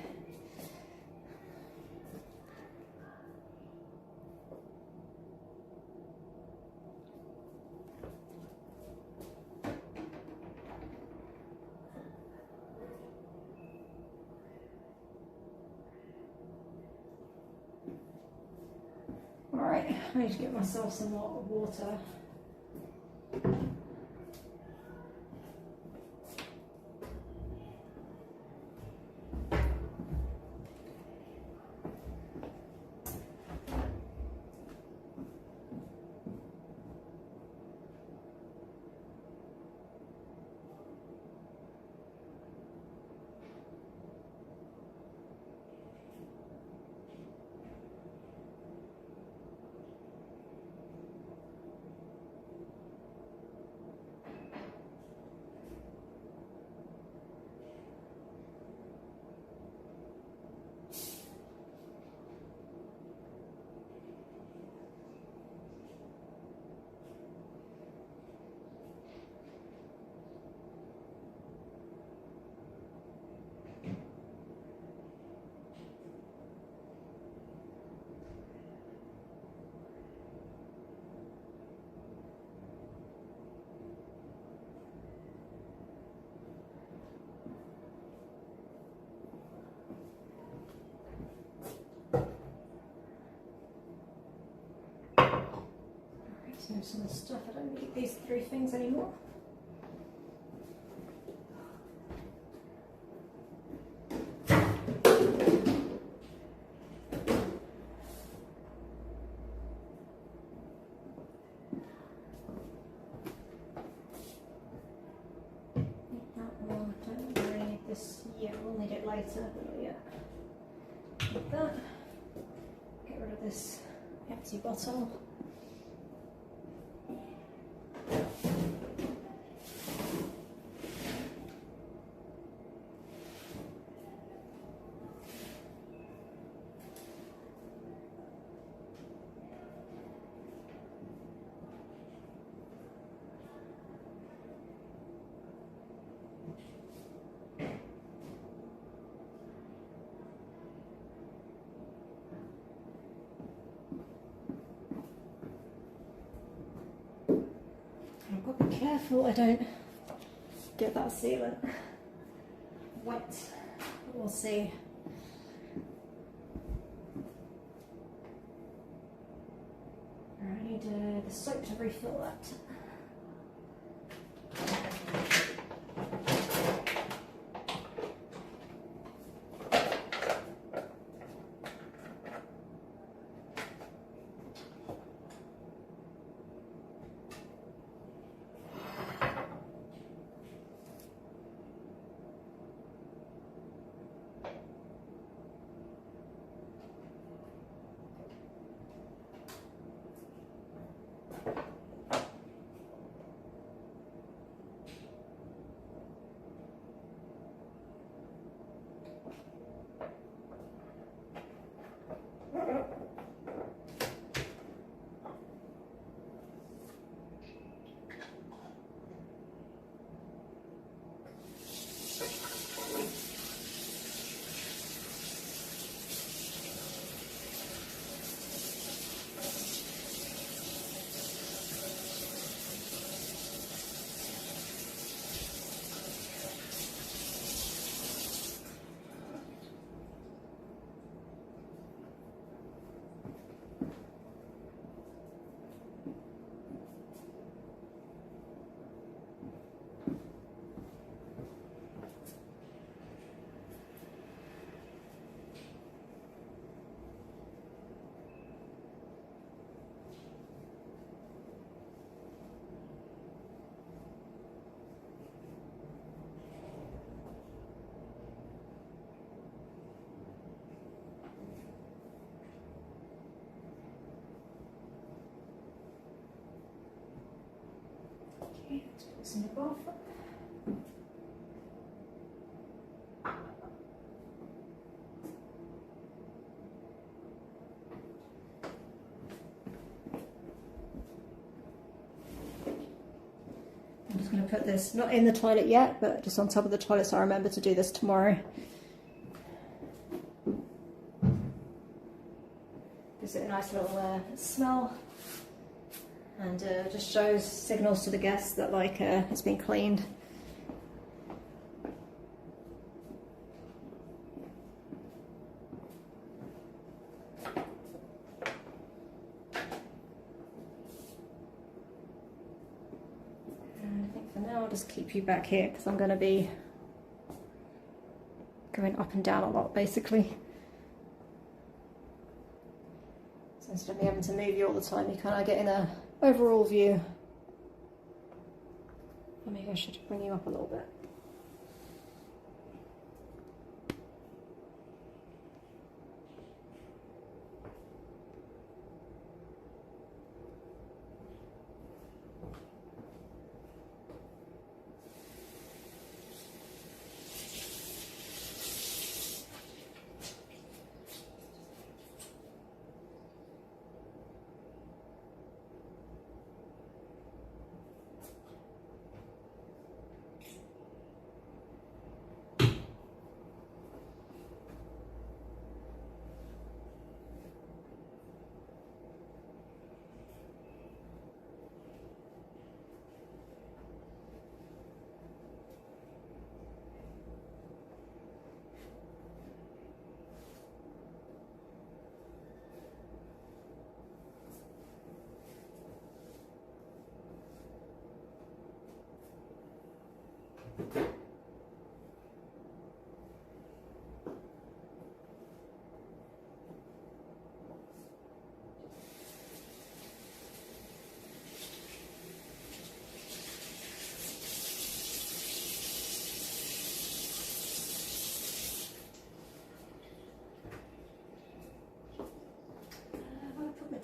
Right, I need to get myself some more water. So some of the stuff, I don't need these 3 things anymore. Don't really need this yet, we'll need it later, but not yet. Like that. Get rid of this empty bottle. I've got to be careful I don't get that sealant wet. We'll see. I need the soap to refill that. Okay, let's put this in the bath. I'm just going to put this, not in the toilet yet, but just on top of the toilet so I remember to do this tomorrow. Gives it a nice little smell, and just shows signals to the guests that like it's been cleaned. just keep you back here because I'm going to be going up and down a lot basically. So instead of me having to move you all the time, you kind of get in a overall view. Or maybe I should bring you up a little bit.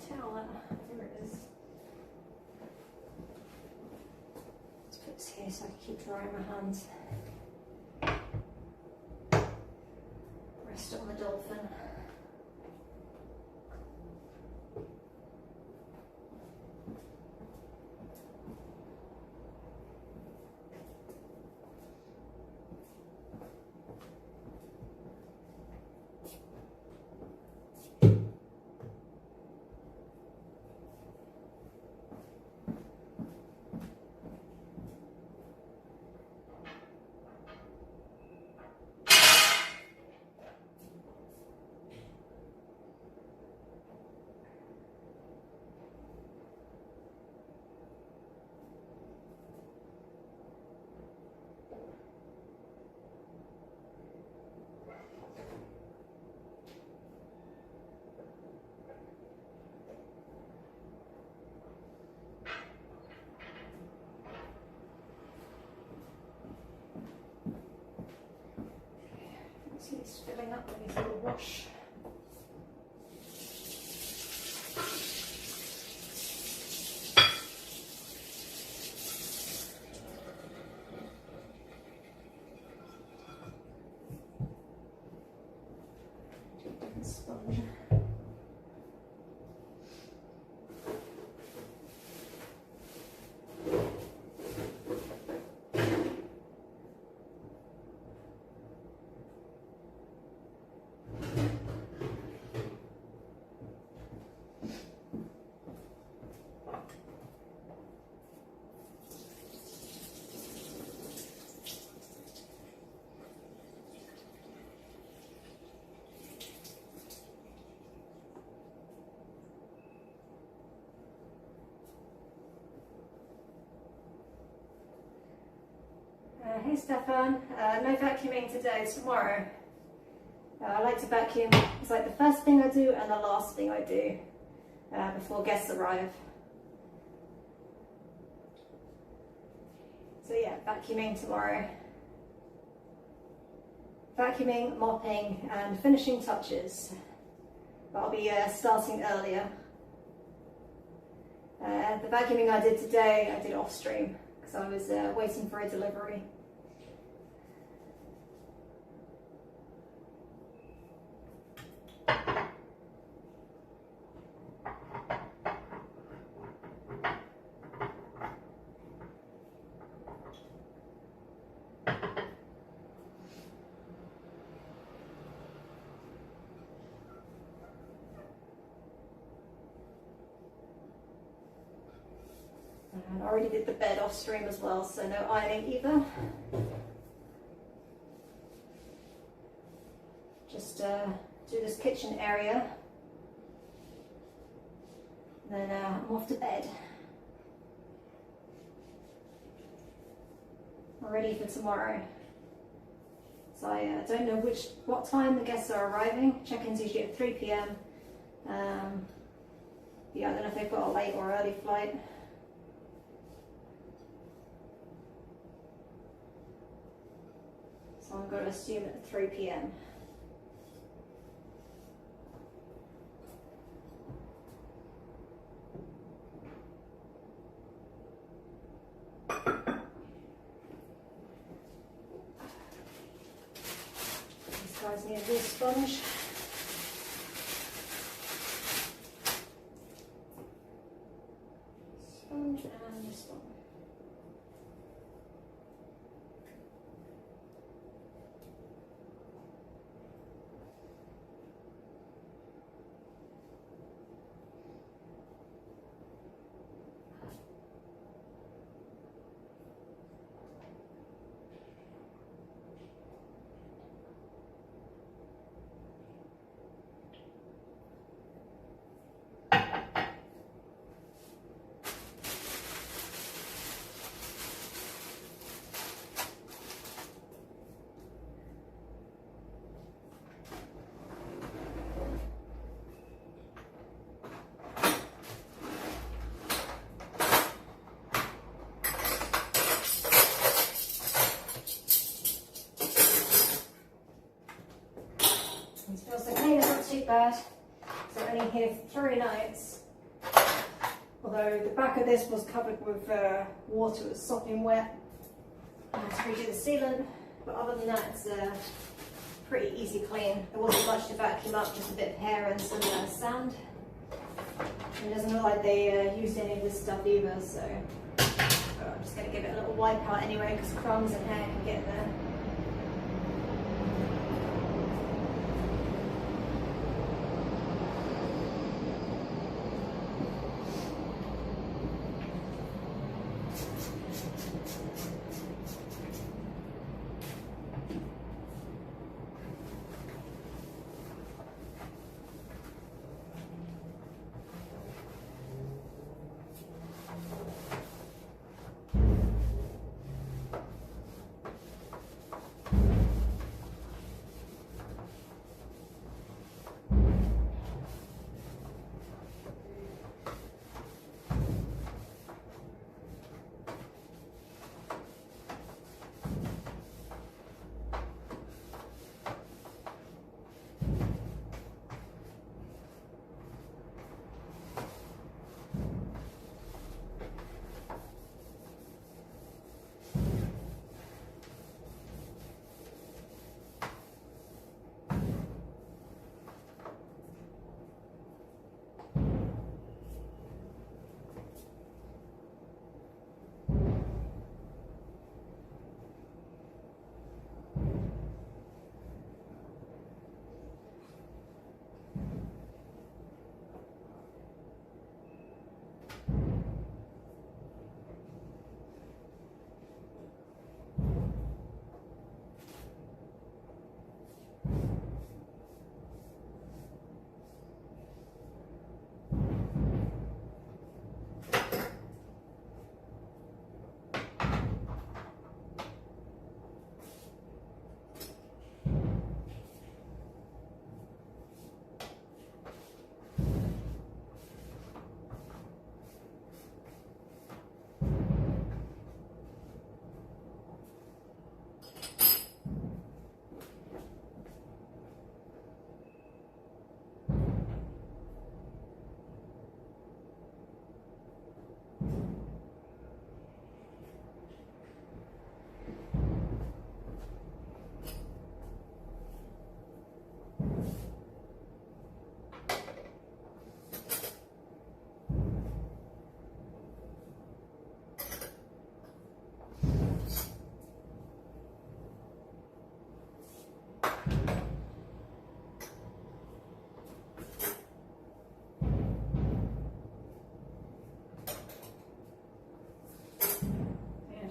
Towel out. There it is. Let's put this here so I can keep drying my hands. Rest on the dolphin. It's filling up with a little wash. Sponge. Hey Stefan, no vacuuming today, tomorrow. I like to vacuum, it's like the first thing I do and the last thing I do before guests arrive. So yeah, vacuuming tomorrow. Vacuuming, mopping and finishing touches. But I'll be starting earlier. The vacuuming I did today, I did off stream because I was waiting for a delivery. And I already did the bed off stream as well, so no ironing either. Just do this kitchen area, and then I'm off to bed. ready for tomorrow. So I don't know what time the guests are arriving. Check-in's usually at 3 p.m. Yeah, I don't know if they've got a late or early flight. So I'm going to assume at 3 p.m. These guys need a good sponge. Sponge and this one. So clean is not too bad. So I'm only here for 3 nights. Although the back of this was covered with water, it was sopping wet. I had to redo the sealant, but other than that, it's pretty easy clean. There wasn't much to vacuum up, just a bit of hair and some sand. And it doesn't look like they used any of this stuff either, so I'm just going to give it a little wipe out anyway, because crumbs and hair can get there.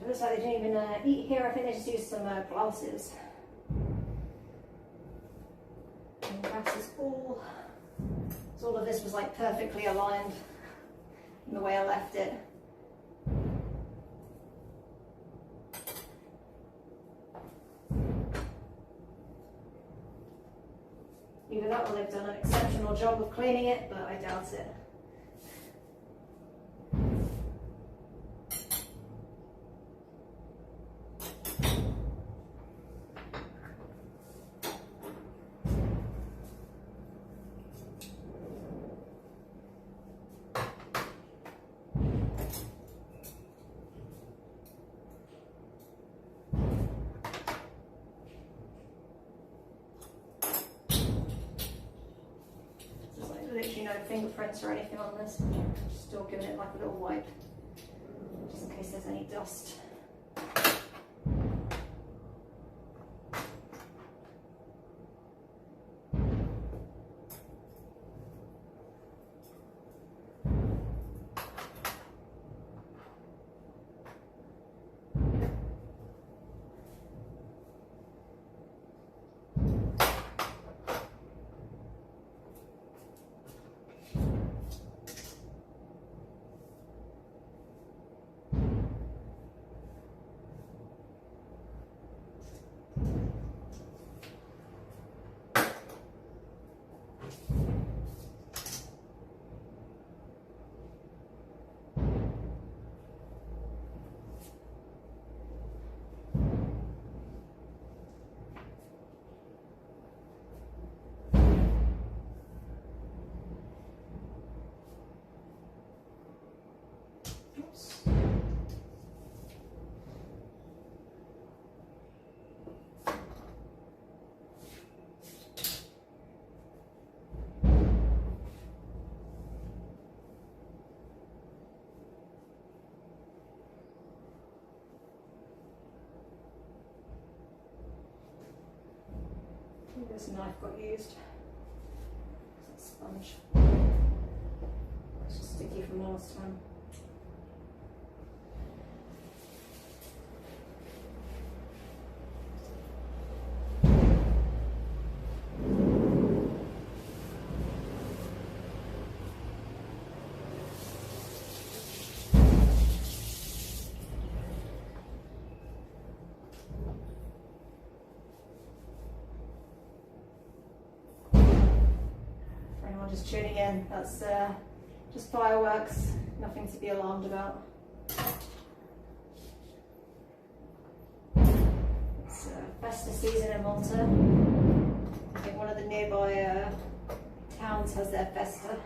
Looks like they didn't even eat here. I think they just used some glasses. And that is all. So all of this was like perfectly aligned in the way I left it. Either that or they've done an exceptional job of cleaning it, but I doubt it. Literally no fingerprints or anything on this. Still giving it like a little wipe, just in case there's any dust. This knife got used. It's a sponge. It's just sticky from last time. Just tuning in, that's just fireworks, nothing to be alarmed about. It's Festa season in Malta. I think one of the nearby towns has their Festa.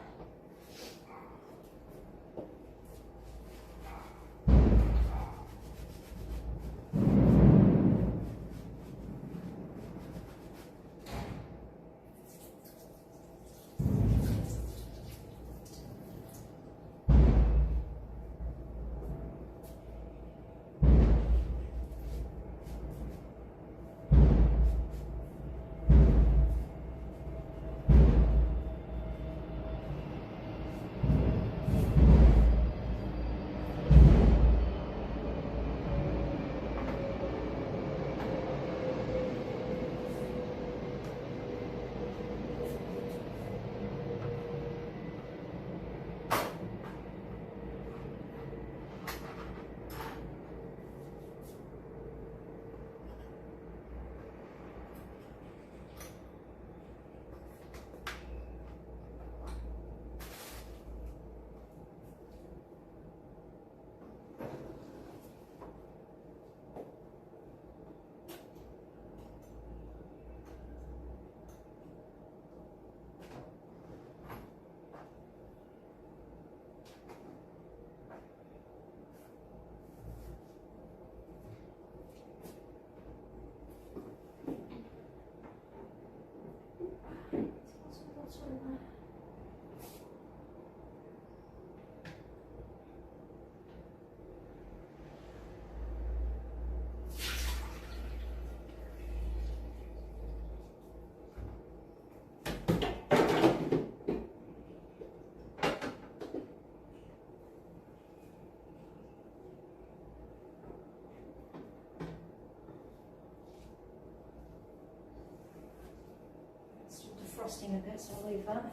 Frosting a bit, so I'll leave that.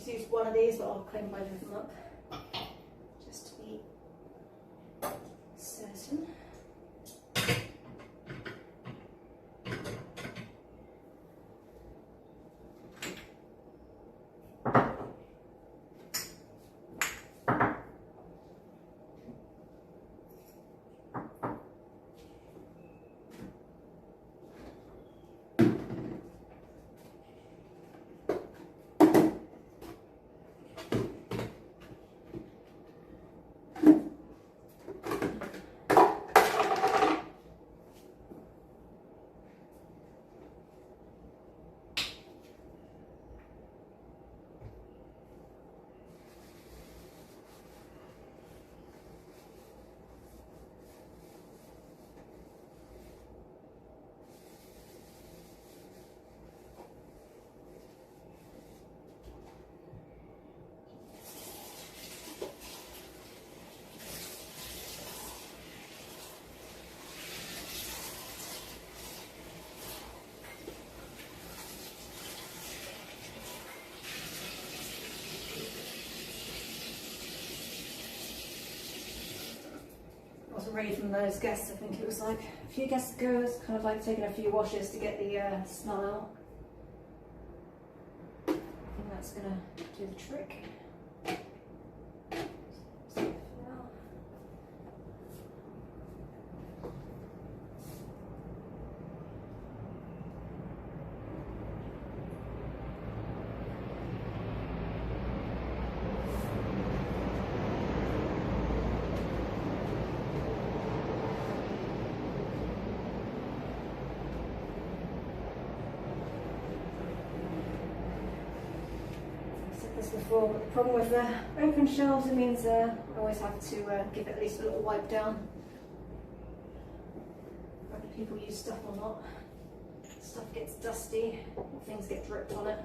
just use one of these, but I'll clean both of them up just to be certain. Wasn't ready from those guests. I think it was like a few guests ago. It's kind of like taking a few washes to get the smell out. I think that's gonna do the trick. This before, but the problem with the open shelves, it means I always have to give it at least a little wipe down. Whether people use stuff or not, stuff gets dusty, things get dripped on it.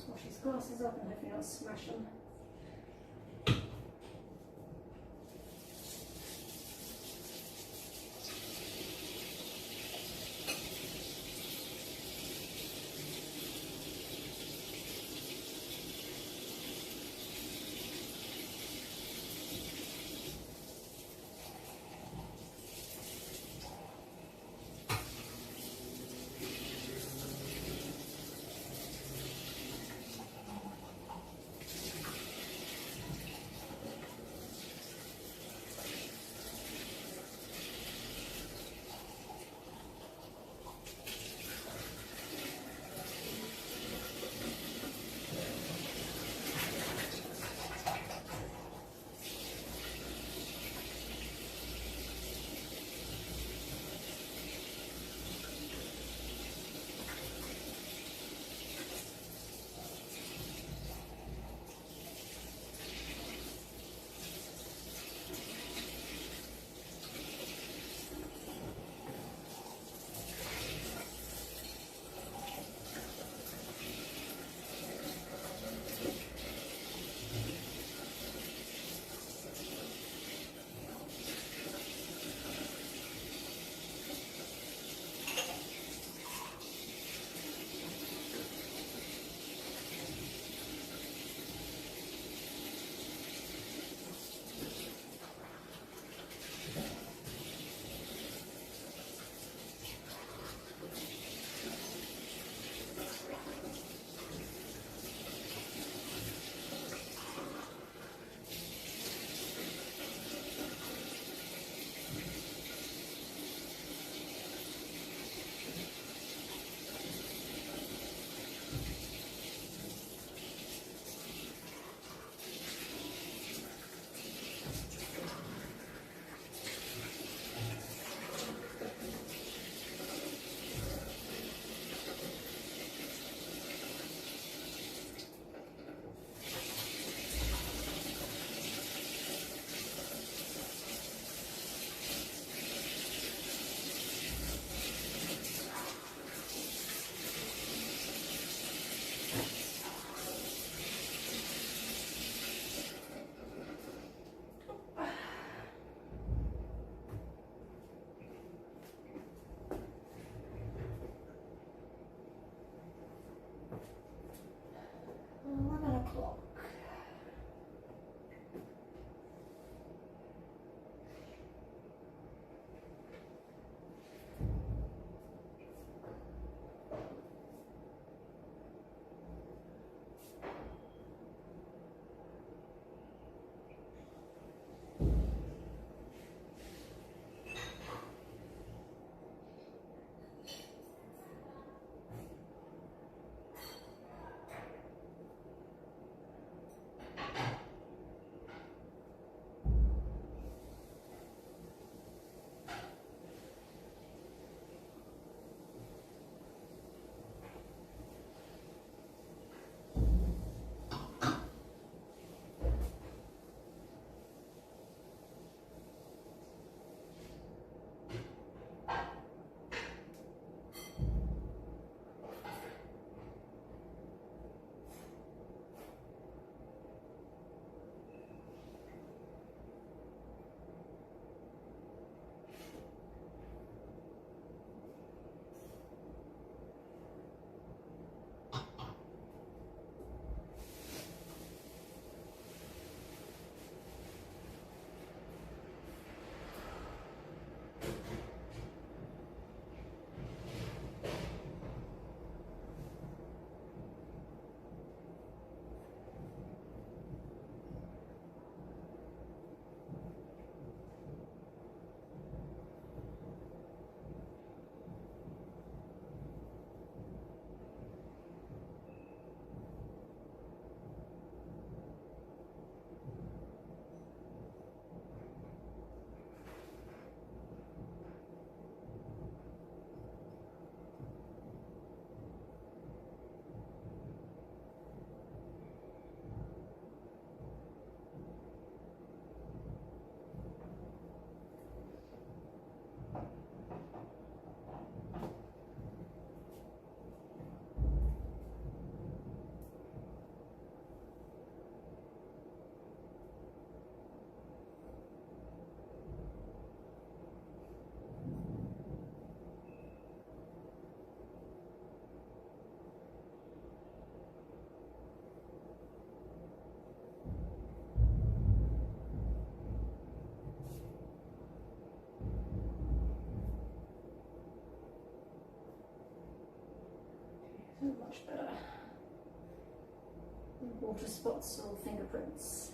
Just wash his glasses up and hopefully not smash them. water spots or fingerprints.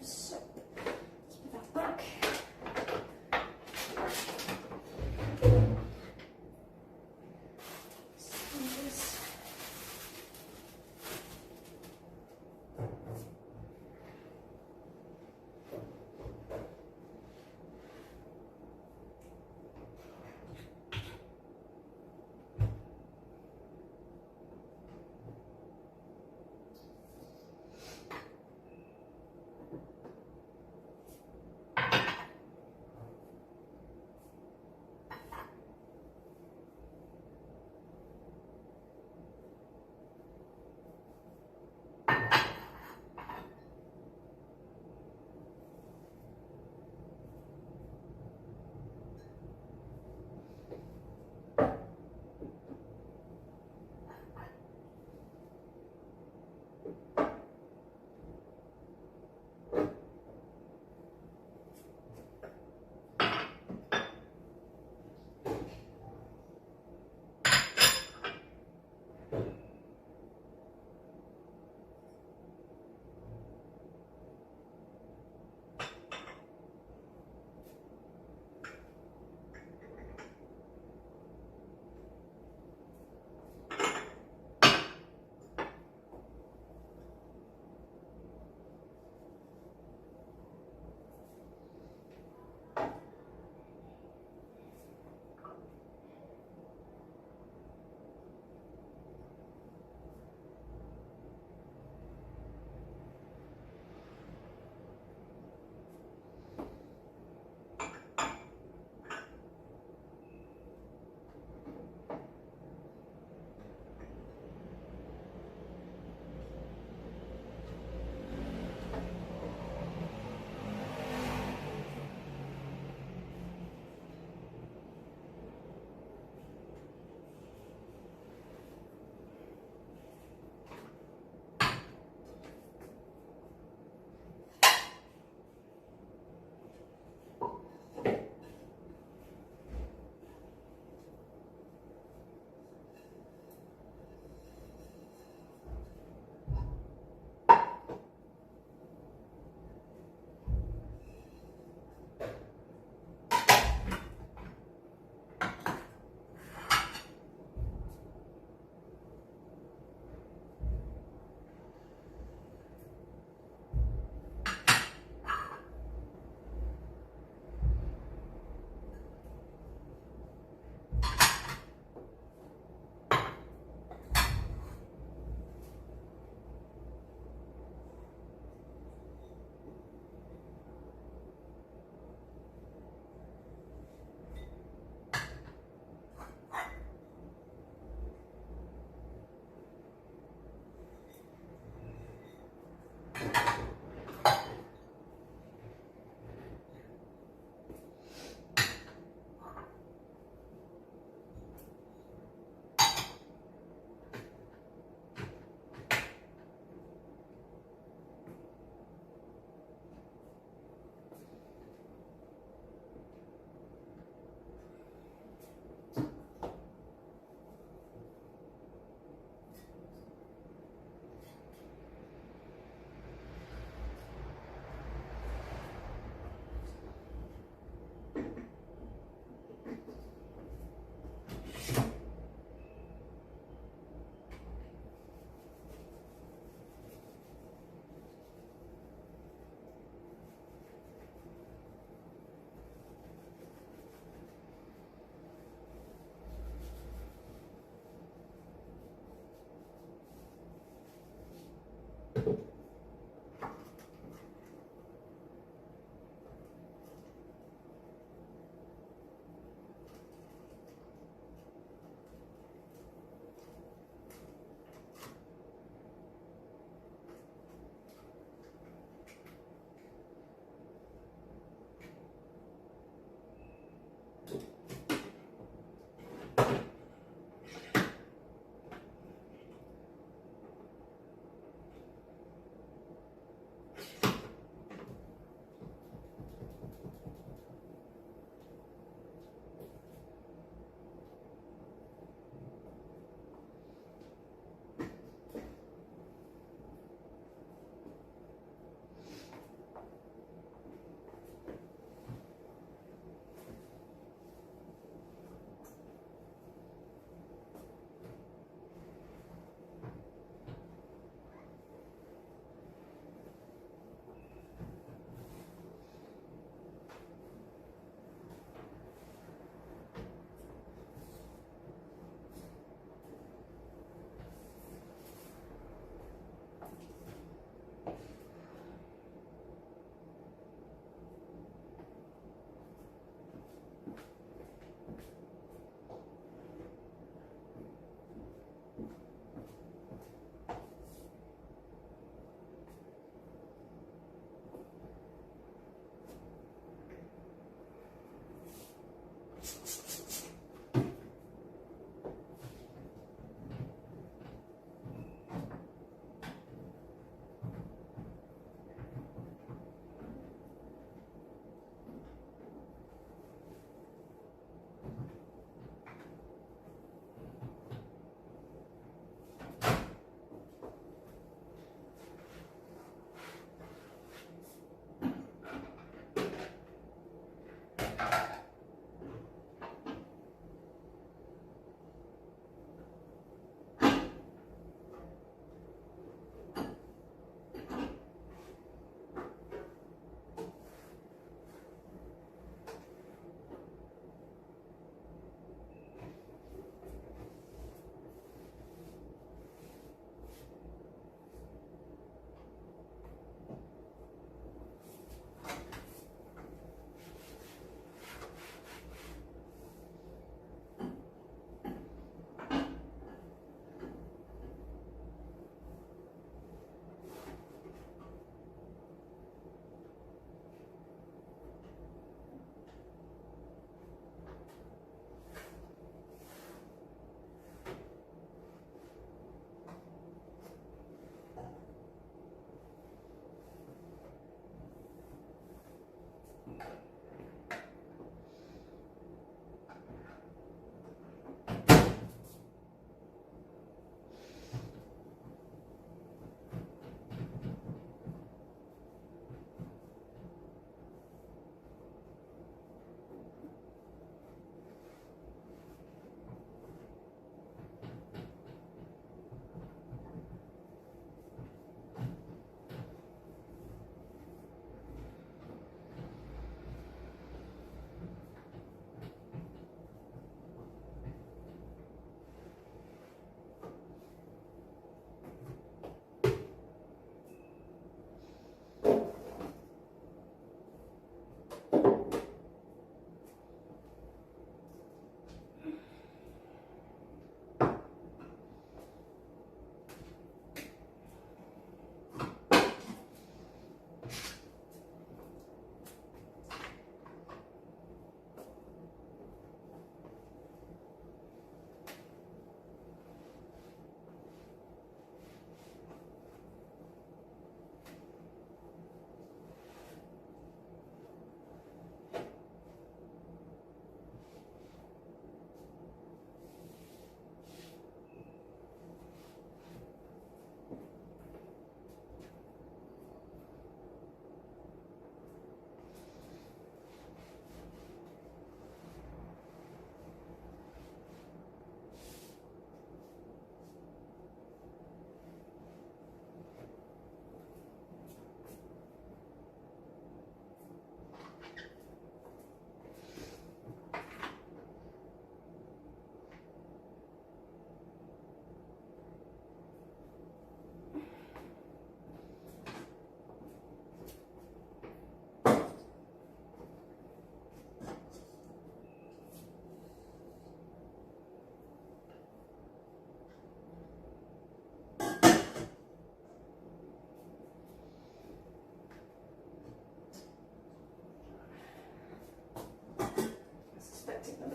So, put that back.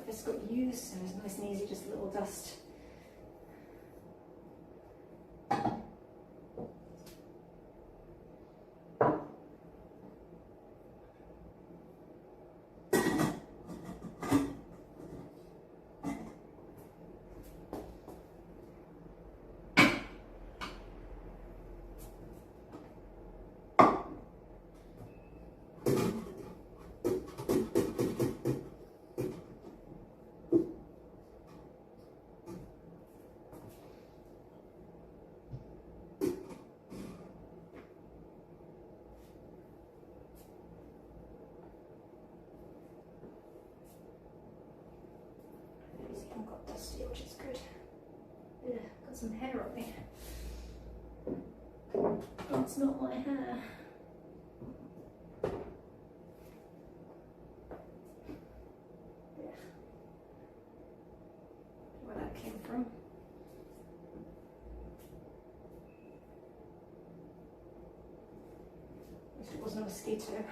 It's got used, so it's nice and easy, just a little dust. I've got dusty, which is good. Yeah, got some hair on me. Oh, it's not my hair. Yeah. Where that came from. At least it wasn't a mosquito.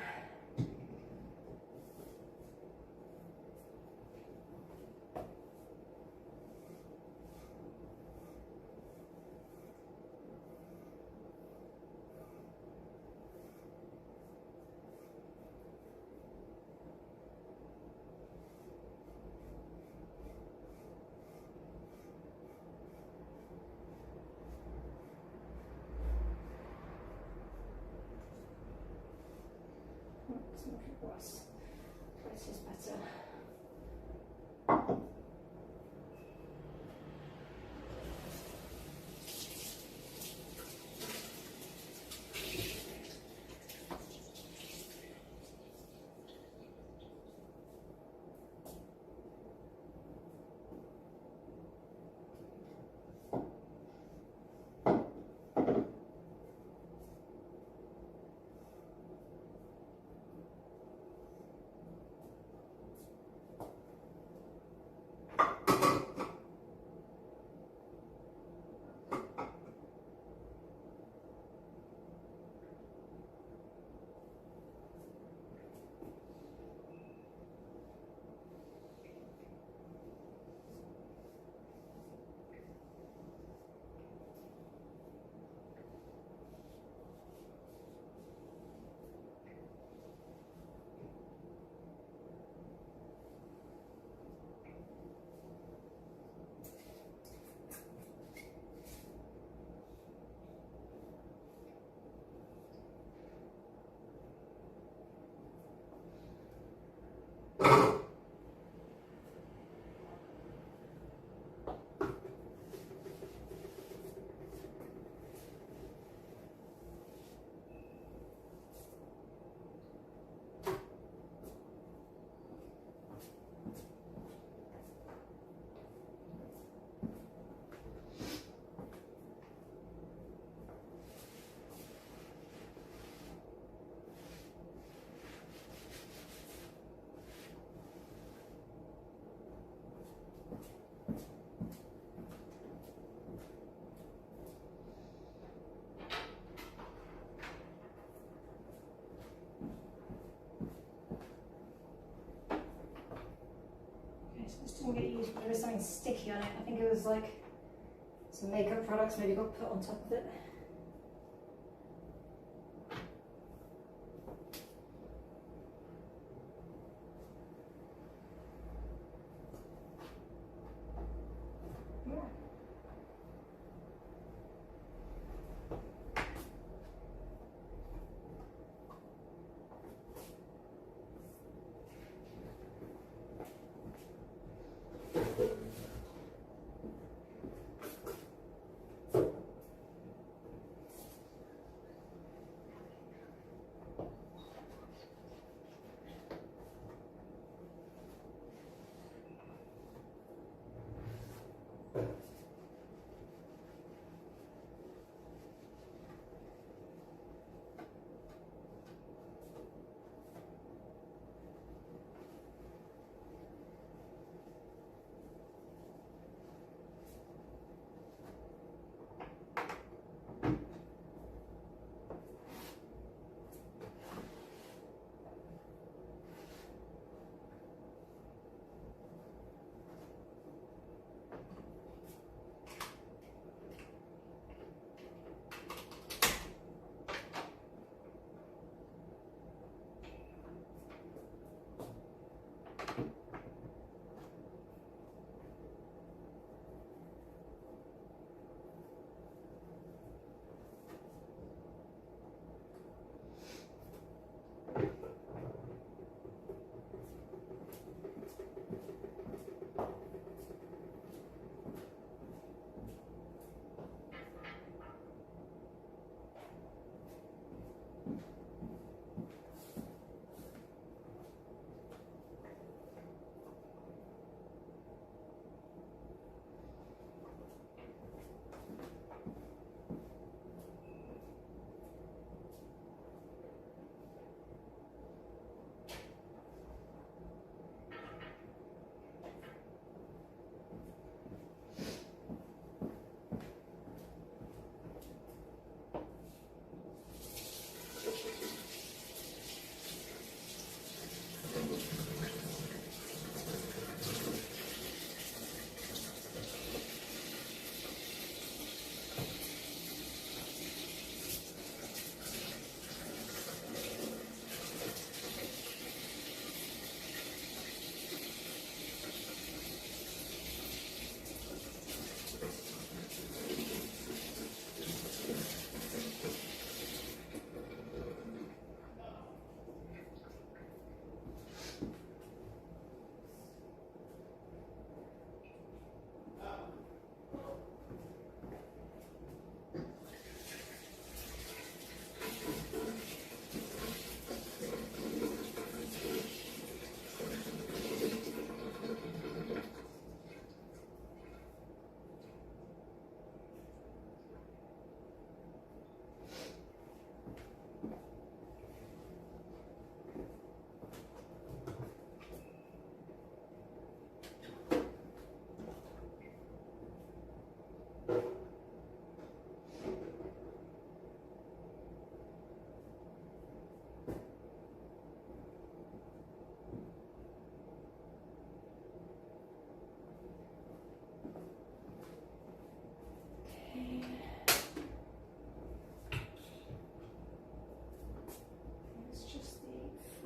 It's not worse. This is better. Just didn't get used, but there was something sticky on it. I think it was like some makeup products maybe got put on top of it.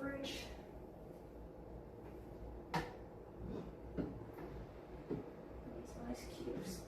fridge. These ice cubes.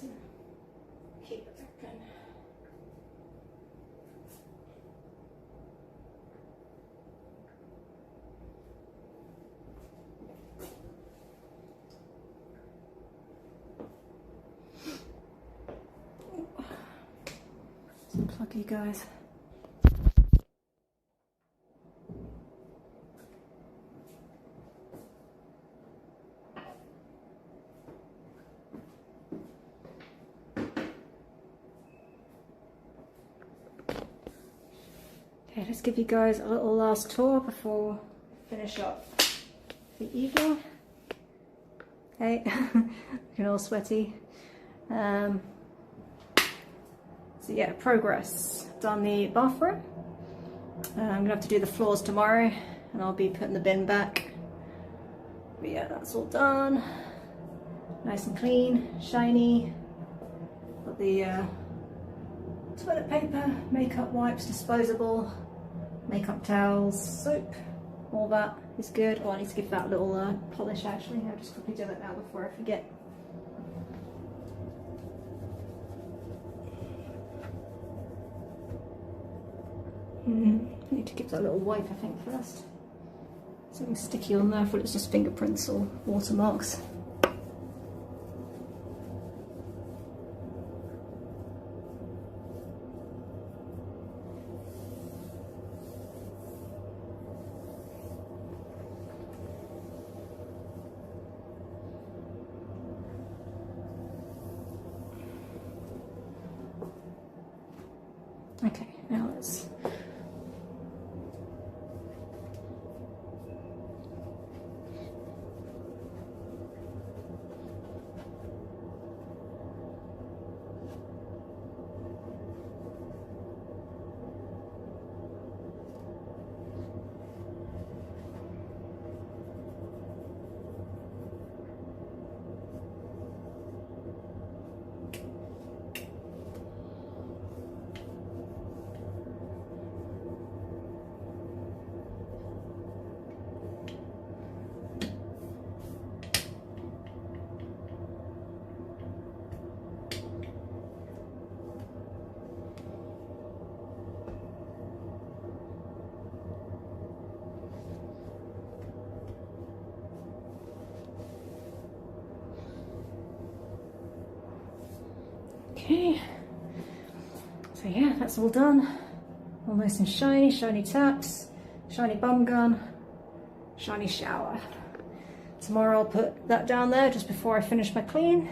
to keep it open. Unplug you guys. Okay, let's give you guys a little last tour before we finish up the evening. Okay, looking all sweaty. So yeah, progress. Done the bathroom. I'm gonna have to do the floors tomorrow, and I'll be putting the bin back. But yeah, that's all done. Nice and clean, shiny. Got the toilet paper, makeup wipes, disposable, makeup towels, soap. All that is good. Oh, I need to give that a little polish actually. I'll just quickly do that now before I forget. I need to give that a little wipe, I think, first. Something sticky on there. I thought it was just fingerprints or watermarks. Okay, now let's okay, so yeah, that's all done. All nice and shiny, shiny taps, shiny bum gun, shiny shower. Tomorrow I'll put that down there just before I finish my clean,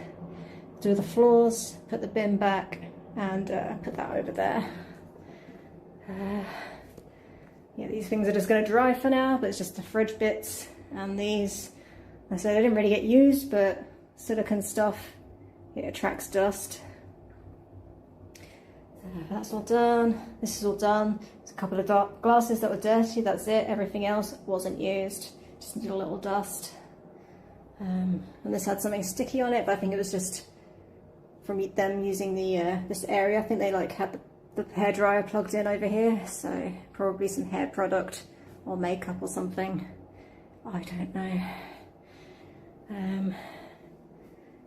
do the floors, put the bin back, and put that over there. Yeah, these things are just going to dry for now, but it's just the fridge bits and these. I said I didn't really get used, but silicone stuff, it attracts dust. That's all done. This is all done. There's a couple of dark glasses that were dirty, that's it. Everything else wasn't used, just needed a little dust. And this had something sticky on it, but I think it was just from them using the this area. I think they like had the hairdryer plugged in over here, so probably some hair product or makeup or something. I don't know.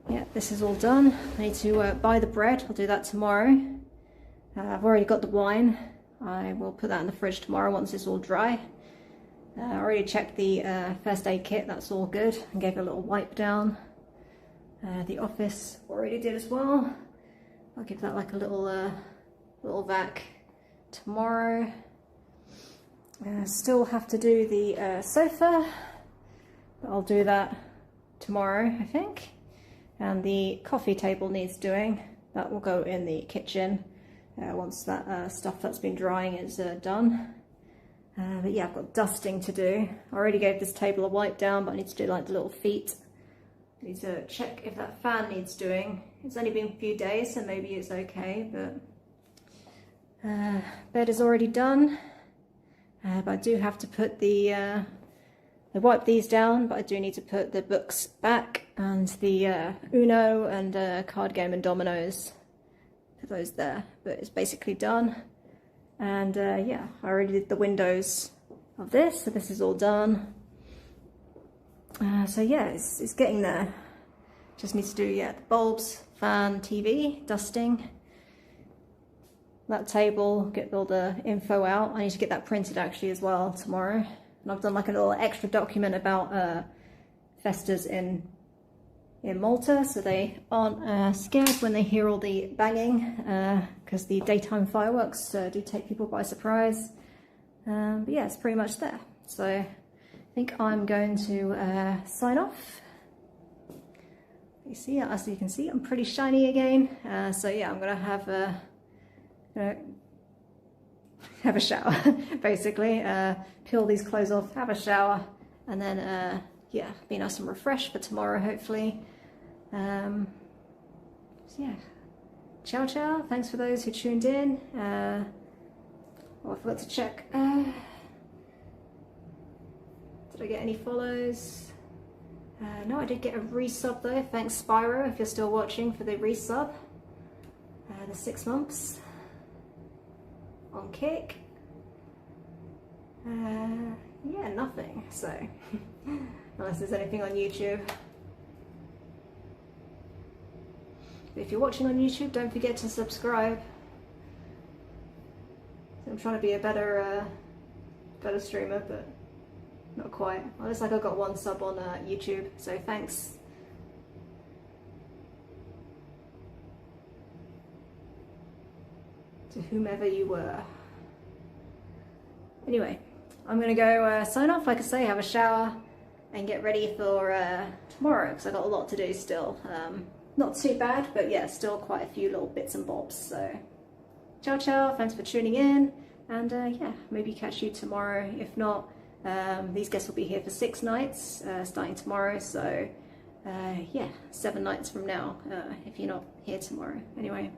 Yeah, this is all done. I need to buy the bread. I'll do that tomorrow. I've already got the wine. I will put that in the fridge tomorrow once it's all dry. I already checked the first aid kit, that's all good, and gave it a little wipe down. The office already did as well. I'll give that like a little vac tomorrow. Still have to do the sofa, but I'll do that tomorrow, I think. And the coffee table needs doing. That will go in the kitchen once that stuff that's been drying is done. But yeah, I've got dusting to do. I already gave this table a wipe down, but I need to do like the little feet. I need to check if that fan needs doing. It's only been a few days, so maybe it's okay, but bed is already done. But I do have to put I wipe these down, but I do need to put the books back and the Uno and card game and dominoes. Put those there, but it's basically done. And yeah, I already did the windows of this, so this is all done. So yeah, it's getting there. Just need to do, yeah, the bulbs fan, TV, dusting. That table, get all the info out. I need to get that printed actually as well tomorrow. And I've done like a little extra document about festas in Malta, so they aren't scared when they hear all the banging, because the daytime fireworks do take people by surprise. But yeah, it's pretty much there. So I think I'm going to sign off. You see, as you can see, I'm pretty shiny again. So yeah, I'm gonna have a shower, basically. Peel these clothes off, have a shower, and then yeah, be nice and refreshed for tomorrow, hopefully. So yeah, ciao ciao. Thanks for those who tuned in. Oh, I forgot to check. Did I get any follows? No, I did get a resub though. Thanks Spyro, if you're still watching, for the resub. The 6 months on Kick. Yeah, nothing. So unless there's anything on YouTube. But if you're watching on YouTube, don't forget to subscribe. I'm trying to be a better streamer, but not quite. Well, looks like I got 1 sub on YouTube, so thanks. To whomever you were. Anyway, I'm gonna go sign off, like I say, have a shower, and get ready for tomorrow, because I've got a lot to do still. Not too bad, but yeah, still quite a few little bits and bobs. So ciao ciao, thanks for tuning in, and yeah, maybe catch you tomorrow. If not, these guests will be here for 6 nights starting tomorrow, so yeah, 7 nights from now if you're not here tomorrow. Anyway,